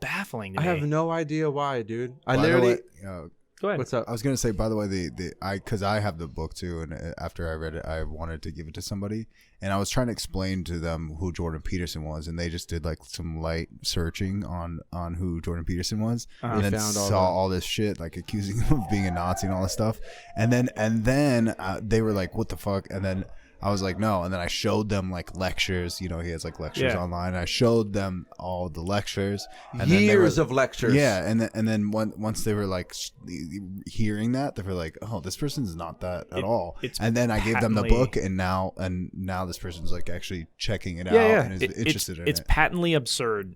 baffling to me. I have no idea why, dude. I By the literally. way, Go ahead. What's up? I was gonna say, by the way, because I have the book too, and after I read it, I wanted to give it to somebody, and I was trying to explain to them who Jordan Peterson was, and they just did like some light searching on who Jordan Peterson was, and then saw all this shit, like accusing him of being a Nazi and all this stuff, and then they were like, "What the fuck?" And then I was like, no. And then I showed them like lectures. You know, he has like lectures online. I showed them all the lectures. And Years of lectures. Yeah. And then once they were like hearing that, they were like, oh, this person's not that at all. And then I gave them the book, and now this person's like actually checking it out and is interested in it. It's patently absurd,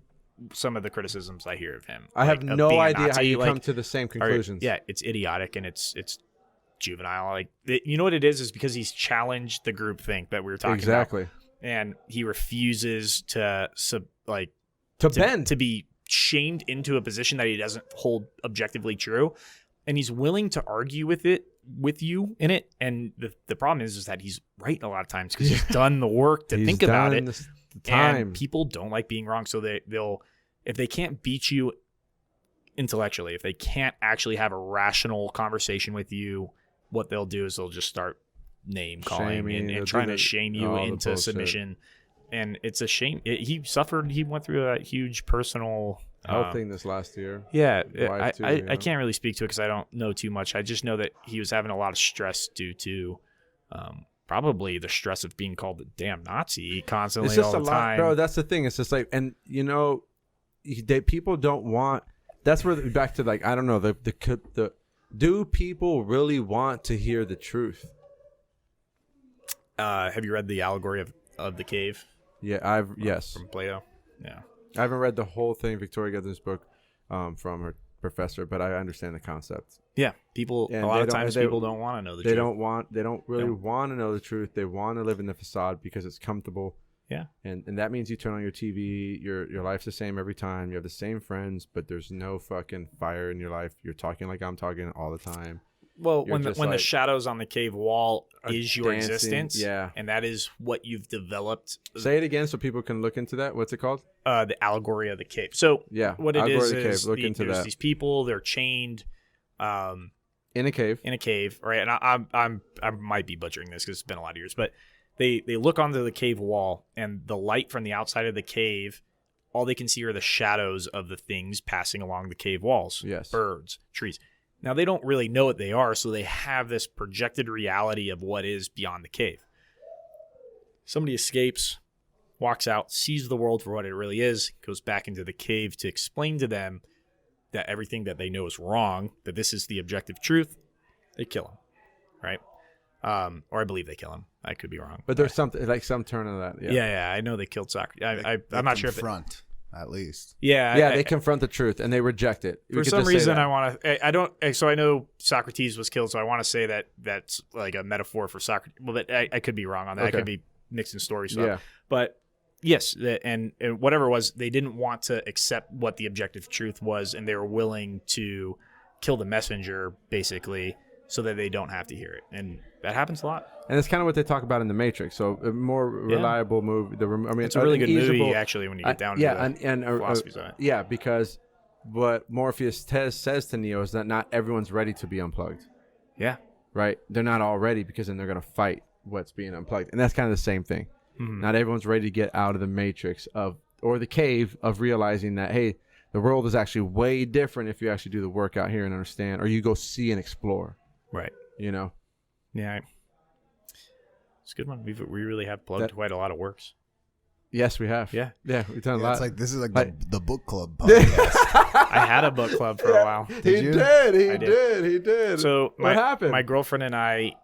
some of the criticisms I hear of him. I have no idea how you come to the same conclusions. It's idiotic and it's juvenile. Like, you know what it is because he's challenged the groupthink that we were talking about, and he refuses to bend, to be shamed into a position that he doesn't hold objectively true, and he's willing to argue with you in it. And the problem is that he's right a lot of times because he's done the work to think about it. And people don't like being wrong, so they'll if they can't beat you intellectually, if they can't actually have a rational conversation with you, what they'll do is they'll just start name calling and trying to shame you into submission. And it's a shame. He went through a huge personal health thing this last year. Yeah. I can't really speak to it because I don't know too much. I just know that he was having a lot of stress due to probably the stress of being called the damn Nazi constantly. It's just all the time. Bro. That's the thing. It's just like, and you know, people don't want. That's where back to like, I don't know, the do people really want to hear the truth? Have you read the Allegory of the Cave? Yeah, yes. From Plato. Yeah. I haven't read the whole thing, Victoria Guther's book, from her professor, but I understand the concept. Yeah, people. A lot of times, people don't want to know the truth. They don't really want to know the truth. They want to live in the facade because it's comfortable. Yeah, and that means you turn on your TV. Your life's the same every time. You have the same friends, but there's no fucking fire in your life. You're talking like I'm talking all the time. Well, when the shadows on the cave wall is your existence, yeah, and that is what you've developed. Say it again so people can look into that. What's it called? The Allegory of the Cave. So yeah, what it is there's these people. They're chained in a cave. Right? And I might be butchering this because it's been a lot of years, but they look onto the cave wall, and the light from the outside of the cave, all they can see are the shadows of the things passing along the cave walls. Yes, birds, trees. Now, they don't really know what they are, so they have this projected reality of what is beyond the cave. Somebody escapes, walks out, sees the world for what it really is, goes back into the cave to explain to them that everything that they know is wrong, that this is the objective truth. They kill him, right? Or I believe they kill him. I could be wrong. But there's some turn of that. Yeah, I know they killed Socrates. I'm not sure if at least. Yeah, they confront the truth and they reject it. For some reason, I don't. So I know Socrates was killed, so I want to say that that's like a metaphor for Socrates. Well, but I could be wrong on that. Okay. I could be mixing stories up. Yeah. But yes, and whatever it was, they didn't want to accept what the objective truth was, and they were willing to kill the messenger, basically, so that they don't have to hear it. And that happens a lot. And it's kind of what they talk about in The Matrix. So a more reliable movie. It's a really good movie, actually, when you get down to the philosophies of it. Yeah, because what Morpheus says to Neo is that not everyone's ready to be unplugged. Yeah. Right? They're not all ready because then they're going to fight what's being unplugged. And that's kind of the same thing. Mm-hmm. Not everyone's ready to get out of the Matrix or the cave of realizing that, hey, the world is actually way different if you actually do the work out here and understand, or you go see and explore. Right. You know? Yeah. It's a good one. We really have plugged quite a lot of works. Yes, we have. Yeah, we've done a lot. It's like this is like the book club podcast. I had a book club for a while. He did. So what happened? My girlfriend and I,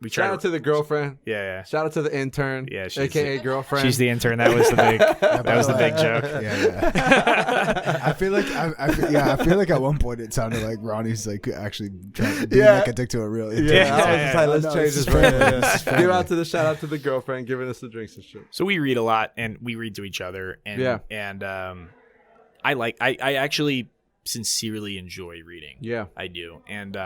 shout out to the girlfriend. Yeah. Shout out to the intern. Yeah, aka girlfriend. She's the intern. That was the big. That was the big joke. Yeah. I feel like at one point it sounded like Ronnie's like actually trying to be like a dick to a real intern. Yeah. Let's change this. Shout out to the girlfriend giving us the drinks and shit. So we read a lot, and we read to each other. And I actually sincerely enjoy reading. Yeah. I do. And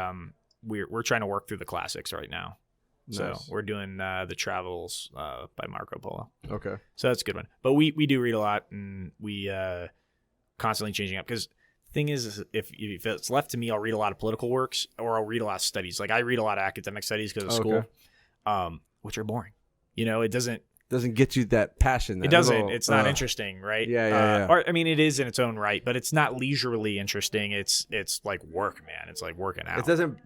we're trying to work through the classics right now. Nice. So we're doing the Travels by Marco Polo. Okay. So that's a good one. But we do read a lot, and we constantly changing up, because thing is if it's left to me, I'll read a lot of political works, or I'll read a lot of studies. Like I read a lot of academic studies because of school, which are boring. It doesn't get you that passion. It doesn't. It's not interesting, right? Yeah. Or I mean, it is in its own right, but it's not leisurely interesting. It's like work, man. It's like working out. It doesn't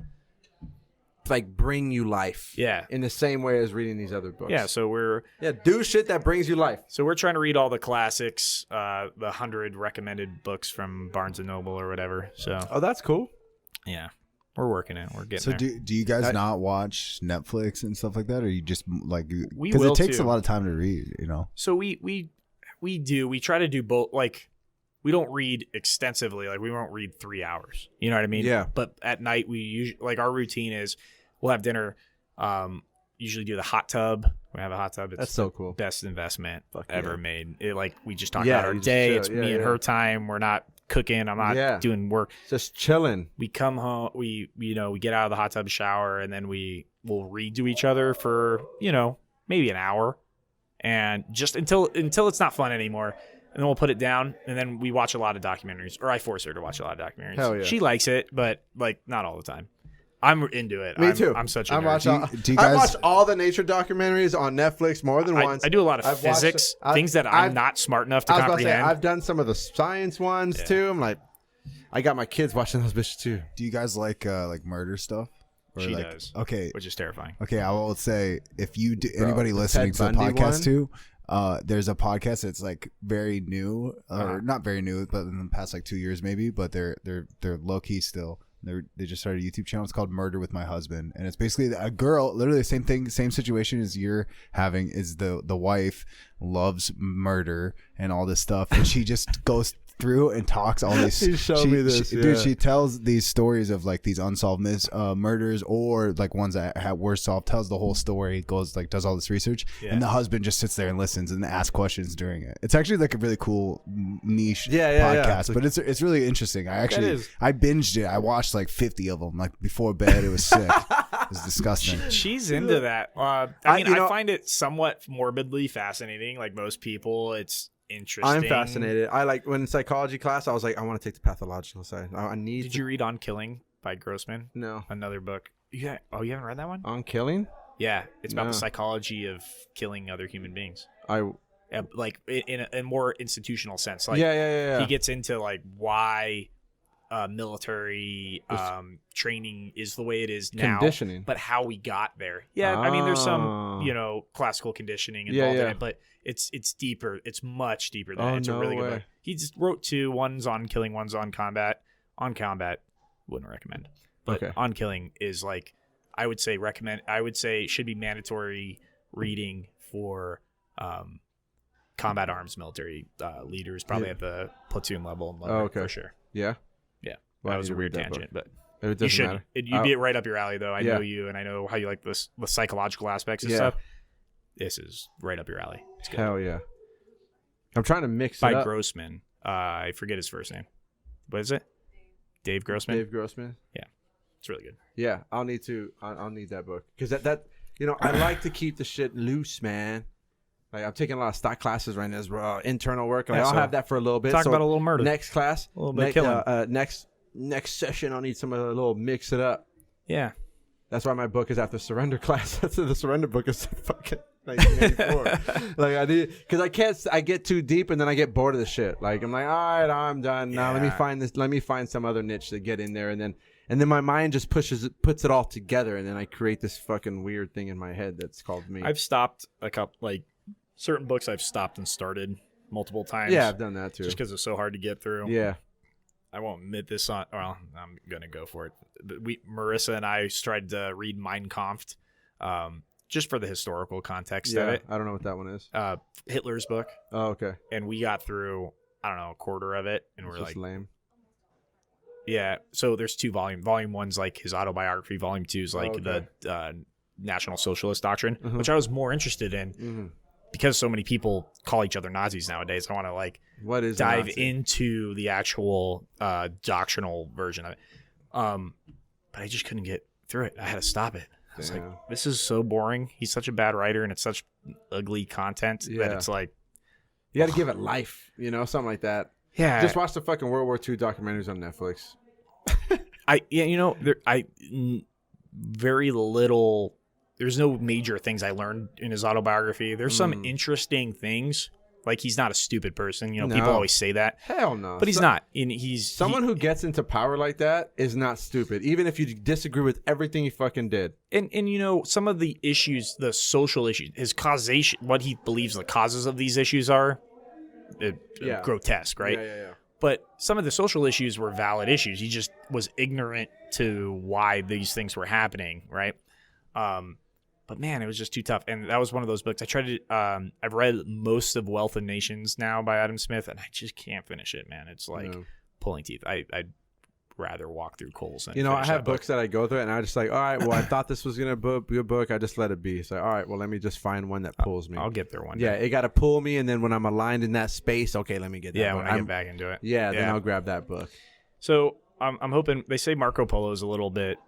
like bring you life. Yeah. In the same way as reading these other books. Yeah. So do shit that brings you life. So we're trying to read all the classics, the 100 recommended books from Barnes and Noble or whatever. So. Oh, that's cool. Yeah. We're working it. We're getting there. So do you guys not watch Netflix and stuff like that, or you just like, we because will it takes too. a lot of time to read, So we do. We try to do both. Like, we don't read extensively. Like, we won't read 3 hours. You know what I mean? Yeah. But at night, we usually, like, our routine is we'll have dinner. Usually do the hot tub. We have a hot tub. It's That's so cool. Best investment Fuck ever yeah. made. We just talk Yeah, about our you just day. chill. It's Yeah, me and yeah. her time. We're not cooking. I'm not doing work. Just chilling. We come home. We get out of the hot tub, shower, and then we'll read to each other for maybe an hour, and just until it's not fun anymore. And then we'll put it down, and then we watch a lot of documentaries, or I force her to watch a lot of documentaries. Hell yeah. She likes it, but like not all the time. I'm into it. Me too. I'm such a I nerd. watch all the nature documentaries on Netflix more than once. I do a lot of physics, things that I'm not smart enough to comprehend. I've done some of the science ones too. I'm like, I got my kids watching those bitches too. Do you guys like murder stuff? Or She like, does. Okay. Which is terrifying. Okay, I will say, if you do, Bro, anybody the listening Ted to the Bundy podcast one? too, there's a podcast that's like very new, or not very new, but in the past like 2 years maybe, but they're low key still. They just started a YouTube channel. It's called Murder with My Husband, and it's basically a girl, literally the same thing, same situation as you're having. Is the wife loves murder and all this stuff, and she just goes through and talks all these. He showed me this, dude. She tells these stories of like these unsolved murders, or like ones that were solved. Tells the whole story, goes like does all this research, and the husband just sits there and listens and asks questions during it. It's actually like a really cool niche podcast, but it's really interesting. I binged it. I watched like 50 of them like before bed. It was sick. It was disgusting. She's into that. I find it somewhat morbidly fascinating. Like most people, it's interesting. I'm fascinated. I like when in psychology class, I was like, I want to take the pathological side. I need. Did you read On Killing by Grossman? No. Another book. Yeah. Oh, you haven't read that one? On killing? Yeah, it's about the psychology of killing other human beings. Like in a more institutional sense. Like, yeah. He gets into like why military training is the way it is now, conditioning, but how we got there. Yeah, I mean, there's some classical conditioning involved in it, but it's deeper. It's much deeper than that. It's a really good book. He just wrote 2. One's on killing, one's on combat. On combat, wouldn't recommend, but on killing is like I would say should be mandatory reading for combat arms military leaders, probably at the platoon level. For sure. Yeah. That was a weird tangent, but it you should. matter. You'd be right up your alley, though. I know you, and I know how you like the psychological aspects and stuff. This is right up your alley. It's good. Hell yeah. I'm trying to mix it by up. Grossman. I forget his first name. What is it? Dave Grossman? Dave Grossman? Yeah. It's really good. Yeah. I'll need that book. Because that I like to keep the shit loose, man. Like I'm taking a lot of stock classes right now as well, internal work. And I'll have that for a little bit. Talk about a little murder. Next class. A little bit of killing. Next session, I'll need some of a little mix it up. Yeah. That's why my book is after surrender class. The surrender book is fucking 1984. Like I get too deep and then I get bored of the shit. Like I'm like, all right, I'm done. Now let me find some other niche to get in there, and then my mind just puts it all together, and then I create this fucking weird thing in my head that's called me. I've stopped certain books I've stopped and started multiple times. Yeah, I've done that too. Just because it's so hard to get through. Yeah. I won't admit this on. Well, I'm gonna go for it. Marissa and I tried to read Mein Kampf, just for the historical context of it. I don't know what that one is. Hitler's book. Oh, okay. And we got through, I don't know, a quarter of it, and we're like, lame. Yeah. So there's 2 volumes. Volume 1's like his autobiography. Volume 2 is like the National Socialist Doctrine, which I was more interested in. because so many people call each other Nazis nowadays, I want to like what is dive into the actual doctrinal version of it. But I just couldn't get through it. I had to stop it. I was like, this is so boring. He's such a bad writer, and it's such ugly content that it's like, you got to give it life, you know, something like that. Yeah. Just watch the fucking World War II documentaries on Netflix. Very little. There's no major things I learned in his autobiography. There's some interesting things. Like, he's not a stupid person. You know, people always say that. Hell no. But he's not. And someone who gets into power like that is not stupid, even if you disagree with everything he fucking did. And you know, some of the issues, the social issues, his causation, what he believes the causes of these issues are, grotesque, right? Yeah. But some of the social issues were valid issues. He just was ignorant to why these things were happening, right? But man, it was just too tough. And that was one of those books. I tried to. I've read most of Wealth of Nations now by Adam Smith, and I just can't finish it, man. It's like pulling teeth. I'd rather walk through coals than I have books that I go through, and I just like, all right, well, I thought this was gonna be a book. I just let it be. So all right, well, let me just find one that pulls me. I'll get there one day. Yeah, it got to pull me, and then when I'm aligned in that space, okay, let me get that. Yeah, book. when I get back into it. Yeah, then I'll grab that book. So I'm hoping. They say Marco Polo is a little bit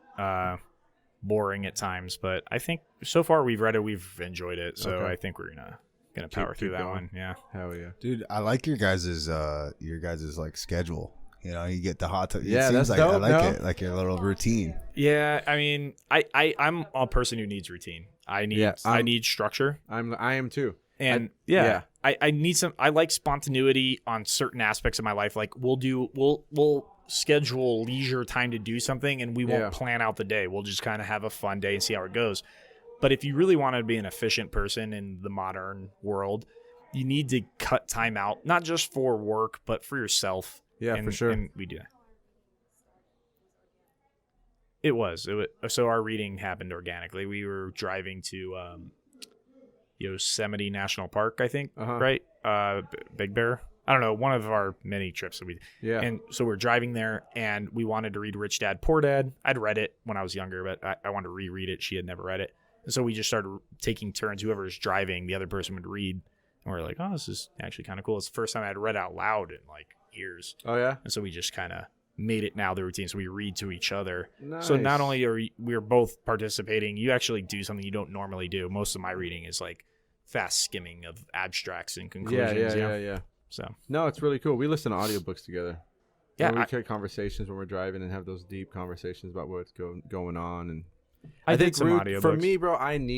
boring at times, but I think so far we've read it, we've enjoyed it, so I think we're gonna power through that going. one. Yeah, hell yeah, dude. I like your guys's like schedule. You know, you get the hot. Yeah, that's like, dope. I like it, like your little routine. Yeah, I mean, I'm a person who needs routine. I need structure. I am too. And I need some. I like spontaneity on certain aspects of my life. Like we'll schedule leisure time to do something, and we won't plan out the day. We'll just kind of have a fun day and see how it goes. But if you really want to be an efficient person in the modern world, you need to cut time out, not just for work, but for yourself. Yeah, for sure. And we do that. It was so our reading happened organically. We were driving to Yosemite National Park, I think, right? Big Bear. I don't know, one of our many trips that we did. Yeah. And so we're driving there, and we wanted to read Rich Dad, Poor Dad. I'd read it when I was younger, but I wanted to reread it. She had never read it. And so we just started taking turns. Whoever was driving, the other person would read. And we're like, oh, this is actually kind of cool. It's the first time I'd read out loud in like years. Oh, yeah? And so we just kind of made it now the routine. So we read to each other. Nice. So not only are we're both participating, you actually do something you don't normally do. Most of my reading is like fast skimming of abstracts and conclusions. Yeah. So no, it's really cool. We listen to audiobooks together. Yeah, we take conversations when we're driving and have those deep conversations about what's going on. And I think some audiobooks. For me, bro, I'm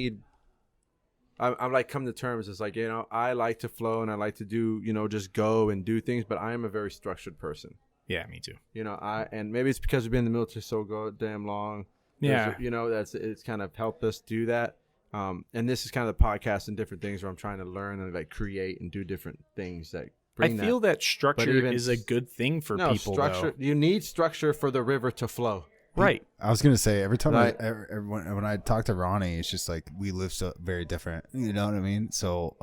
like come to terms. It's like, you know, I like to flow and I like to do, you know, just go and do things. But I am a very structured person. Yeah, me too. You know, and maybe it's because we've been in the military so goddamn long. Yeah, you know, it's kind of helped us do that. And this is kind of the podcast and different things where I'm trying to learn and like create and do different things that. I feel that structure is a good thing for people. Structure. Though. You need structure for the river to flow. Right. I was gonna say every time when I talk to Ronnie, it's just like we live so very different. You know what I mean? So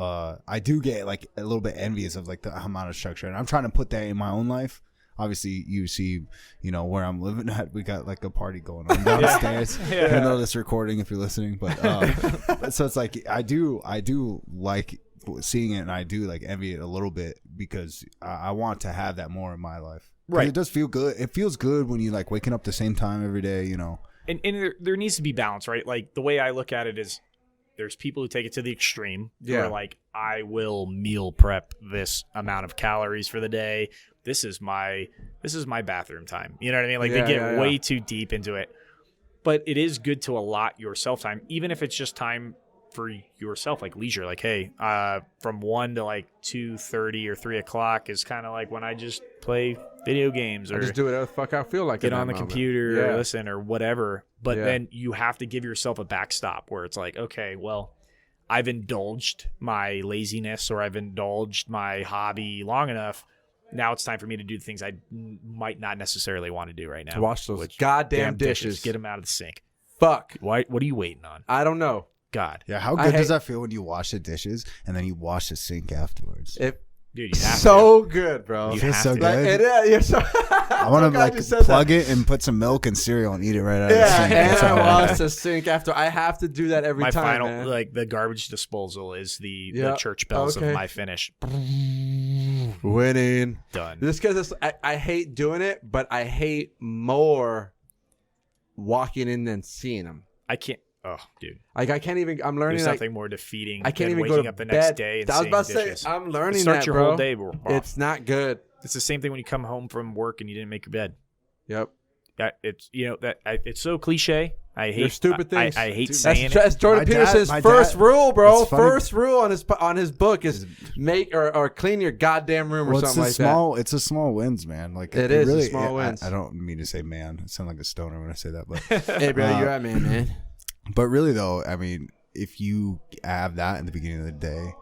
I do get like a little bit envious of like the amount of structure, and I'm trying to put that in my own life. Obviously, you see, you know where I'm living at. We got like a party going on downstairs. I know this recording if you're listening, but so it's like I do like seeing it, and I do like envy it a little bit because I want to have that more in my life. Right. It does feel good. It feels good when you like waking up the same time every day, you know. And there needs to be balance, right? Like the way I look at it is there's people who take it to the extreme. Yeah. Where like I will meal prep this amount of calories for the day. This is my bathroom time. You know what I mean? Like they get way too deep into it. But it is good to allot yourself time, even if it's just time for yourself, like leisure. Like, hey, from 1 to like 2:30 or 3 o'clock is kind of like when I just play video games or I just do whatever the fuck I feel like. Get on the computer or listen or whatever. But then you have to give yourself a backstop where it's like, okay, well, I've indulged my laziness or I've indulged my hobby long enough. Now it's time for me to do the things I might not necessarily want to do right now. To wash those goddamn dishes. Get them out of the sink. Fuck. What are you waiting on? I don't know. God. Yeah, how good does that feel when you wash the dishes and then you wash the sink afterwards? Dude, you have So good, bro. You Feels have so to. good. You're so I want to like plug it and put some milk and cereal and eat it right out of the Yeah, sink. and That's I all want right. to sink after. I have to do that every my time. final, man. like the garbage disposal is the Yeah. church bells Okay. of my finish. Winning. Done. Just because I hate doing it, but I hate more walking in and seeing them. I can't. Oh, dude. Like I can't even. I'm learning. There's Like, nothing more defeating I can't than even waking go to up the bed. next day and I was seeing about to dishes. say I'm learning Start that, your bro. whole day off. It's not good. It's the same thing when you come home from work and you didn't make your bed. Yep. That it's it's so cliche. I hate They're stupid things. I hate Dude, saying That's Jordan My Peterson's dad- first rule, bro. it's funny- First rule on his book is make or clean your goddamn room or Well, it's something the like small. It's the small wins, man. Like It is the really. small wins. I don't mean to say man. I sound like a stoner when I say that, but that. Hey, bro, you're right, man. but really though, I mean, if you have that in the beginning of the day,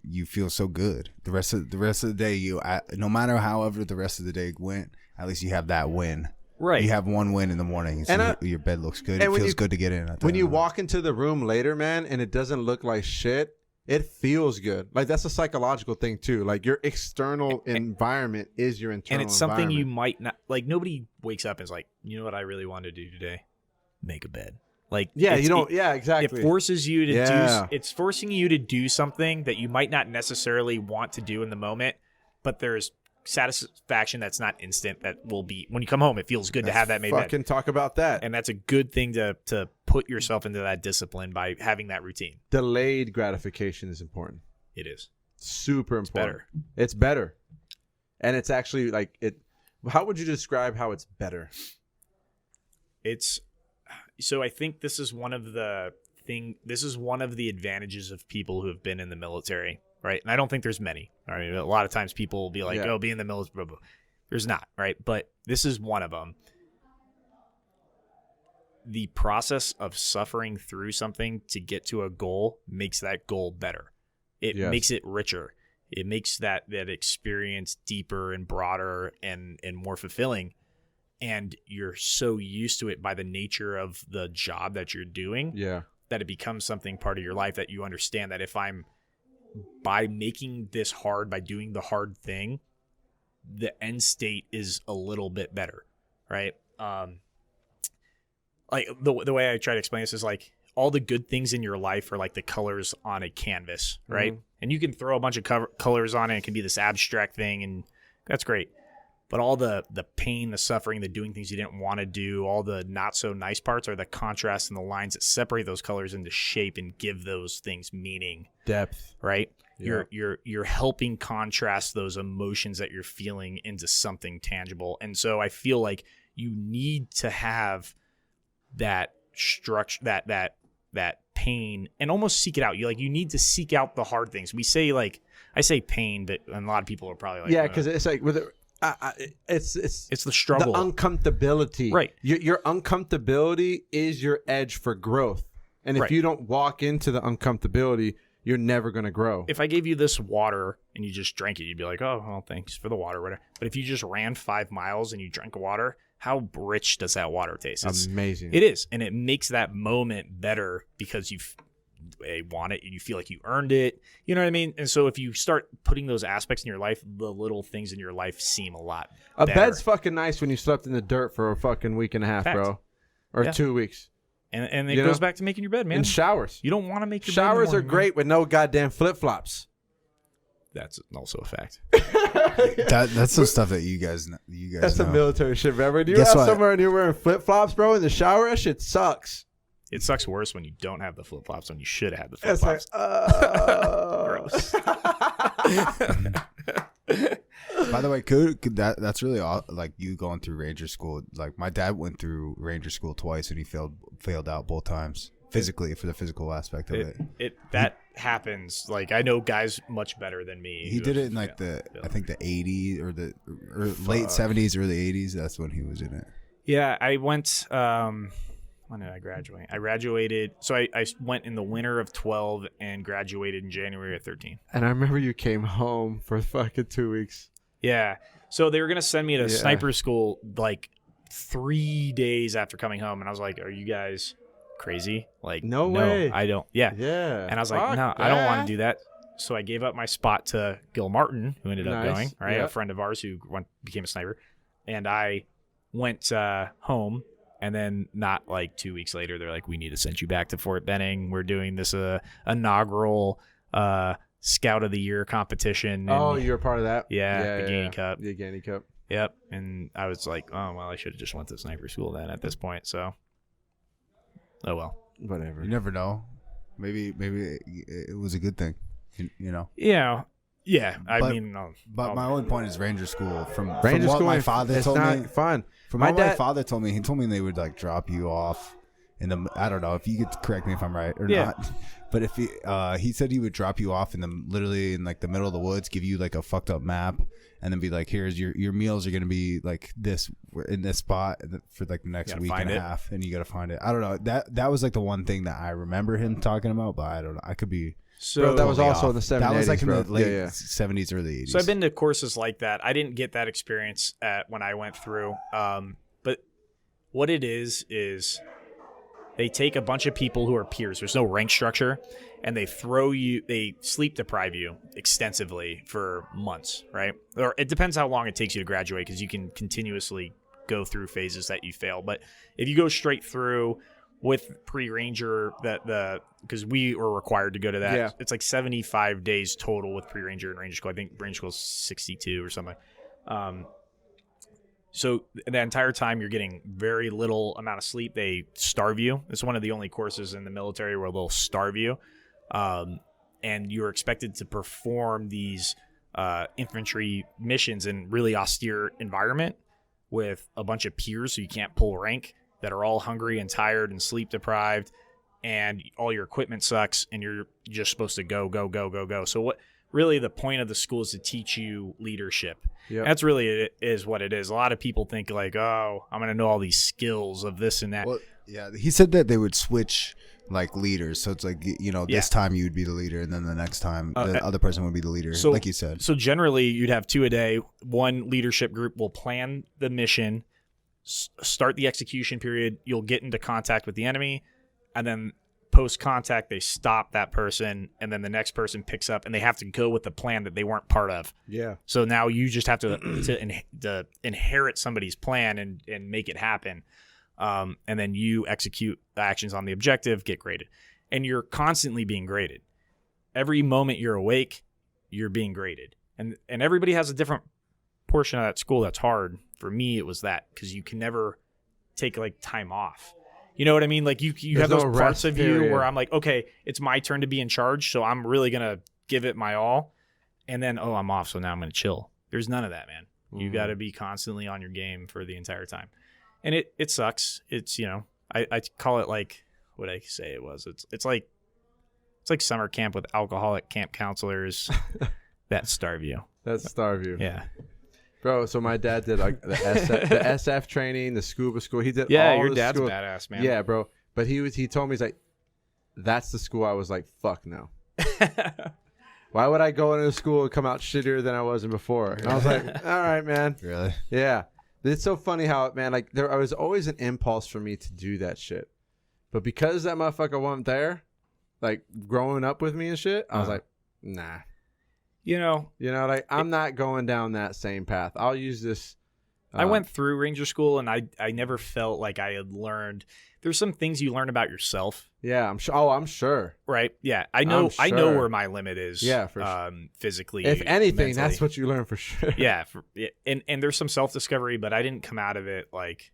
you feel so good. The rest of the day, no matter however the rest of the day went, at least you have that win. right. You have one win in the morning, so And your bed looks good. and It when feels you- good to get in. at the When end you of the walk into the room later, man, and it doesn't look like shit, it feels good. Like that's a psychological thing too. Like your external environment is your internal and it's something you environment. might not like. Nobody wakes up and is like, you know what I really want to do today? Make a bed. Like Yeah, it's- you don't. Yeah, exactly. It forces you to Yeah. do. It's forcing you to do something that you might not necessarily want to do in the moment, but there's satisfaction that's not instant. That will be when you come home. It feels good to have that made bed, Fucking talk about that. and that's a good thing to put yourself into that discipline by having that routine. Delayed gratification is important. It is. Super important. better. It's better. And it's actually like it. How would you describe how it's better? So I think this is one of the advantages of people who have been in the military, right? And I don't think there's many. All right, a lot of times people will be like, Yeah. "Oh, be in the military." Blah, blah. There's not, right? But this is one of them. The process of suffering through something to get to a goal makes that goal better. It Yes. makes it richer. It makes that experience deeper and broader and more fulfilling. And you're so used to it by the nature of the job that you're doing Yeah. that it becomes something part of your life that you understand that by making this hard, by doing the hard thing, the end state is a little bit better, right? Like the way I try to explain this is like all the good things in your life are like the colors on a canvas, right? And you can throw a bunch of colors on it. It can be this abstract thing, and that's great. But all the pain, the suffering, the doing things you didn't want to do, all the not so nice parts are the contrasts and the lines that separate those colors into shape and give those things meaning, Depth. right? Yeah. You're helping contrast those emotions that you're feeling into something tangible. And so I feel like you need to have that structure, that pain, and almost seek it out. You need to seek out the hard things. We say I say pain, but a lot of people are probably like, Yeah, because it's like with it. It's the struggle, the uncomfortability. Right. Your uncomfortability is your edge for growth. And if Right. you don't walk into the uncomfortability, you're never going to grow. If I gave you this water and you just drank it, you'd be like, oh, well, thanks for the water, whatever. But if you just ran 5 miles and you drank water, how rich does that water taste? It's amazing. It is, and it makes that moment better because you want it and you feel like you earned it. You know what I mean? And so if you start putting those aspects in your life, the little things in your life seem a lot A better. bed's fucking nice when you slept in the dirt for a fucking week and a half, Fact. bro. Or Yeah. 2 weeks. And it You goes know? back to making your bed, man. And showers. You don't want to make your Showers bed in the are morning, great with no goddamn flip-flops. Man. That's also a fact. That's some stuff that you guys That's know. some military shit, bro. When you're Guess out what? somewhere and you're wearing flip-flops, bro, in the shower, that shit sucks. It sucks worse when you don't have the flip flops when you should have the flip It's like, flops. Gross. By the way, that's really like you going through Ranger School. Like my dad went through Ranger School twice and he failed out both times physically for the physical aspect of it. That happens. Like I know guys much better than me. He who did it have- in like yeah. I think the 80s or late 70s, early 80s. That's when he was in it. Yeah, I went. When did I graduate? I graduated. So I went in the winter of 12 and graduated in January of 13. And I remember you came home for fucking 2 weeks. Yeah. So they were gonna send me to Yeah. sniper school like 3 days after coming home, and I was like, "Are you guys crazy? Like, No way. I don't." Yeah. Yeah. And I was like, Fuck "No, I don't want that. to do that." So I gave up my spot to Gil Martin, who ended up going, right? Yep. A friend of ours who became a sniper. And I went home, and then not like 2 weeks later, they're like, we need to send you back to Fort Benning. We're doing this inaugural Scout of the Year competition. Oh, you're a part of that? Yeah, the Gainey Cup. The Gainey Cup. Yep. And I was like, oh, well, I should have just went to sniper school then at this point. So, oh, well. Whatever. You never know. Maybe it was a good thing, you know. Yeah. But my only point is Ranger School. From Ranger what School, my father told me, fun. From what my father told me, he told me they would like drop you off in the. I don't know if you could correct me if I'm right or not. But if he said he would drop you off literally in like the middle of the woods, give you like a fucked up map, and then be like, here's your meals are gonna be like this in this spot for like the next week and a half, and you gotta find it. I don't know. That was like the one thing that I remember him talking about, but I don't know. I could be. So bro, that was also in the 70s. That was like in the late 70s, early 80s. So I've been to courses like that. I didn't get that experience when I went through. But what it is they take a bunch of people who are peers. There's no rank structure, and they sleep deprive you extensively for months, right? Or it depends how long it takes you to graduate, because you can continuously go through phases that you fail. But if you go straight through with pre-ranger, because we were required to go to that, it's like 75 days total with pre-ranger and ranger school. I think ranger school is 62 or something. So the entire time you're getting very little amount of sleep. They starve you. It's one of the only courses in the military where they'll starve you. And you're expected to perform these infantry missions in really austere environment with a bunch of peers, so you can't pull rank, that are all hungry and tired and sleep deprived, and all your equipment sucks, and you're just supposed to go. So what really the point of the school is to teach you leadership. Yep. That's really it is what it is. A lot of people think like, oh, I'm going to know all these skills of this and that. Well, yeah, he said that they would switch like leaders. So it's like, you know, this time you would be the leader, and then the next time the other person would be the leader, so, like you said. So generally you'd have 2 a day. One leadership group will plan the mission, start the execution period. You'll get into contact with the enemy, and then post contact they stop that person, and then the next person picks up, and they have to go with the plan that they weren't part of. So now you just have to inherit somebody's plan and make it happen, and then you execute the actions on the objective, get graded, and you're constantly being graded. Every moment you're awake, you're being graded, and everybody has a different portion of that school that's hard. For me, it was that, because you can never take like time off. You know what I mean? Like you have those parts of you where I'm like, okay, it's my turn to be in charge, so I'm really gonna give it my all, and then I'm off, so now I'm gonna chill. There's none of that, man. You got to be constantly on your game for the entire time, and it sucks. It's, you know, I call it like what I say it was. It's like summer camp with alcoholic camp counselors that starve you. Yeah. Bro, so my dad did like the SF training, the scuba school. He did all your the dad's school. Badass, man. Yeah, bro. But he told me, he's like, that's the school. I was like, fuck no. Why would I go into a school and come out shittier than I was in before? And I was like, all right, man. Really? Yeah. It's so funny how, man, like there was always an impulse for me to do that shit. But because that motherfucker wasn't there, like growing up with me and shit, I was like, nah. You know, like I'm not going down that same path. I'll use this. I went through Ranger School, and I never felt like I had learned. There's some things you learn about yourself. Yeah, I'm sure. Oh, I'm sure. Right? Yeah, I know. Sure. I know where my limit is. Yeah, for sure. Physically, if anything, mentally. that's what you learn for sure. Yeah, and there's some self discovery, but I didn't come out of it like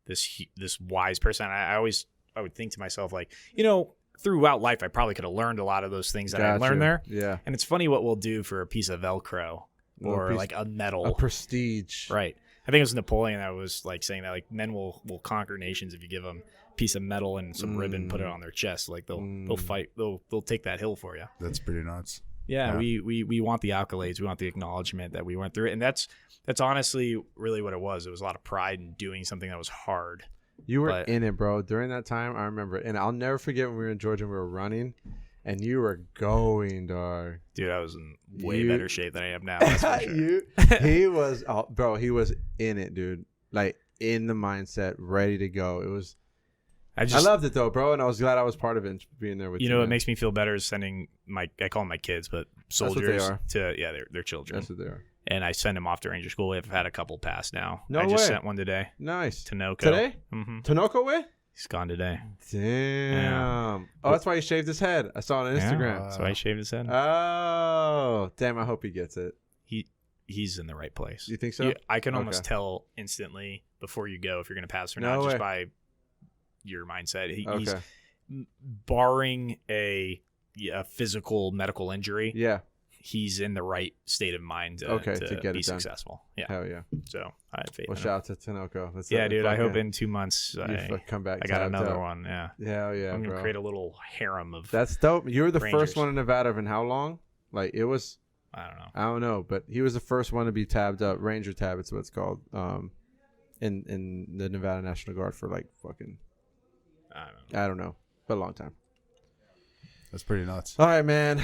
this wise person. I would think to myself like, you know, throughout life, I probably could have learned a lot of those things that I learned there. Yeah. And it's funny what we'll do for a piece of Velcro or like a medal. A prestige. Right. I think it was Napoleon that was like saying that like men will conquer nations if you give them a piece of metal and some ribbon, put it on their chest. Like they'll fight. They'll take that hill for you. That's pretty nuts. Yeah. We want the accolades. We want the acknowledgement that we went through it. And that's honestly really what it was. It was a lot of pride in doing something that was hard. You were in it, bro. During that time, I remember, and I'll never forget when we were in Georgia and we were running, and you were going, dog. Dude, I was in way better shape than I am now. That's for sure. He was, he was in it, dude. Like in the mindset, ready to go. It was. I loved it though, bro, and I was glad I was part of it, being there with you. You know, what makes me feel better is sending I call them my kids, but soldiers to they're children. That's what they are. And I send them off to Ranger School. I've had a couple pass now. No I just way. sent one today. Nice. Tanoco. Today? Mm-hmm. Tanoco way? He's gone today. Damn. Yeah. Oh, that's why he shaved his head. I saw it on Instagram. That's why he shaved his head. Oh, damn! I hope he gets it. He's in the right place. You think so? I can almost tell instantly before you go if you're going to pass or not, just by your mindset. He's barring a physical medical injury. Yeah. He's in the right state of mind to get be successful. Yeah. Hell yeah. So I have faith. Well, shout out to Tanoco. Dude. I hope in 2 months you come back. I got another one. Yeah. Hell yeah, I'm gonna create a little harem of. That's dope. You were the Rangers. first one in Nevada in how long? Like it was. I don't know, but he was the first one to be tabbed up. Ranger tab, it's what it's called. In the Nevada National Guard for like fucking. I don't know, but a long time. That's pretty nuts. All right, man.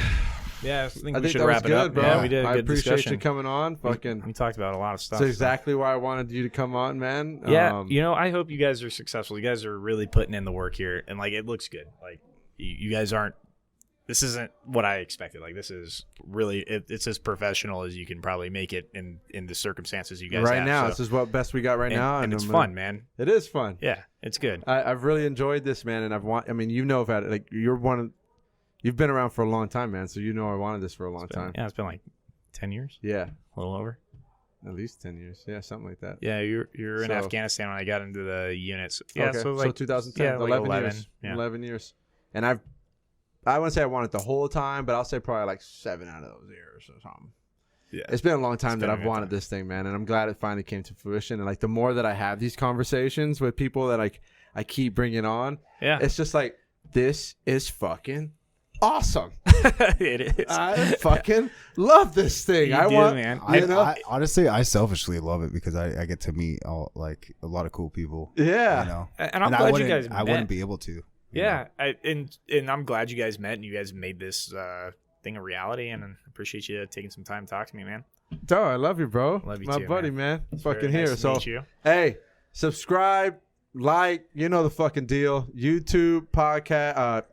Yeah, I think we should wrap it up, bro. Yeah, we did. I appreciate discussion. you coming on. We talked about a lot of stuff. That's exactly why I wanted you to come on, man. Yeah, I hope you guys are successful. You guys are really putting in the work here, and like it looks good. Like you guys aren't. This isn't what I expected. Like this is really it's as professional as you can probably make it in the circumstances you guys right have. now. So, this is what best we got right now, and it's fun, man. It is fun. Yeah, it's good. I've really enjoyed this, man, and you know about it. Like you've been around for a long time, man. So you know I wanted this for a long time. Yeah, it's been like 10 years. Yeah, a little over. At least 10 years. Yeah, something like that. Yeah, you're in Afghanistan when I got into the units. Yeah, okay. so like 2010, yeah, 11 like years. Yeah. 11 years. And I wouldn't say I wanted the whole time, but I'll say probably like 7 out of those years or something. Yeah, it's been a long time that I've wanted this thing, man, and I'm glad it finally came to fruition. And like the more that I have these conversations with people that I keep bringing on, it's just like this is fucking awesome. It is. I fucking love this thing. Man. I honestly, I selfishly love it because I get to meet a lot of cool people. Yeah, you know, and I'm glad you guys. I wouldn't be able to. Yeah, and I'm glad you guys met and you guys made this thing a reality, and I appreciate you taking some time to talk to me, man. Oh, I love you, bro. Love you my too, buddy, man. It's fucking nice here. to So, meet you. Hey, subscribe, like, you know the fucking deal. YouTube podcast,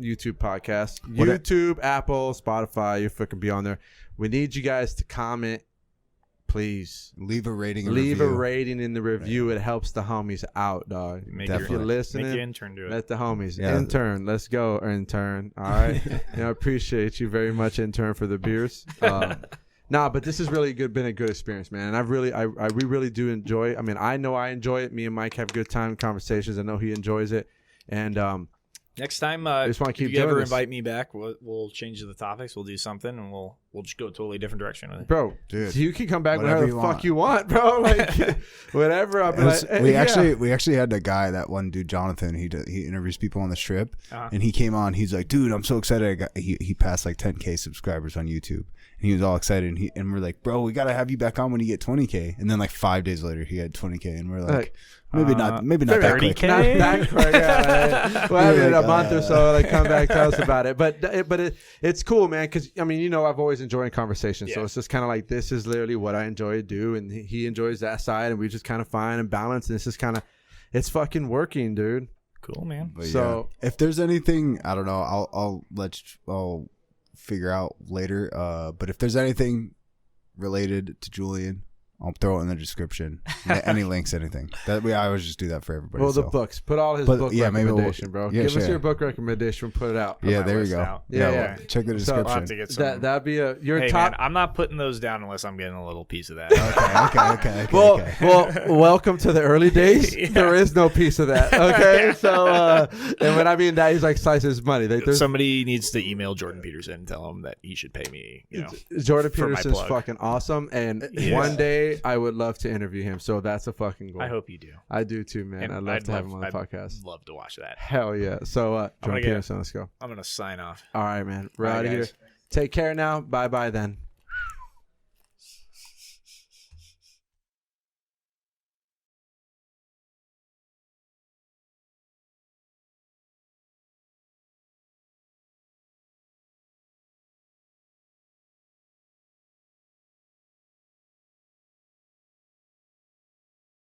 YouTube, Apple, Spotify. You fucking be on there. We need you guys to comment. Please leave a rating. A rating in the review. Right. It helps the homies out, dog. If you're listening, make your intern do it. Let the homies intern. Let's go, intern. All right. I appreciate you very much, intern, for the beers. But this has really been a good experience, man. And we really do enjoy it. I mean, I know I enjoy it. Me and Mike have good time conversations. I know he enjoys it. And next time, if you ever invite me back, we'll change the topics. We'll do something, and we'll just go a totally different direction with it. Bro, dude, you can come back whenever the fuck you want, bro. Like whatever. I'll be like, hey, we actually had that guy, that one dude, Jonathan. He interviews people on the strip, and he came on. He's like, dude, I'm so excited. He passed like 10K subscribers on YouTube, and he was all excited. And we're like, bro, we gotta have you back on when you get 20K. And then like 5 days later, he had 20K, and we're like. Maybe not that quick. Not that quick. Yeah. We'll have it in a month or so. Like, come back, tell us about it. But it's cool, man. Because I mean, I've always enjoyed conversations. Yeah. So it's just kind of like this is literally what I enjoy to do, and he enjoys that side, and we just kind of find and balance. And it's just kind of, it's fucking working, dude. Cool, man. But so if there's anything, I don't know. I'll figure out later. But if there's anything related to Julian, I'll throw it in the description. Any links, anything. That way, I always just do that for everybody. Well, the books. Put all his book recommendation, bro. Give us your book recommendation. Put it out. Yeah, there you go. Yeah. Check the description. I'll have to get some. That'd be your top. Man, I'm not putting those down unless I'm getting a little piece of that. Okay. Well, welcome to the early days. Yeah. There is no piece of that. Okay, so and when I mean that, he's like slices money. Somebody needs to email Jordan Peterson and tell him that he should pay me. Jordan Peterson's fucking awesome, and one day I would love to interview him. So that's a fucking goal. I hope you do. I do too, man. I'd love to have him on the podcast. I'd love to watch that. Hell yeah. So Jordan Peterson, let's go. I'm gonna sign off. All right, man. We're out of here. Take care now. Bye then.